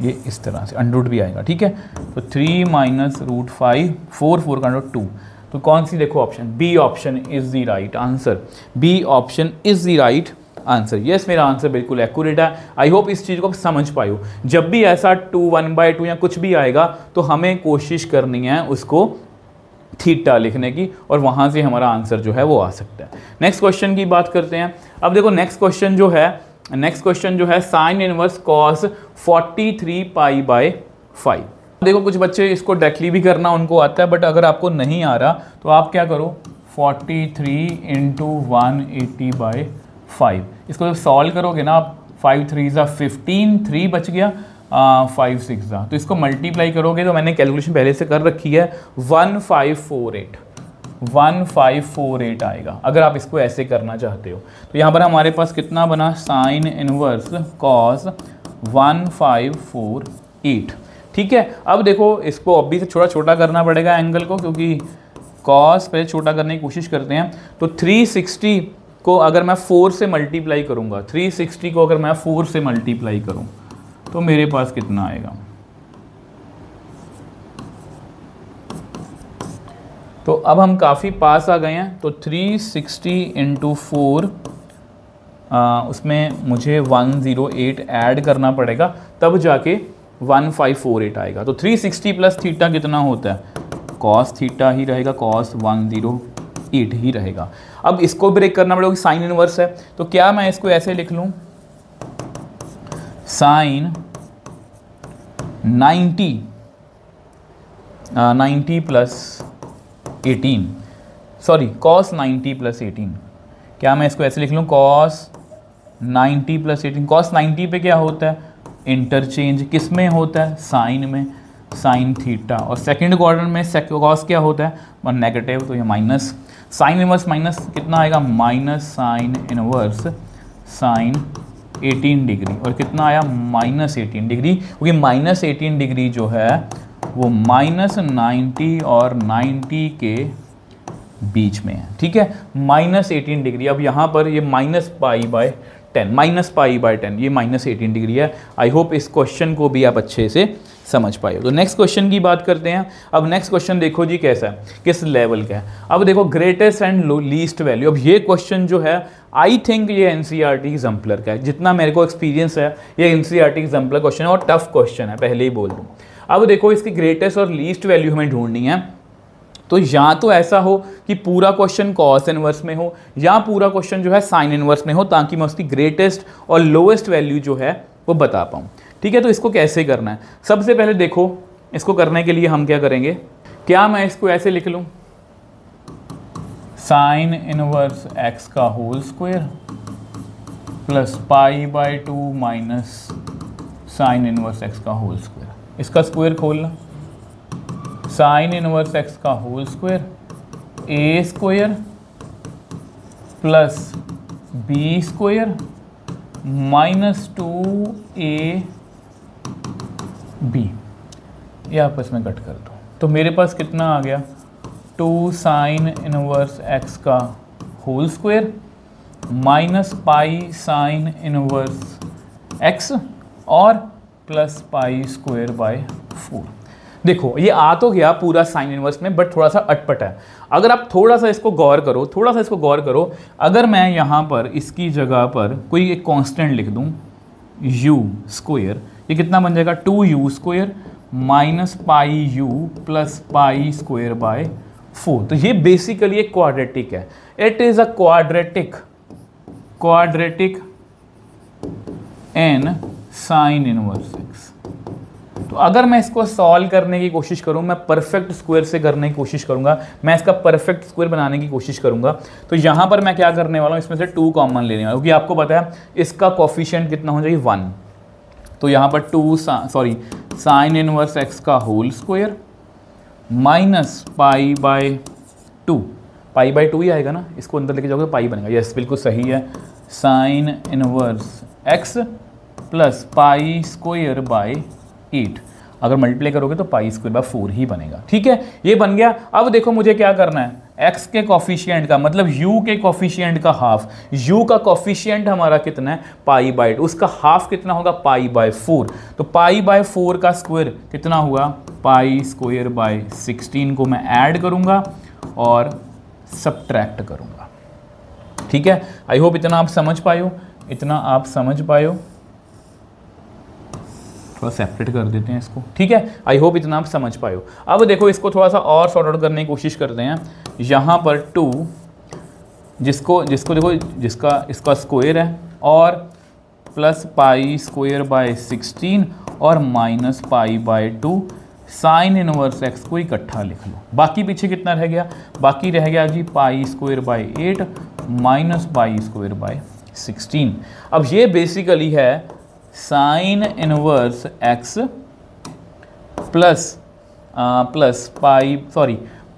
ये इस तरह से अंडर भी आएगा। ठीक है, तो 3 - √5 4 4 का 2। तो कौन सी देखो option, B option is the right answer. B option is the right answer. Yes, मेरा आंसर बिल्कुल एक्यूरेट है। आई होप इस चीज़ को आप समझ पाए हो। जब भी ऐसा 2 1/2 या कुछ भी आएगा तो हमें कोशिश करनी है उसको थीटा लिखने की, और वहाँ से हमारा आंसर जो है वो आ सकता है। नेक्स्ट क्वेश्चन की बात करते हैं। अब देखो नेक्स्ट क्वेश्चन जो है साइन इनवर्स कॉस 43π/5। देखो कुछ बच्चे इसको डायरेक्टली भी करना उनको आता है, बट अगर आपको नहीं आ रहा तो आप क्या करो 43 × 180/5। इसको जब सॉल्व करोगे ना आप 5 3 15 3 बच गया 5 6 तो इसको मल्टीप्लाई करोगे तो मैंने कैलकुलेशन पहले से कर रखी है 1548 आएगा अगर आप इसको ऐसे करना चाहते हो। तो यहाँ पर हमारे पास कितना बना साइन इनवर्स कॉस 1548। ठीक है, अब देखो इसको अभी से छोटा करना पड़ेगा एंगल को, क्योंकि कॉस पहले छोटा करने की कोशिश करते हैं। तो 360 को अगर मैं 4 से मल्टीप्लाई करूँगा, 360 को अगर मैं 4 से मल्टीप्लाई करूँ तो मेरे पास कितना आएगा। तो अब हम काफ़ी पास आ गए हैं। तो 360 × 4 उसमें मुझे 108 ऐड करना पड़ेगा, तब जाके 1548 आएगा। तो 360 प्लस थीटा कितना होता है, कॉस थीटा ही रहेगा, कॉस 108 ही रहेगा। अब इसको ब्रेक करना पड़ेगा, साइन इनवर्स है। तो क्या मैं इसको ऐसे लिख लूँ, sine 90 plus 18, sorry cos 90 plus 18। क्या मैं इसको ऐसे लिख लूँ, cos 90 प्लस 18। cos 90 पे क्या होता है, इंटरचेंज किस में होता है, साइन में, साइन थीटा। और सेकंड क्वाड्रेंट में cos क्या होता है, और नेगेटिव, तो ये माइनस साइन इनवर्स माइनस कितना आएगा, minus sine inverse sine 18 degree, और कितना आया, माइनस 18 डिग्री, क्योंकि माइनस 18 डिग्री जो है वो माइनस 90 और 90 के बीच में है। ठीक है, माइनस 18 डिग्री। अब यहाँ पर ये minus pi bye 10, minus pi bye 10, ये माइनस 18 डिग्री है। आई होप इस क्वेश्चन को भी आप अच्छे से समझ पाए हो। तो नेक्स्ट क्वेश्चन की बात करते हैं। अब नेक्स्ट क्वेश्चन देखो जी कैसा है, किस लेवल का है। अब देखो ग्रेटेस्ट एंड लीस्ट वैल्यू। अब ये क्वेश्चन जो है आई थिंक ये एनसीईआरटी एग्जाम्पलर का है, जितना मेरे को एक्सपीरियंस है ये एनसीईआरटी एग्जाम्पलर क्वेश्चन है और टफ क्वेश्चन है, पहले ही बोल दूँ। अब देखो इसकी ग्रेटेस्ट और लीस्ट वैल्यू हमें ढूंढनी है। तो या तो ऐसा हो कि पूरा क्वेश्चन कॉस इनवर्स में हो, या पूरा क्वेश्चन जो है साइन इनवर्स में हो, ताकि मैं उसकी ग्रेटेस्ट और लोएस्ट वैल्यू जो है वो बता पाऊँ। ठीक है, तो इसको कैसे करना है, सबसे पहले देखो इसको करने के लिए हम क्या करेंगे, क्या मैं इसको ऐसे लिख लूँ, साइन इनवर्स एक्स का whole square plus pi by 2 minus sine inverse x का होल स्क्वायर। इसका स्क्वायर खोलना, साइन इनवर्स एक्स का whole square A square plus B square minus 2ab, ये आपस में कट कर दो। तो मेरे पास कितना आ गया, 2 साइन इनवर्स एक्स का whole square minus pi sine inverse X और प्लस पाई स्क्वायर बाय 4। देखो ये आ तो गया पूरा साइन इनवर्स में, बट थोड़ा सा अटपट है। अगर आप थोड़ा सा इसको गौर करो, थोड़ा सा इसको गौर करो, अगर मैं यहाँ पर इसकी जगह पर कोई एक कांस्टेंट लिख दूँ u स्क्वायर, ये कितना बन जाएगा, 2u square minus pi u plus pi square by 4। तो ये बेसिकली एक क्वाड्रेटिक है, it is a quadratic in sine inverse X. तो अगर मैं इसको सॉल्व करने की कोशिश करूं, मैं परफेक्ट स्क्वायर से करने की कोशिश करूंगा, मैं इसका परफेक्ट स्क्वायर बनाने की कोशिश करूंगा, तो यहां पर मैं क्या करने वाला हूं, इसमें से 2 कॉमन लेने वाला हूं, क्योंकि आपको पता है इसका कोफिशिएंट कितना हो जाएगी, 1। तो यहां पर साइन इनवर्स एक्स का whole square minus pi by 2, pi by 2 ही आएगा ना, इसको अंदर लेके जाओगे तो पाई बनेगा। यस बिल्कुल सही है, sine inverse x plus pi square by 8, अगर मल्टीप्लाई करोगे तो पाई स्क्वायर बाय 4 ही बनेगा। ठीक है, ये बन गया। अब देखो मुझे क्या करना है, x के कॉफिशिएंट का मतलब u के कॉफिशिएंट का हाफ, u का कॉफिशिएंट हमारा कितना है, पाई बाय 2, उसका हाफ कितना होगा, पाई बाय 4। तो पाई बाय 4 का स्क्वायर कितना हुआ, पाई स्क्वायर बाय 16 को मैं ऐड करूंगा और सब्ट्रैक्ट करूंगा। ठीक है, आई होप इतना आप समझ पाए हो, थोड़ा सेपरेट कर देते हैं इसको। ठीक है, आई होप इतना आप समझ पाए हो। अब देखो इसको थोड़ा सा और सॉर्ट आउट करने की कोशिश करते हैं। यहाँ पर 2 जिसको देखो, जिसका इसका स्क्वायर है और प्लस पाई स्क्वायर बाय 16 और minus pi by 2 sine inverse x को इकट्ठा लिख लो। बाकी पीछे कितना रह गया, बाकी रह गया जी pi square by 8 minus pi square by 16। अब ये बेसिकली है साइन इनवर्स एक्स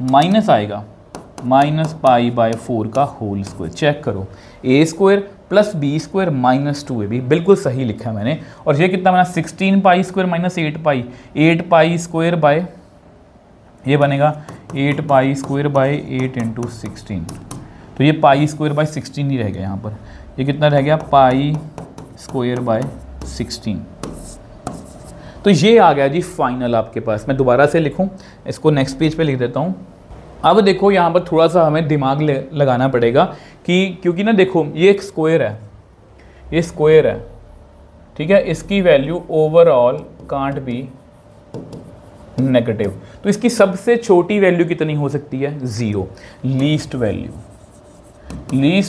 माइनस आएगा माइनस पाई बाय 4 का होल स्क्वायर। चेक करो, A square plus B square minus 2ab, बिल्कुल सही लिखा है मैंने। और ये कितना बना, 16 पाई स्क्वायर माइनस 8 पाई स्क्वायर बाय, ये बनेगा 8 पाई स्क्वायर बाय 8 इंटू 16। तो ये पाई स्क्वायर बाय 16 ही रह गया यहाँ पर, ये कितना रह गया, पाई स्क्वायर बाय 16। तो ये आ गया जी फाइनल आपके पास। मैं दोबारा से लिखूं, इसको नेक्स्ट पेज पे लिख देता हूं। अब देखो यहाँ पर थोड़ा सा हमें दिमाग लगाना पड़ेगा कि क्योंकि ना देखो ये एक स्क्वायर है, ये स्क्वायर है, ठीक है, इसकी value overall can't be negative. तो इसकी सबसे छोटी वैल्यू कितनी हो सकती है, 0। लीस्ट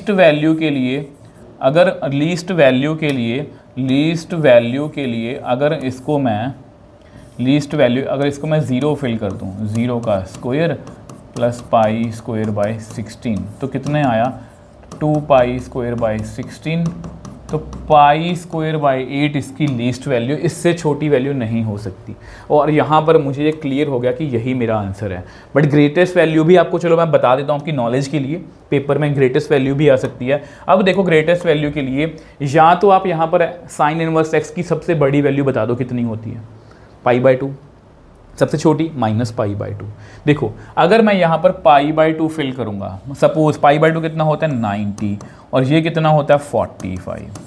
वैल्यू के लिए अगर अगर इसको मैं 0 फिल कर दूं, 0 का square plus pi square by 16, तो कितने आया 2 पाई स्क्वायर बाय 16, तो पाई स्क्वायर बाय 8 इसकी लीस्ट वैल्यू, इससे छोटी वैल्यू नहीं हो सकती। और यहाँ पर मुझे ये क्लियर हो गया कि यही मेरा आंसर है। बट ग्रेटेस्ट वैल्यू भी आपको चलो मैं बता देता हूँ आपकी नॉलेज के लिए, पेपर में ग्रेटेस्ट वैल्यू भी आ सकती है। अब देखो ग्रेटेस्ट वैल्यू के लिए या तो आप यहाँ पर साइन इनवर्स एक्स की सबसे बड़ी वैल्यू बता दो कितनी होती है, पाई बाय 2, सबसे छोटी माइनस पाई बाय 2। देखो अगर मैं यहाँ पर पाई बाय 2 फिल करूँगा, सपोज पाई बाय 2 कितना होता है 90 और ये कितना होता है 45,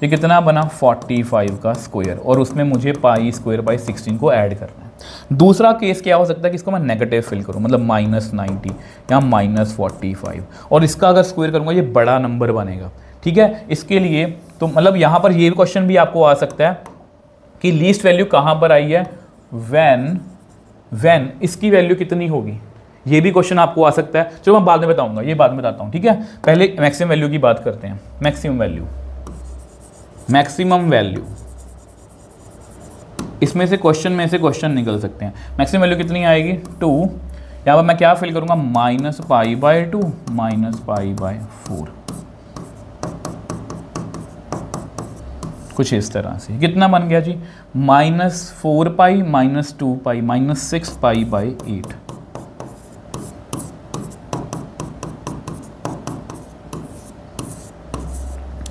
ये कितना बना 45 का स्क्वायर, और उसमें मुझे पाई स्क्वायर बाय 16 को ऐड करना है। दूसरा केस क्या हो सकता है कि इसको मैं नेगेटिव फिल करूँ, मतलब -90 या -45, और इसका अगर स्क्वायर करूँगा ये बड़ा नंबर बनेगा। ठीक है, इसके लिए तो मतलब यहाँ पर ये क्वेश्चन भी आपको आ सकता है कि लीस्ट वैल्यू कहाँ पर आई है, व्हेन इसकी वैल्यू कितनी होगी, ये भी क्वेश्चन आपको आ सकता है। चलो मैं बाद में बताऊंगा, ये बाद में बताता हूँ। ठीक है, पहले मैक्सिमम वैल्यू की बात करते हैं। मैक्सिमम वैल्यू इसमें से क्वेश्चन निकल सकते हैं। मैक्सिमम वैल्यू कितनी आएगी 2, यहाँ पर मैं क्या फिल करूंगा minus pi by 2 minus pi by 4, कुछ इस तरह से। कितना बन गया जी -4 पाई -2 पाई -6 पाई बाय 8।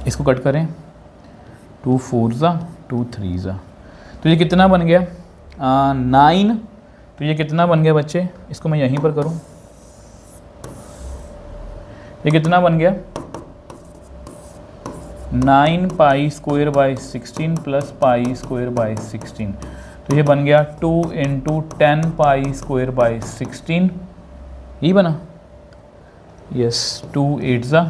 इसको कट करें, 2 4 ज़ा 2 3 ज़ा, तो ये कितना बन गया 9। तो ये कितना बन गया बच्चे, इसको मैं यहीं पर करूं, ये कितना बन गया 9 पाई square by 16 plus pi square by 16, तो ये बन गया 2 × 10 पाई स्क्वायर बाय 16, ये बना, यस 2 8 ज़ा,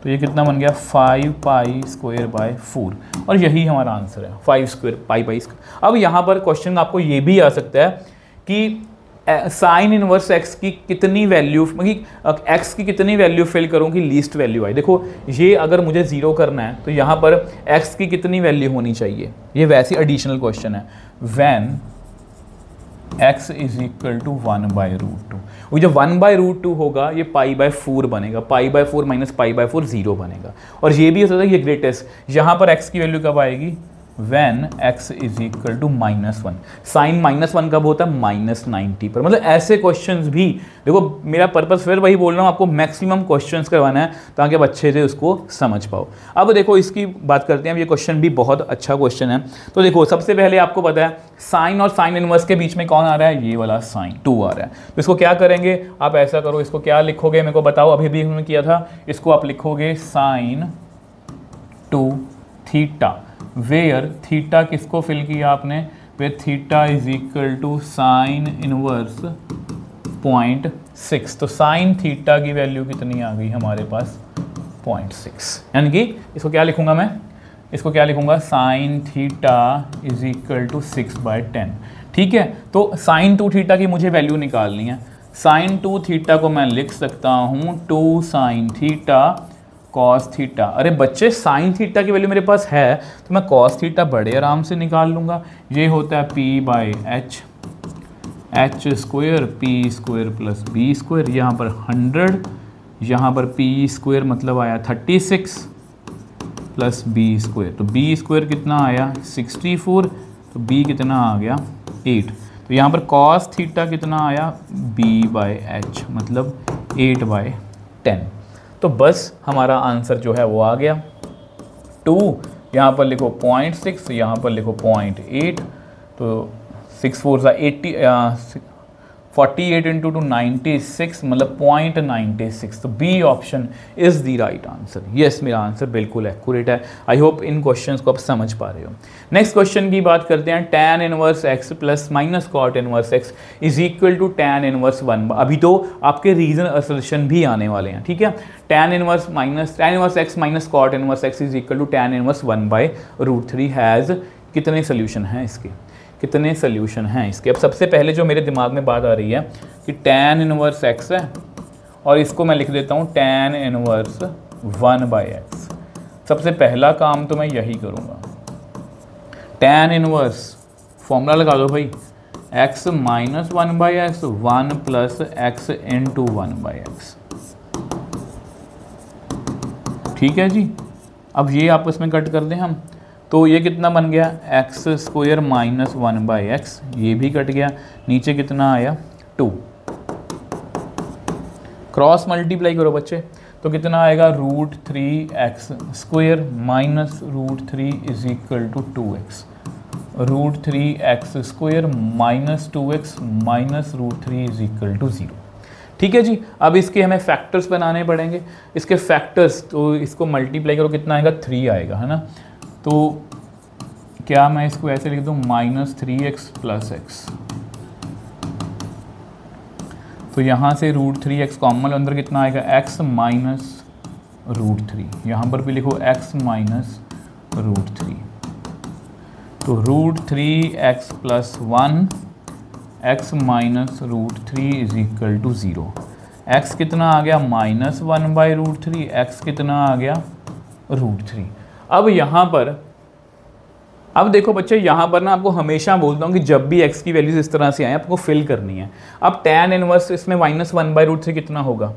तो ये कितना बन गया 5 पाई स्क्वायर बाय 4, और यही हमारा आंसर है 5 स्क्वायर पाई बाई स्क्वायर। अब यहाँ पर क्वेश्चन आपको ये भी आ सकता है कि साइन इनवर्स एक्स की कितनी वैल्यू, मतलब एक्स की कितनी वैल्यू फिल करूँ कि लीस्ट वैल्यू आए। देखो ये अगर मुझे 0 करना है तो यहाँ पर एक्स की कितनी वैल्यू होनी चाहिए, ये वैसे एडिशनल क्वेश्चन है। When x is equal to 1/√2, वो जो 1/√2 होगा ये पाई बाय 4 बनेगा, पाई बाय 4 माइनस पाई बाय 4 0 बनेगा। और ये भी हो सकता है ये ग्रेटेस्ट, यहाँ पर x की वैल्यू कब आएगी, when x is equal to -1। Sine -1 कब होता है -90 पर। मतलब ऐसे क्वेश्चंस भी, देखो मेरा पर्पस फिर वही बोल रहा हूँ, आपको मैक्सिमम क्वेश्चंस करवाना है ताकि आप अच्छे से उसको समझ पाओ। अब देखो इसकी बात करते हैं, ये क्वेश्चन भी बहुत अच्छा क्वेश्चन है। तो देखो सबसे पहले आपको पता है साइन और साइन इनवर्स के बीच में कौन आ रहा है, ये वाला साइन 2 आ रहा है। तो इसको क्या करेंगे, आप ऐसा करो, इसको क्या लिखोगे मेरे को बताओ, अभी भी हमने किया था, इसको आप लिखोगे साइन 2 थीटा, वेयर थीटा किसको फिल किया आपने, where theta is equal to sine inverse 0.6। तो साइन थीटा की वैल्यू कितनी आ गई हमारे पास 0.6, यानी कि इसको क्या लिखूंगा मैं, इसको क्या लिखूंगा sine theta is equal to 6/10। ठीक है, तो साइन 2 थीटा की मुझे वैल्यू निकालनी है। साइन 2 थीटा को मैं लिख सकता हूँ 2 साइन थीटा कॉस थीटा। अरे बच्चे साइन थीटा की वैल्यू मेरे पास है तो मैं कॉस थीटा बड़े आराम से निकाल लूँगा। ये होता है p/h, h square p square plus b square, यहाँ पर 100, यहाँ पर p स्क्वायर मतलब आया 36 प्लस b स्क्वायर, तो b स्क्वायर कितना आया 64, तो b कितना आ गया 8। तो यहाँ पर कॉस थीटा कितना आया b/h मतलब 8/10। तो बस हमारा आंसर जो है वो आ गया 2, यहाँ पर लिखो 0.6, यहाँ पर लिखो 0.8, तो 6 4 80, 48 × 2 96 मतलब 0.96। तो B option is the right answer. Yes, मेरा आंसर बिल्कुल एक्यूरेट है। आई होप इन क्वेश्चंस को आप समझ पा रहे हो। नेक्स्ट क्वेश्चन की बात करते हैं, tan inverse x plus minus cot inverse x is equal to tan inverse 1। अभी तो आपके रीजन असर्शन भी आने वाले हैं। ठीक है, tan inverse x minus cot inverse x is equal to tan inverse 1/√3 has कितने सोल्यूशन हैं इसके, कितने सोल्यूशन हैं इसके। अब सबसे पहले जो मेरे दिमाग में बात आ रही है कि tan इनवर्स x है और इसको मैं लिख देता हूँ tan इनवर्स 1/x। सबसे पहला काम तो मैं यही करूँगा, tan इनवर्स फॉर्मूला लगा दो भाई, x minus 1/x 1 plus x into 1/x। ठीक है जी। अब ये आपस में कट कर दें हम, तो ये कितना बन गया एक्स स्क्वायर माइनस 1/x, ये भी कट गया, नीचे कितना आया 2। क्रॉस मल्टीप्लाई करो बच्चे, तो कितना आएगा √3x square minus √3 is equal to 2x। √3x square minus 2x minus √3 is equal to 0। ठीक है जी। अब इसके हमें फैक्टर्स बनाने पड़ेंगे। इसके फैक्टर्स, तो इसको मल्टीप्लाई करो कितना आएगा 3 आएगा, है ना। तो क्या मैं इसको ऐसे लिख दूँ -3x प्लस x, तो यहाँ से √3x कॉमन अंदर कितना आएगा x माइनस √3, यहाँ पर भी लिखो x माइनस √3, तो √3x plus 1 x minus √3 is equal to 0। x कितना आ गया -1/√3, x कितना आ गया √3। अब यहाँ पर, अब देखो बच्चे, यहाँ पर ना आपको हमेशा बोलता हूँ कि जब भी x की वैल्यूज इस तरह से आए आपको फिल करनी है। अब tan इनवर्स इसमें -1/√3 कितना होगा,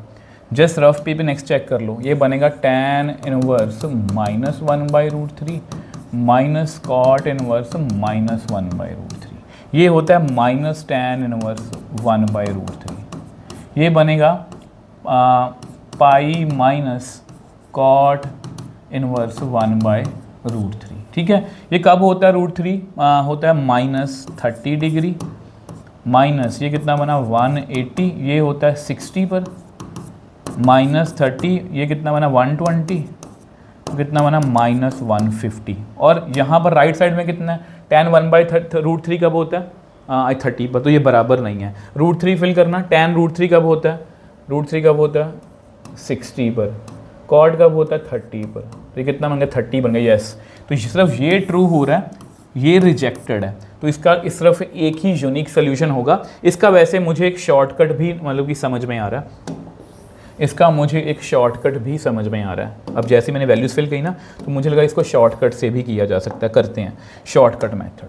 जस्ट रफ पे नेक्स्ट चेक कर लो, ये बनेगा tan inverse -1/√3 minus cot inverse -1/√3, ये होता है माइनस tan इनवर्स 1/√3, ये बनेगा पाई माइनस कॉट इनवर्स 1/√3। ठीक है, ये कब होता है √3 होता है -30 डिग्री, माइनस ये कितना बना 180, ये होता है 60 पर, -30 ये कितना बना 120, कितना बना -150। और यहाँ पर राइट साइड में कितना है tan 1/√3 कब होता है 30 पर, तो ये बराबर नहीं है। √3 फिल करना, tan √3 कब होता है, √3 कब होता है 60 पर, कॉट कब होता है 30 पर, तो ये कितना बन गया 30 बन गया, यस। तो सिर्फ ये ट्रू हो रहा है, ये रिजेक्टेड है, तो इसका इस सिर्फ एक ही यूनिक सोल्यूशन होगा। इसका वैसे मुझे एक शॉर्टकट भी मतलब कि समझ में आ रहा है, इसका मुझे एक शॉर्टकट भी समझ में आ रहा है। अब जैसे मैंने वैल्यूज़ फिल की ना, तो मुझे लगा इसको शॉर्टकट से भी किया जा सकता है, करते हैं शॉर्टकट मेथड।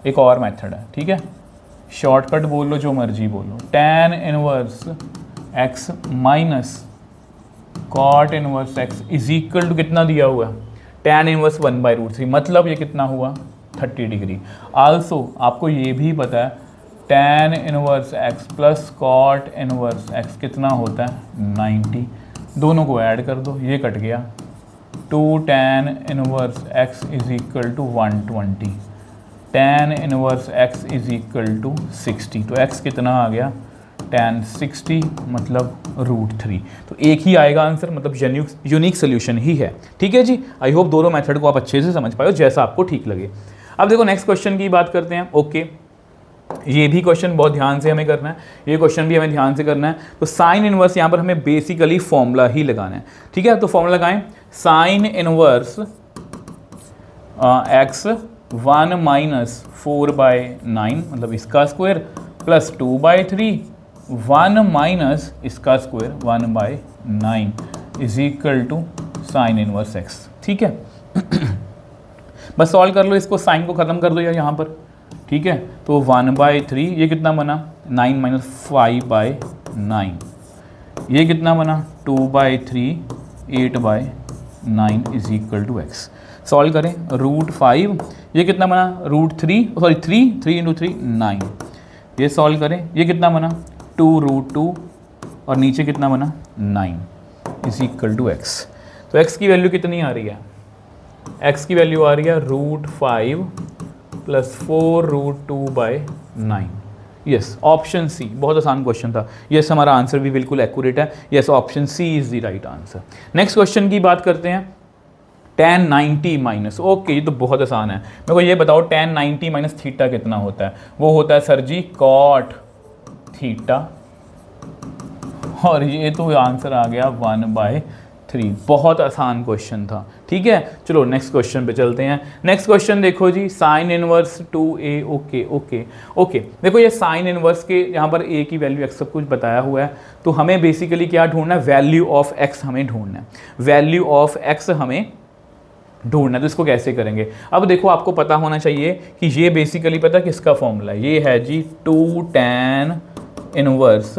एक और मेथड है, ठीक है, शॉर्टकट बोल लो जो मर्जी बोलो, tan inverse x minus cot inverse x is equal to कितना दिया हुआ है tan इनवर्स 1/√3, मतलब ये कितना हुआ 30 डिग्री। आल्सो आपको ये भी पता है tan inverse x plus cot inverse x कितना होता है 90, दोनों को ऐड कर दो, ये कट गया 2 tan inverse x is equal to 120, tan inverse x is equal to 60, तो x कितना आ गया tan 60 मतलब √3। तो एक ही आएगा आंसर, मतलब यूनिक सोल्यूशन ही है। ठीक है जी, आई होप दोनों मेथड को आप अच्छे से समझ पाए, जैसा आपको ठीक लगे। अब देखो नेक्स्ट क्वेश्चन की बात करते हैं। ओके, ये भी क्वेश्चन बहुत ध्यान से हमें करना है, ये क्वेश्चन भी हमें ध्यान से करना है। तो साइन इनवर्स यहाँ पर हमें बेसिकली फॉर्मूला ही लगाना है। ठीक है, तो फॉर्मूला लगाएं, साइन इनवर्स x 1 माइनस 4/9 मतलब इसका स्क्वायर प्लस 2/3 1 माइनस इसका square 1/9 is equal to sine inverse x। ठीक है, बस सॉल्व कर लो इसको, साइन को ख़त्म कर दो यार यहाँ पर। ठीक है, तो 1/3 ये कितना बना 9 माइनस 5/9, ये कितना बना 2/3 8/9 is equal to x। Solve करें, √5 ये कितना बना थ्री इंटू 3 9, ये सॉल्व करें, ये कितना बना 2√2 और नीचे कितना बना 9 इज इक्वल टू x। तो x की वैल्यू कितनी आ रही है, x की वैल्यू आ रही है √5 प्लस 4√2/9। यस, ऑप्शन सी, बहुत आसान क्वेश्चन था। यस, हमारा आंसर भी बिल्कुल एक्यूरेट है। Yes, option C is the right answer. Next question की बात करते हैं, tan 90 माइनस, ओके ये तो बहुत आसान है। मेरे को ये बताओ tan 90 माइनस थीटा कितना होता है। वो होता है सर जी कॉट थीटा, और ये तो आंसर आ गया 1/3। बहुत आसान क्वेश्चन था। ठीक है, चलो नेक्स्ट क्वेश्चन पे चलते हैं। नेक्स्ट क्वेश्चन देखो जी, साइन इनवर्स 2a। ओके देखो, ये साइन इनवर्स के यहाँ पर a की वैल्यू x सब कुछ बताया हुआ है, तो हमें बेसिकली क्या ढूंढना है, वैल्यू ऑफ x हमें ढूंढना है। वैल्यू ऑफ x हमें ढूंढना है, तो इसको कैसे करेंगे। अब देखो आपको पता होना चाहिए कि ये बेसिकली पता किसका फॉर्मूला है, ये है जी 2 tan इनवर्स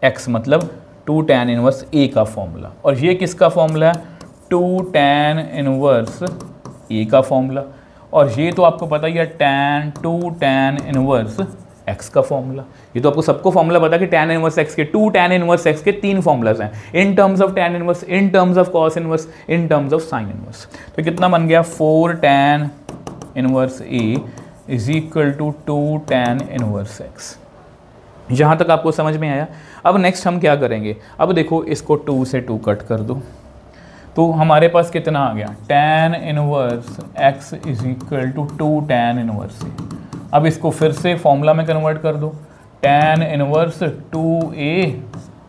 x, मतलब 2 tan इनवर्स a का फॉर्मूला, और ये किसका फॉर्मूला है 2 tan इनवर्स a का फॉर्मूला, और ये तो आपको पता ही है 2 tan इनवर्स x का फॉर्मूला। ये तो आपको सबको फॉर्मूला पता है कि tan इनवर्स x के 2 tan इनवर्स x के 3 फॉर्मूलाज हैं, in terms of tan inverse, in terms of cos inverse, in terms of sin inverse. तो कितना बन गया 4 tan inverse a is equal to 2 tan inverse x। यहाँ तक आपको समझ में आया। अब नेक्स्ट हम क्या करेंगे, अब देखो इसको 2 से 2 कट कर दो, तो हमारे पास कितना आ गया tan inverse x is equal to 2 tan inverse a। अब इसको फिर से फॉर्मूला में कन्वर्ट कर दो, tan inverse 2a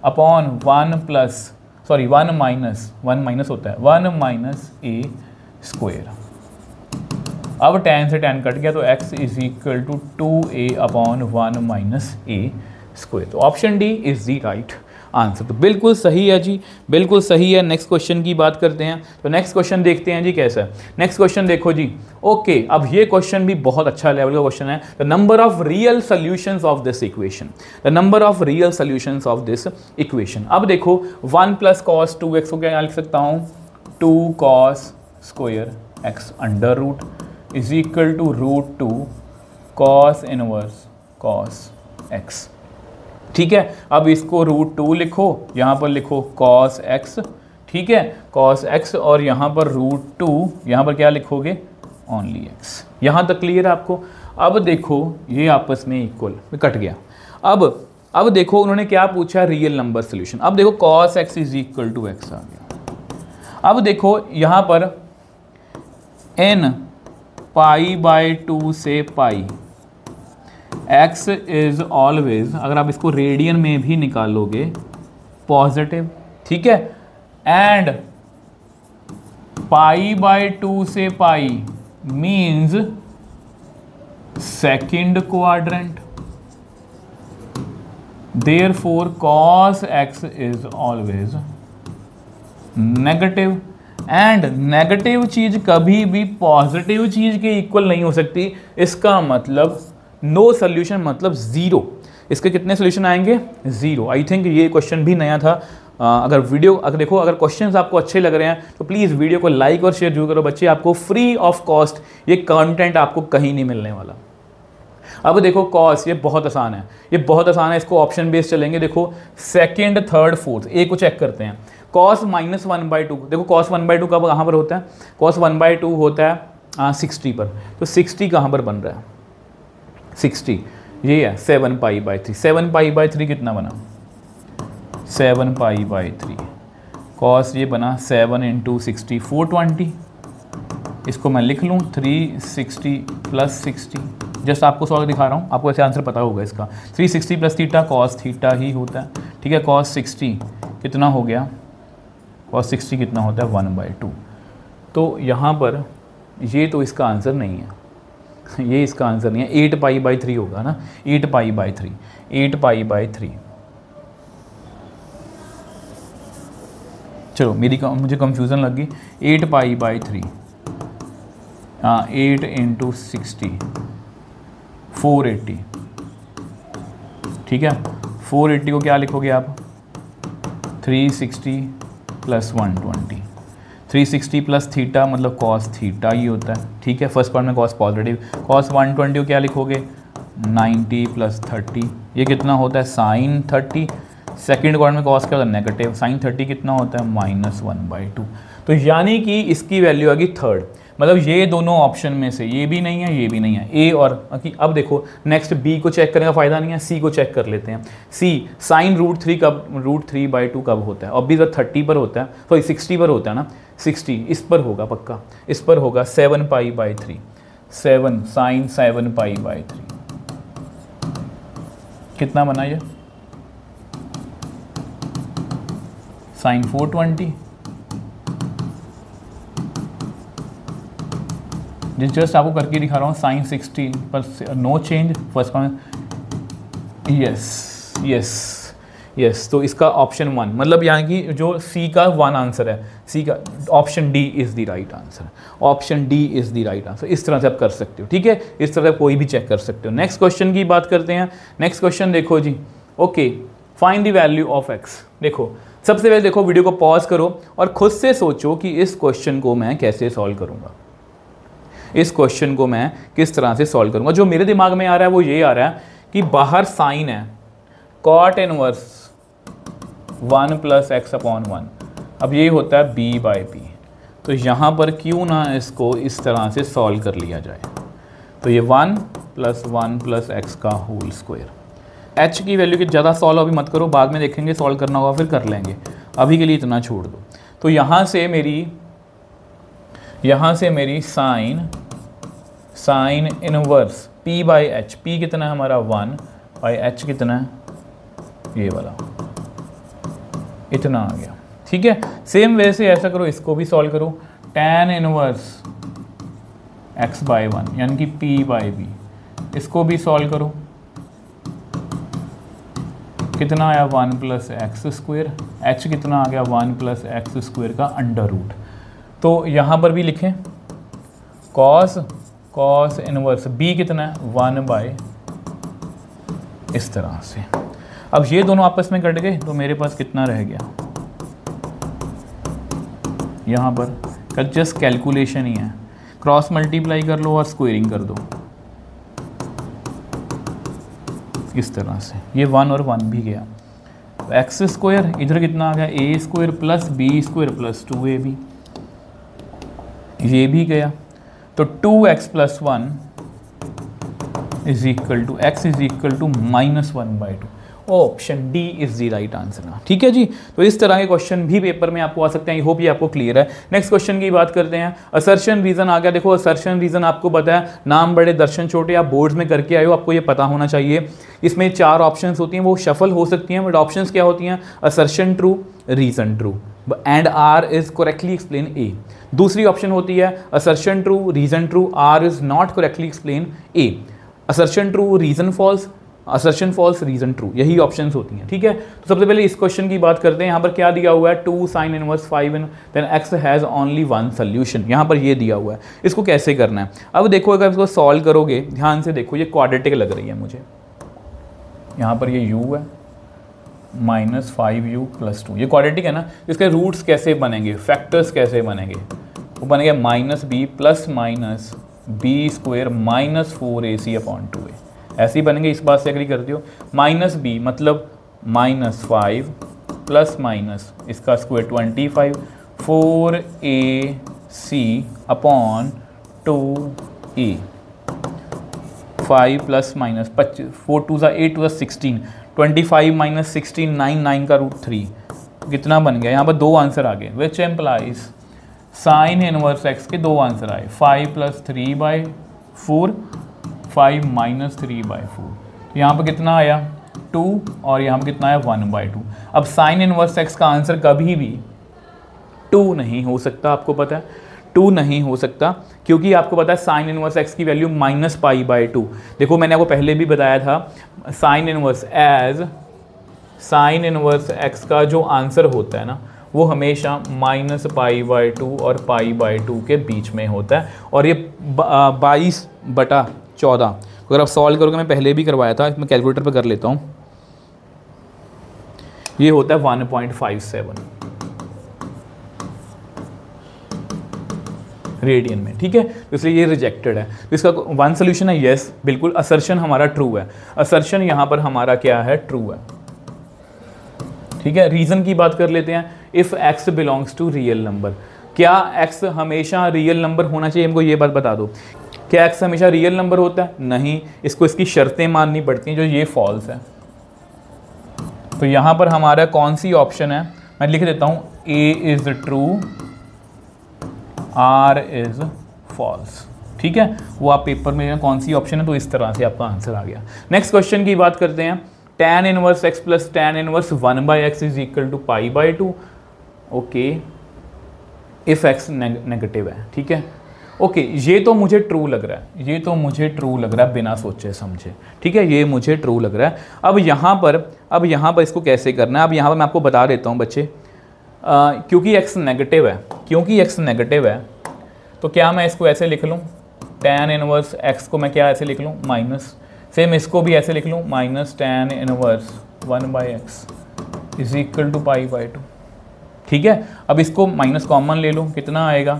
upon 1 minus होता है 1 माइनस a स्क्वायर। अब tan से tan कट गया, तो x is equal to 2a upon 1 minus a square. तो option D is the right answer. तो बिल्कुल सही है जी, बिल्कुल सही है। नेक्स्ट क्वेश्चन की बात करते हैं, तो नेक्स्ट क्वेश्चन देखते हैं जी कैसा है। नेक्स्ट क्वेश्चन देखो जी, ओके अब ये क्वेश्चन भी बहुत अच्छा लेवल का क्वेश्चन है। The number of real solutions of this equation, the number of real solutions of this equation. अब देखो 1 प्लस cos 2x को क्या लिख सकता हूँ 2 cos square x under root is equal to √2 cos inverse cos x। ठीक है, अब इसको √2 लिखो, यहाँ पर लिखो cos x, ठीक है cos x, और यहाँ पर √2, यहाँ पर क्या लिखोगे ओनली x। यहाँ तक क्लियर है आपको। अब देखो ये आपस में इक्वल कट गया। अब देखो उन्होंने क्या पूछा, रियल नंबर सोल्यूशन। अब देखो cos x is equal to x आ गया। अब देखो यहाँ पर n π/2 से पाई, x इज ऑलवेज, अगर आप इसको रेडियन में भी निकालोगे पॉजिटिव, ठीक है, एंड π/2 से पाई means second quadrant, therefore cos x is always negative, and negative चीज कभी भी पॉजिटिव चीज के इक्वल नहीं हो सकती। इसका मतलब नो सोल्यूशन, मतलब जीरो। इसके कितने सोल्यूशन आएंगे 0। आई थिंक ये क्वेश्चन भी नया था। अगर देखो अगर क्वेश्चंस आपको अच्छे लग रहे हैं तो प्लीज़ वीडियो को लाइक और शेयर जरूर करो बच्चे। आपको फ्री ऑफ कॉस्ट ये कंटेंट आपको कहीं नहीं मिलने वाला। अब देखो कॉस, ये बहुत आसान है, ये बहुत आसान है। इसको ऑप्शन बेस्ड चलेंगे। देखो सेकंड, थर्ड, फोर्थ, ए को चेक करते हैं। cos -1/2, देखो cos 1/2 कब कहाँ पर होता है, cos 1/2 होता है 60 पर। तो 60 कहाँ पर बन रहा है 60, ये है 7π/3। 7π/3 कितना बना 7π/3, cos ये बना 7 × 60 420। इसको मैं लिख लूँ 360 + 60, जस्ट आपको सॉल्व दिखा रहा हूँ, आपको ऐसे आंसर पता होगा इसका। 360 + थीटा cos थीटा ही होता है, ठीक है। cos 60 कितना हो गया, cos 60 कितना होता है 1/2। तो यहाँ पर ये तो इसका आंसर नहीं है, ये इसका आंसर नहीं है। 8π/3 होगा ना, 8π/3, 8π/3। चलो मुझे कंफ्यूजन लग गई। 8π/3, 8 × 60 480, ठीक है। 480 को क्या लिखोगे आप 360 + 120। 360 + थीटा मतलब cos थीटा ही होता है, ठीक है। फर्स्ट पार्ट में cos पॉजिटिव, cos 120 को क्या लिखोगे 90 + 30, ये कितना होता है sin 30। सेकेंड पार्ट में cos क्या होता है नेगेटिव, sin 30 कितना होता है -1/2। तो यानी कि इसकी वैल्यू आ गई थर्ड, मतलब ये दोनों ऑप्शन में से ये भी नहीं है, ये भी नहीं है, ए और। अब देखो नेक्स्ट बी को चेक करने का फ़ायदा नहीं है, सी को चेक कर लेते हैं। सी sin √3 कब, √3/2 कब होता है, ऑब्वियसली 30 पर होता है, सॉरी 60 पर होता है ना, 60 इस पर होगा पक्का, इस पर होगा 7π/3, 7 sin 7π/3 कितना बना ये sin 420। जस्ट आपको करके दिखा रहा हूँ sin 60 पर नो चेंज फर्स्ट कॉन। यस यस, तो इसका ऑप्शन 1, मतलब यहाँ की जो सी का 1 आंसर है, सी का option D is the right answer, option D is the right answer. इस तरह से आप कर सकते हो, ठीक है, इस तरह से कोई भी चेक कर सकते हो। नेक्स्ट क्वेश्चन की बात करते हैं। नेक्स्ट क्वेश्चन देखो जी, okay, find the value of x. देखो सबसे पहले देखो वीडियो को पॉज करो और खुद से सोचो कि इस क्वेश्चन को मैं कैसे सॉल्व करूँगा, इस क्वेश्चन को मैं किस तरह से सॉल्व करूँगा। जो मेरे दिमाग में आ रहा है वो ये आ रहा है कि बाहर साइन है कॉट इनवर्स 1 + x/1, अब ये होता है b/b, तो यहाँ पर क्यों ना इसको इस तरह से सॉल्व कर लिया जाए। तो ये 1 + 1 + x का होल स्क्वायर। h की वैल्यू की ज़्यादा सॉल्व अभी मत करो, बाद में देखेंगे सॉल्व करना होगा फिर कर लेंगे, अभी के लिए इतना छोड़ दो। तो यहाँ से मेरी साइन इनवर्स p/h, p कितना है हमारा 1/h कितना है ये वाला, इतना आ गया, ठीक है। सेम वे से ऐसा करो, इसको भी सॉल्व करो, tan इनवर्स x/1 यानी कि p/b, इसको भी सॉल्व करो, कितना आया 1 + x², h कितना आ गया 1 + x² का अंडर रूट। तो यहाँ पर भी लिखें cos इनवर्स b कितना है 1/, इस तरह से। अब ये दोनों आपस में कट गए तो मेरे पास कितना रह गया, यहाँ पर जस्ट कैलकुलेशन ही है, क्रॉस मल्टीप्लाई कर लो और स्क्वेयरिंग कर दो इस तरह से, ये 1 और 1 भी गया, x², इधर कितना आ गया a² + b² + 2ab, ये भी गया। तो 2x + 1 = x = -1/2, option D is the right answer, ठीक है जी। तो इस तरह के क्वेश्चन भी पेपर में आपको आ सकते हैं, आई होप ये आपको क्लियर है। नेक्स्ट क्वेश्चन की बात करते हैं। असर्शन रीजन आ गया। देखो असर्शन रीजन आपको पता है, नाम बड़े दर्शन छोटे, आप बोर्ड्स में करके आए हो, आपको ये पता होना चाहिए। इसमें 4 ऑप्शंस होती हैं, वो शफल हो सकती हैं, बट ऑप्शंस क्या होती हैं, assertion true, reason true and R is correctly explain A. दूसरी ऑप्शन होती है assertion true, reason true, R is not correctly explain A. Assertion true, reason false, assertion false, reason true, यही options होती हैं, ठीक है। तो सबसे पहले इस क्वेश्चन की बात करते हैं। यहाँ पर क्या दिया हुआ है, 2 sin inverse 5 then x has only 1 solution, यहाँ पर ये दिया हुआ है। इसको कैसे करना है, अब देखो अगर इसको सॉल्व करोगे, ध्यान से देखो, ये क्वाड्रेटिक लग रही है मुझे, यहाँ पर ये u है -5u + 2, ये क्वाड्रेटिक है ना। इसके रूट्स कैसे बनेंगे, फैक्टर्स कैसे बनेंगे, वो बनेंगे -b ± b² -4ac/2a, ऐसे ही बनेंगे। इस बात से एग्री करते हो, -b मतलब -5 ± इसका स्क्वायर 25 4ac/2a, 5 ± 25, 4 2 8 2 16, 25 - 16 9 का √3, कितना बन गया, यहाँ पर 2 आंसर आ गए, which implies sign inverse x के 2 आंसर आए, 5 + 3/4, 5 - 3/4, यहाँ पर कितना आया 2 और यहाँ पर कितना आया 1/2। अब साइन इनवर्स x का आंसर कभी भी 2 नहीं हो सकता, आपको पता है 2 नहीं हो सकता, क्योंकि आपको पता है साइन इनवर्स x की वैल्यू -π/2। देखो मैंने आपको पहले भी बताया था, साइन इनवर्स x का जो आंसर होता है ना, वो हमेशा -π/2 और π/2 के बीच में होता है, और ये 22/14 अगर आप सॉल्व करोगे, मैं पहले भी करवाया था, मैं कैलकुलेटर पे कर लेता हूँ, ये होता है 1.57 रेडियन में, ठीक है। तो इसलिए ये रिजेक्टेड है। तो इसका 1 सोल्यूशन है, यस बिल्कुल, असर्शन हमारा ट्रू है, असर्शन यहाँ पर हमारा क्या है, ट्रू है, ठीक है। रीज़न की बात कर लेते हैं, if x belongs to real number, क्या x हमेशा रियल नंबर होना चाहिए, हमको ये बात बता दो, क्या x हमेशा रियल नंबर होता है, नहीं, इसको इसकी शर्तें माननी पड़ती हैं, जो ये फॉल्स है। तो यहाँ पर हमारा कौन सी ऑप्शन है, मैं लिख देता हूँ, a is true, r is false, ठीक है। वो आप पेपर में कौन सी ऑप्शन है, तो इस तरह से आपका आंसर आ गया। नेक्स्ट क्वेश्चन की बात करते हैं, tan inverse x + tan inverse 1/x = π/2, okay, if x negative है, ठीक है, ओके, ये तो मुझे ट्रू लग रहा है, ये तो मुझे ट्रू लग रहा है बिना सोचे समझे, ठीक है, ये मुझे ट्रू लग रहा है। अब यहाँ पर इसको कैसे करना है, अब यहाँ पर मैं आपको बता देता हूँ बच्चे, क्योंकि x नेगेटिव है, क्योंकि x नेगेटिव है तो क्या मैं इसको ऐसे लिख लूँ, tan इनवर्स x को मैं क्या ऐसे लिख लूँ माइनस, सेम इसको भी ऐसे लिख लूँ minus tan inverse 1/x is equal to π/2, ठीक है। अब इसको माइनस कॉमन ले लूँ, कितना आएगा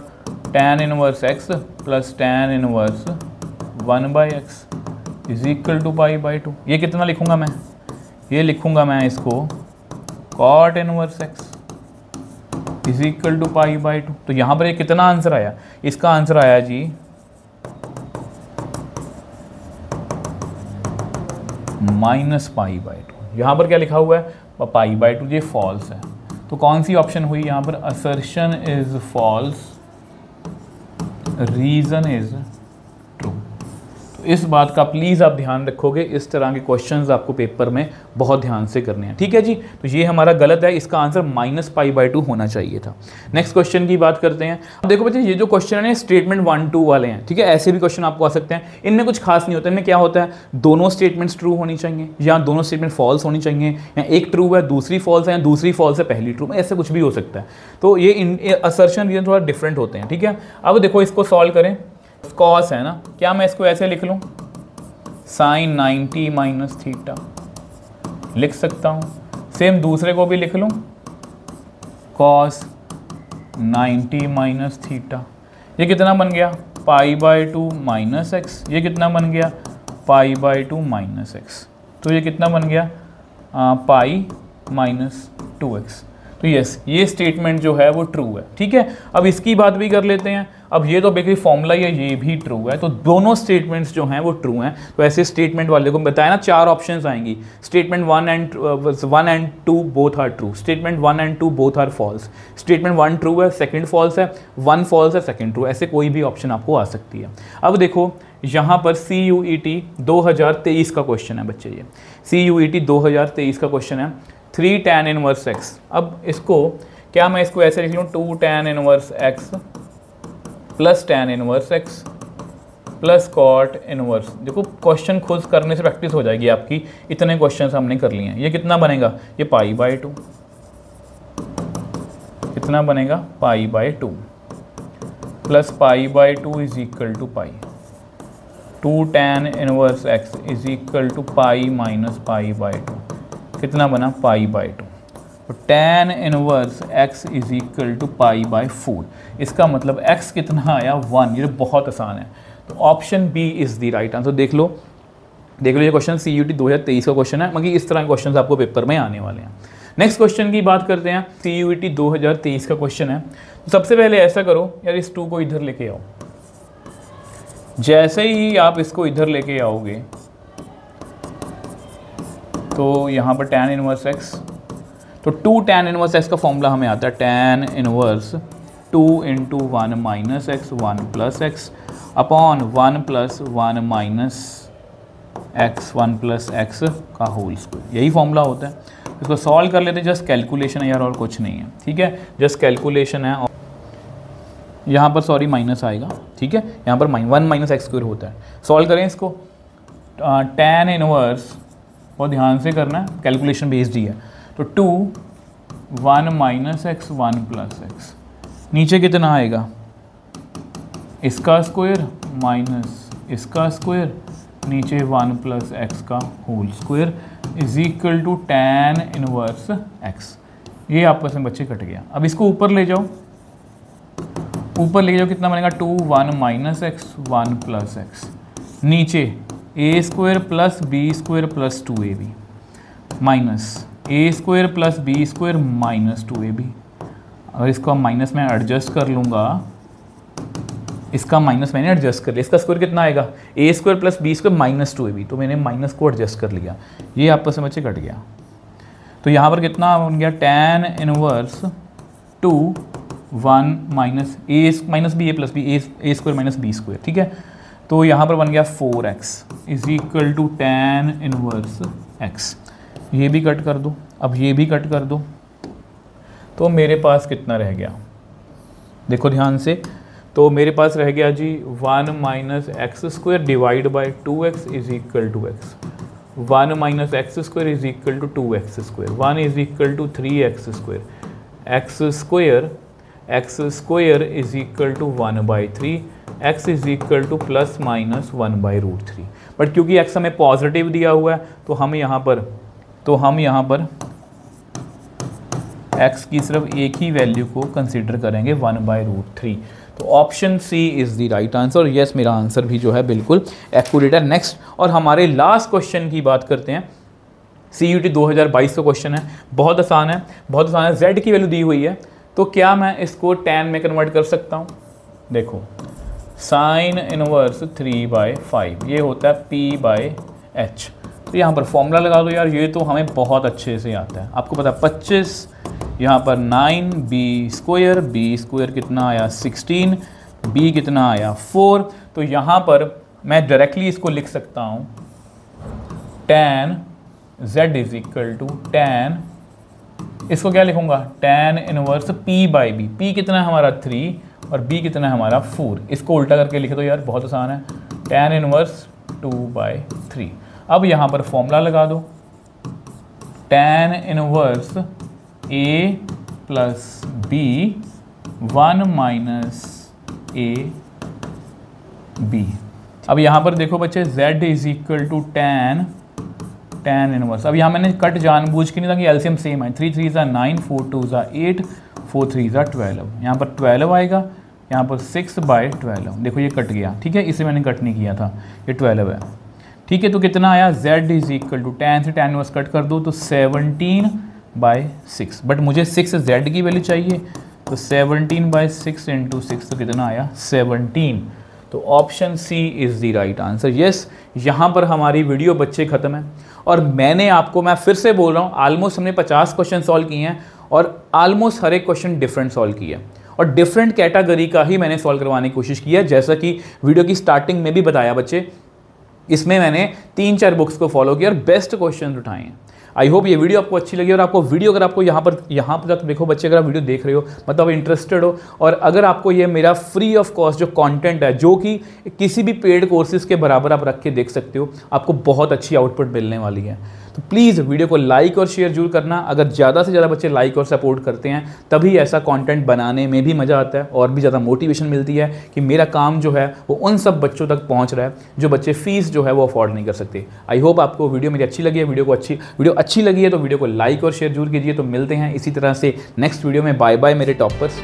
tan inverse x plus tan inverse 1/x is equal to π/2। ये कितना लिखूँगा मैं, ये लिखूँगा मैं इसको cot inverse x is equal to π/2। तो यहाँ पर ये कितना आंसर आया, इसका आंसर आया जी -π/2। यहाँ पर क्या लिखा हुआ है π/2, ये फॉल्स है। तो कौन सी ऑप्शन हुई यहाँ पर, assertion is false, reason is true. तो इस बात का प्लीज़ आप ध्यान रखोगे, इस तरह के क्वेश्चंस आपको पेपर में बहुत ध्यान से करने हैं, ठीक है जी। तो ये हमारा गलत है, इसका आंसर -π/2 होना चाहिए था। नेक्स्ट क्वेश्चन की बात करते हैं। अब देखो बच्चे, ये जो क्वेश्चन है स्टेटमेंट 1 2 वाले हैं, ठीक है, ऐसे भी क्वेश्चन आपको आ सकते हैं। इनमें कुछ खास नहीं होता, इनमें क्या होता है, दोनों स्टेटमेंट्स ट्रू होनी चाहिए या दोनों स्टेटमेंट फॉल्स होनी चाहिए, या एक ट्रू है दूसरी फॉल्स है या दूसरी फॉल्स है पहली ट्रू, ऐसे कुछ भी हो सकता है। तो ये असर्शन रीजन थोड़ा डिफरेंट होते हैं, ठीक है। अब देखो इसको सॉल्व करें, कॉस है ना, क्या मैं इसको ऐसे लिख लूँ sin 90 माइनस थीटा लिख सकता हूँ। सेम दूसरे को भी लिख लूँ cos 90 माइनस थीटा, ये कितना बन गया π/2 माइनस एक्स, ये कितना बन गया π/2 माइनस एक्स, तो ये कितना बन गया पाई माइनस 2x। तो यस, ये स्टेटमेंट जो है वो ट्रू है, ठीक है। अब इसकी बात भी कर लेते हैं। अब ये तो बेसिकली फॉर्मूला है, ये भी ट्रू है, तो दोनों स्टेटमेंट्स जो हैं वो ट्रू हैं। तो ऐसे स्टेटमेंट वाले को बताया ना, 4 ऑप्शंस आएंगी, statement 1 and 2 both are true, statement 1 and 2 both are false, statement 1 true है, सेकंड फॉल्स है, 1 फॉल्स है, सेकंड ट्रू, ऐसे कोई भी ऑप्शन आपको आ सकती है। अब देखो यहाँ पर CUET 2023 का क्वेश्चन है बच्चे, ये CUET 2023 का क्वेश्चन है, 3 tan इनवर्स x। अब इसको क्या मैं इसको ऐसे लिख लूँ 2 tan inverse x plus tan inverse x plus cot inverse. देखो क्वेश्चन खुद करने से प्रैक्टिस हो जाएगी आपकी, इतने क्वेश्चन हमने कर लिए हैं। ये कितना बनेगा, ये π/2, कितना बनेगा π/2 plus π/2 is equal to pi, 2 tan inverse x is equal to pi minus π/2, कितना बना π/2। तो tan inverse x is equal to π/4, इसका मतलब x कितना आया 1। ये बहुत आसान है, तो option B is the right answer. देख लो ये क्वेश्चन CUET 2023 का क्वेश्चन है, मगर इस तरह के क्वेश्चन आपको पेपर में आने वाले हैं। नेक्स्ट क्वेश्चन की बात करते हैं, CUET 2023 का क्वेश्चन है। तो सबसे पहले ऐसा करो यार, इस 2 को इधर लेके आओ। जैसे ही आप इसको इधर लेके आओगे तो यहाँ पर tan इनवर्स x, तो 2 tan इनवर्स x का फॉर्मूला हमें आता है tan inverse 2 into 1 minus x 1 plus x upon 1 plus 1 minus x 1 plus x का होल स्क्वायर, यही फॉर्मूला होता है। इसको सॉल्व कर लेते हैं, जस्ट कैलकुलेशन है यार और कुछ नहीं है, ठीक है, जस्ट कैलकुलेशन है। और यहाँ पर सॉरी माइनस आएगा, ठीक है, यहाँ पर 1 माइनस एक्स स्क्वायर होता है। सॉल्व करें इसको, tan इनवर्स बहुत ध्यान से करना है, कैलकुलेशन बेस्ड ही है। तो 2 1 माइनस एक्स 1 प्लस एक्स, नीचे कितना आएगा, इसका स्क्वायर माइनस इसका स्क्वायर, नीचे 1 प्लस एक्स का whole square is equal to tan inverse x. ये आपस में बच्चे कट गया। अब इसको ऊपर ले जाओ, ऊपर ले जाओ, कितना बनेगा 2 1 माइनस एक्स 1 प्लस एक्स, नीचे a square plus B square plus 2ab minus a square plus B square minus 2ab। अगर इसको माइनस में एडजस्ट कर लूँगा, इसका माइनस मैंने एडजस्ट कर लिया, इसका स्क्वायर कितना आएगा a square plus B square minus 2ab, तो मैंने माइनस को एडजस्ट कर लिया, ये आपस में बच्चे कट गया। तो यहाँ पर कितना बन गया tan inverse 2 1 minus A minus B A plus B A square minus B square, ठीक है। तो यहाँ पर बन गया 4x is equal to tan inverse x। ये भी कट कर दो, अब ये भी कट कर दो, तो मेरे पास कितना रह गया, देखो ध्यान से, तो मेरे पास रह गया जी 1 minus x square divide by 2x is equal to x. 1 minus x square is equal to 2x square. 1 is equal to 3x square. X square is equal to 1/3। x is equal to plus minus 1/√3। But क्योंकि x हमें positive दिया हुआ है तो हम यहाँ पर x की सिर्फ एक ही वैल्यू को कंसिडर करेंगे 1/√3। तो option C is the right answer. Yes, मेरा आंसर भी जो है बिल्कुल एक्यूरेट है। नेक्स्ट और हमारे लास्ट क्वेश्चन की बात करते हैं। CUET 2022 का क्वेश्चन है, बहुत आसान है, बहुत आसान है। z की वैल्यू दी हुई है तो क्या मैं इसको tan में कन्वर्ट कर सकता हूँ? देखो साइन इनवर्स 3/5 ये होता है p/h। तो यहाँ पर फॉर्मूला लगा दो यार, ये तो हमें बहुत अच्छे से आता है। आपको पता है 25, यहाँ पर 9b स्क्वायर कितना आया 16, b कितना आया 4। तो यहाँ पर मैं डायरेक्टली इसको लिख सकता हूँ tan z is equal to tan, इसको क्या लिखूंगा tan इनवर्स p/b। p कितना है हमारा 3 और b कितना है हमारा 4। इसको उल्टा करके लिख दो यार, बहुत आसान है, tan इनवर्स 2/3। अब यहाँ पर फॉर्मूला लगा दो, tan inverse a plus b 1 minus a b। अब यहाँ पर देखो बच्चे z is equal to tan inverse. अब यहाँ मैंने कट जानबूझ के नहीं था कि एलसीएम सेम है। 3 3 ज़ा 9, 4 2 ज़ा 8, 4 3 ज़ा 12। यहाँ पर 12 आएगा, यहाँ पर 6/12। देखो ये कट गया, ठीक है, इसे मैंने कट नहीं किया था, ये 12 है, ठीक है। तो कितना आया z is equal to tan से tan इनवर्स कट कर दो तो 17/6। बट मुझे 6z की वैल्यू चाहिए तो 17/6 इंटू 6 तो कितना आया 17। तो option C is the right answer. Yes, यहाँ पर हमारी वीडियो बच्चे ख़त्म है और मैं फिर से बोल रहा हूँ, ऑलमोस्ट हमने 50 क्वेश्चन सॉल्व किए हैं और ऑलमोस्ट हर एक क्वेश्चन डिफरेंट सॉल्व किया है और डिफरेंट कैटेगरी का ही मैंने सॉल्व करवाने की कोशिश की है। जैसा कि वीडियो की स्टार्टिंग में भी बताया बच्चे, इसमें मैंने 3-4 बुक्स को फॉलो किया और बेस्ट क्वेश्चन उठाए हैं। आई होप ये वीडियो आपको अच्छी लगी और आपको वीडियो अगर आपको यहाँ पर तक देखो बच्चे, अगर आप वीडियो देख रहे हो मतलब इंटरेस्टेड हो और अगर आपको ये मेरा फ्री ऑफ कॉस्ट जो कंटेंट है, जो कि किसी भी पेड कोर्सेज के बराबर आप रख के देख सकते हो, आपको बहुत अच्छी आउटपुट मिलने वाली है। तो प्लीज़ वीडियो को लाइक और शेयर जरूर करना। अगर ज़्यादा से ज़्यादा बच्चे लाइक और सपोर्ट करते हैं तभी ऐसा कंटेंट बनाने में भी मज़ा आता है और भी ज़्यादा मोटिवेशन मिलती है कि मेरा काम जो है वो उन सब बच्चों तक पहुंच रहा है जो बच्चे फीस जो है वो अफोर्ड नहीं कर सकते। आई होप आपको वीडियो मेरी अच्छी लगी है। वीडियो अच्छी लगी है तो वीडियो को लाइक और शेयर जरूर कीजिए। तो मिलते हैं इसी तरह से नेक्स्ट वीडियो में। बाय बाय मेरे टॉपर्स।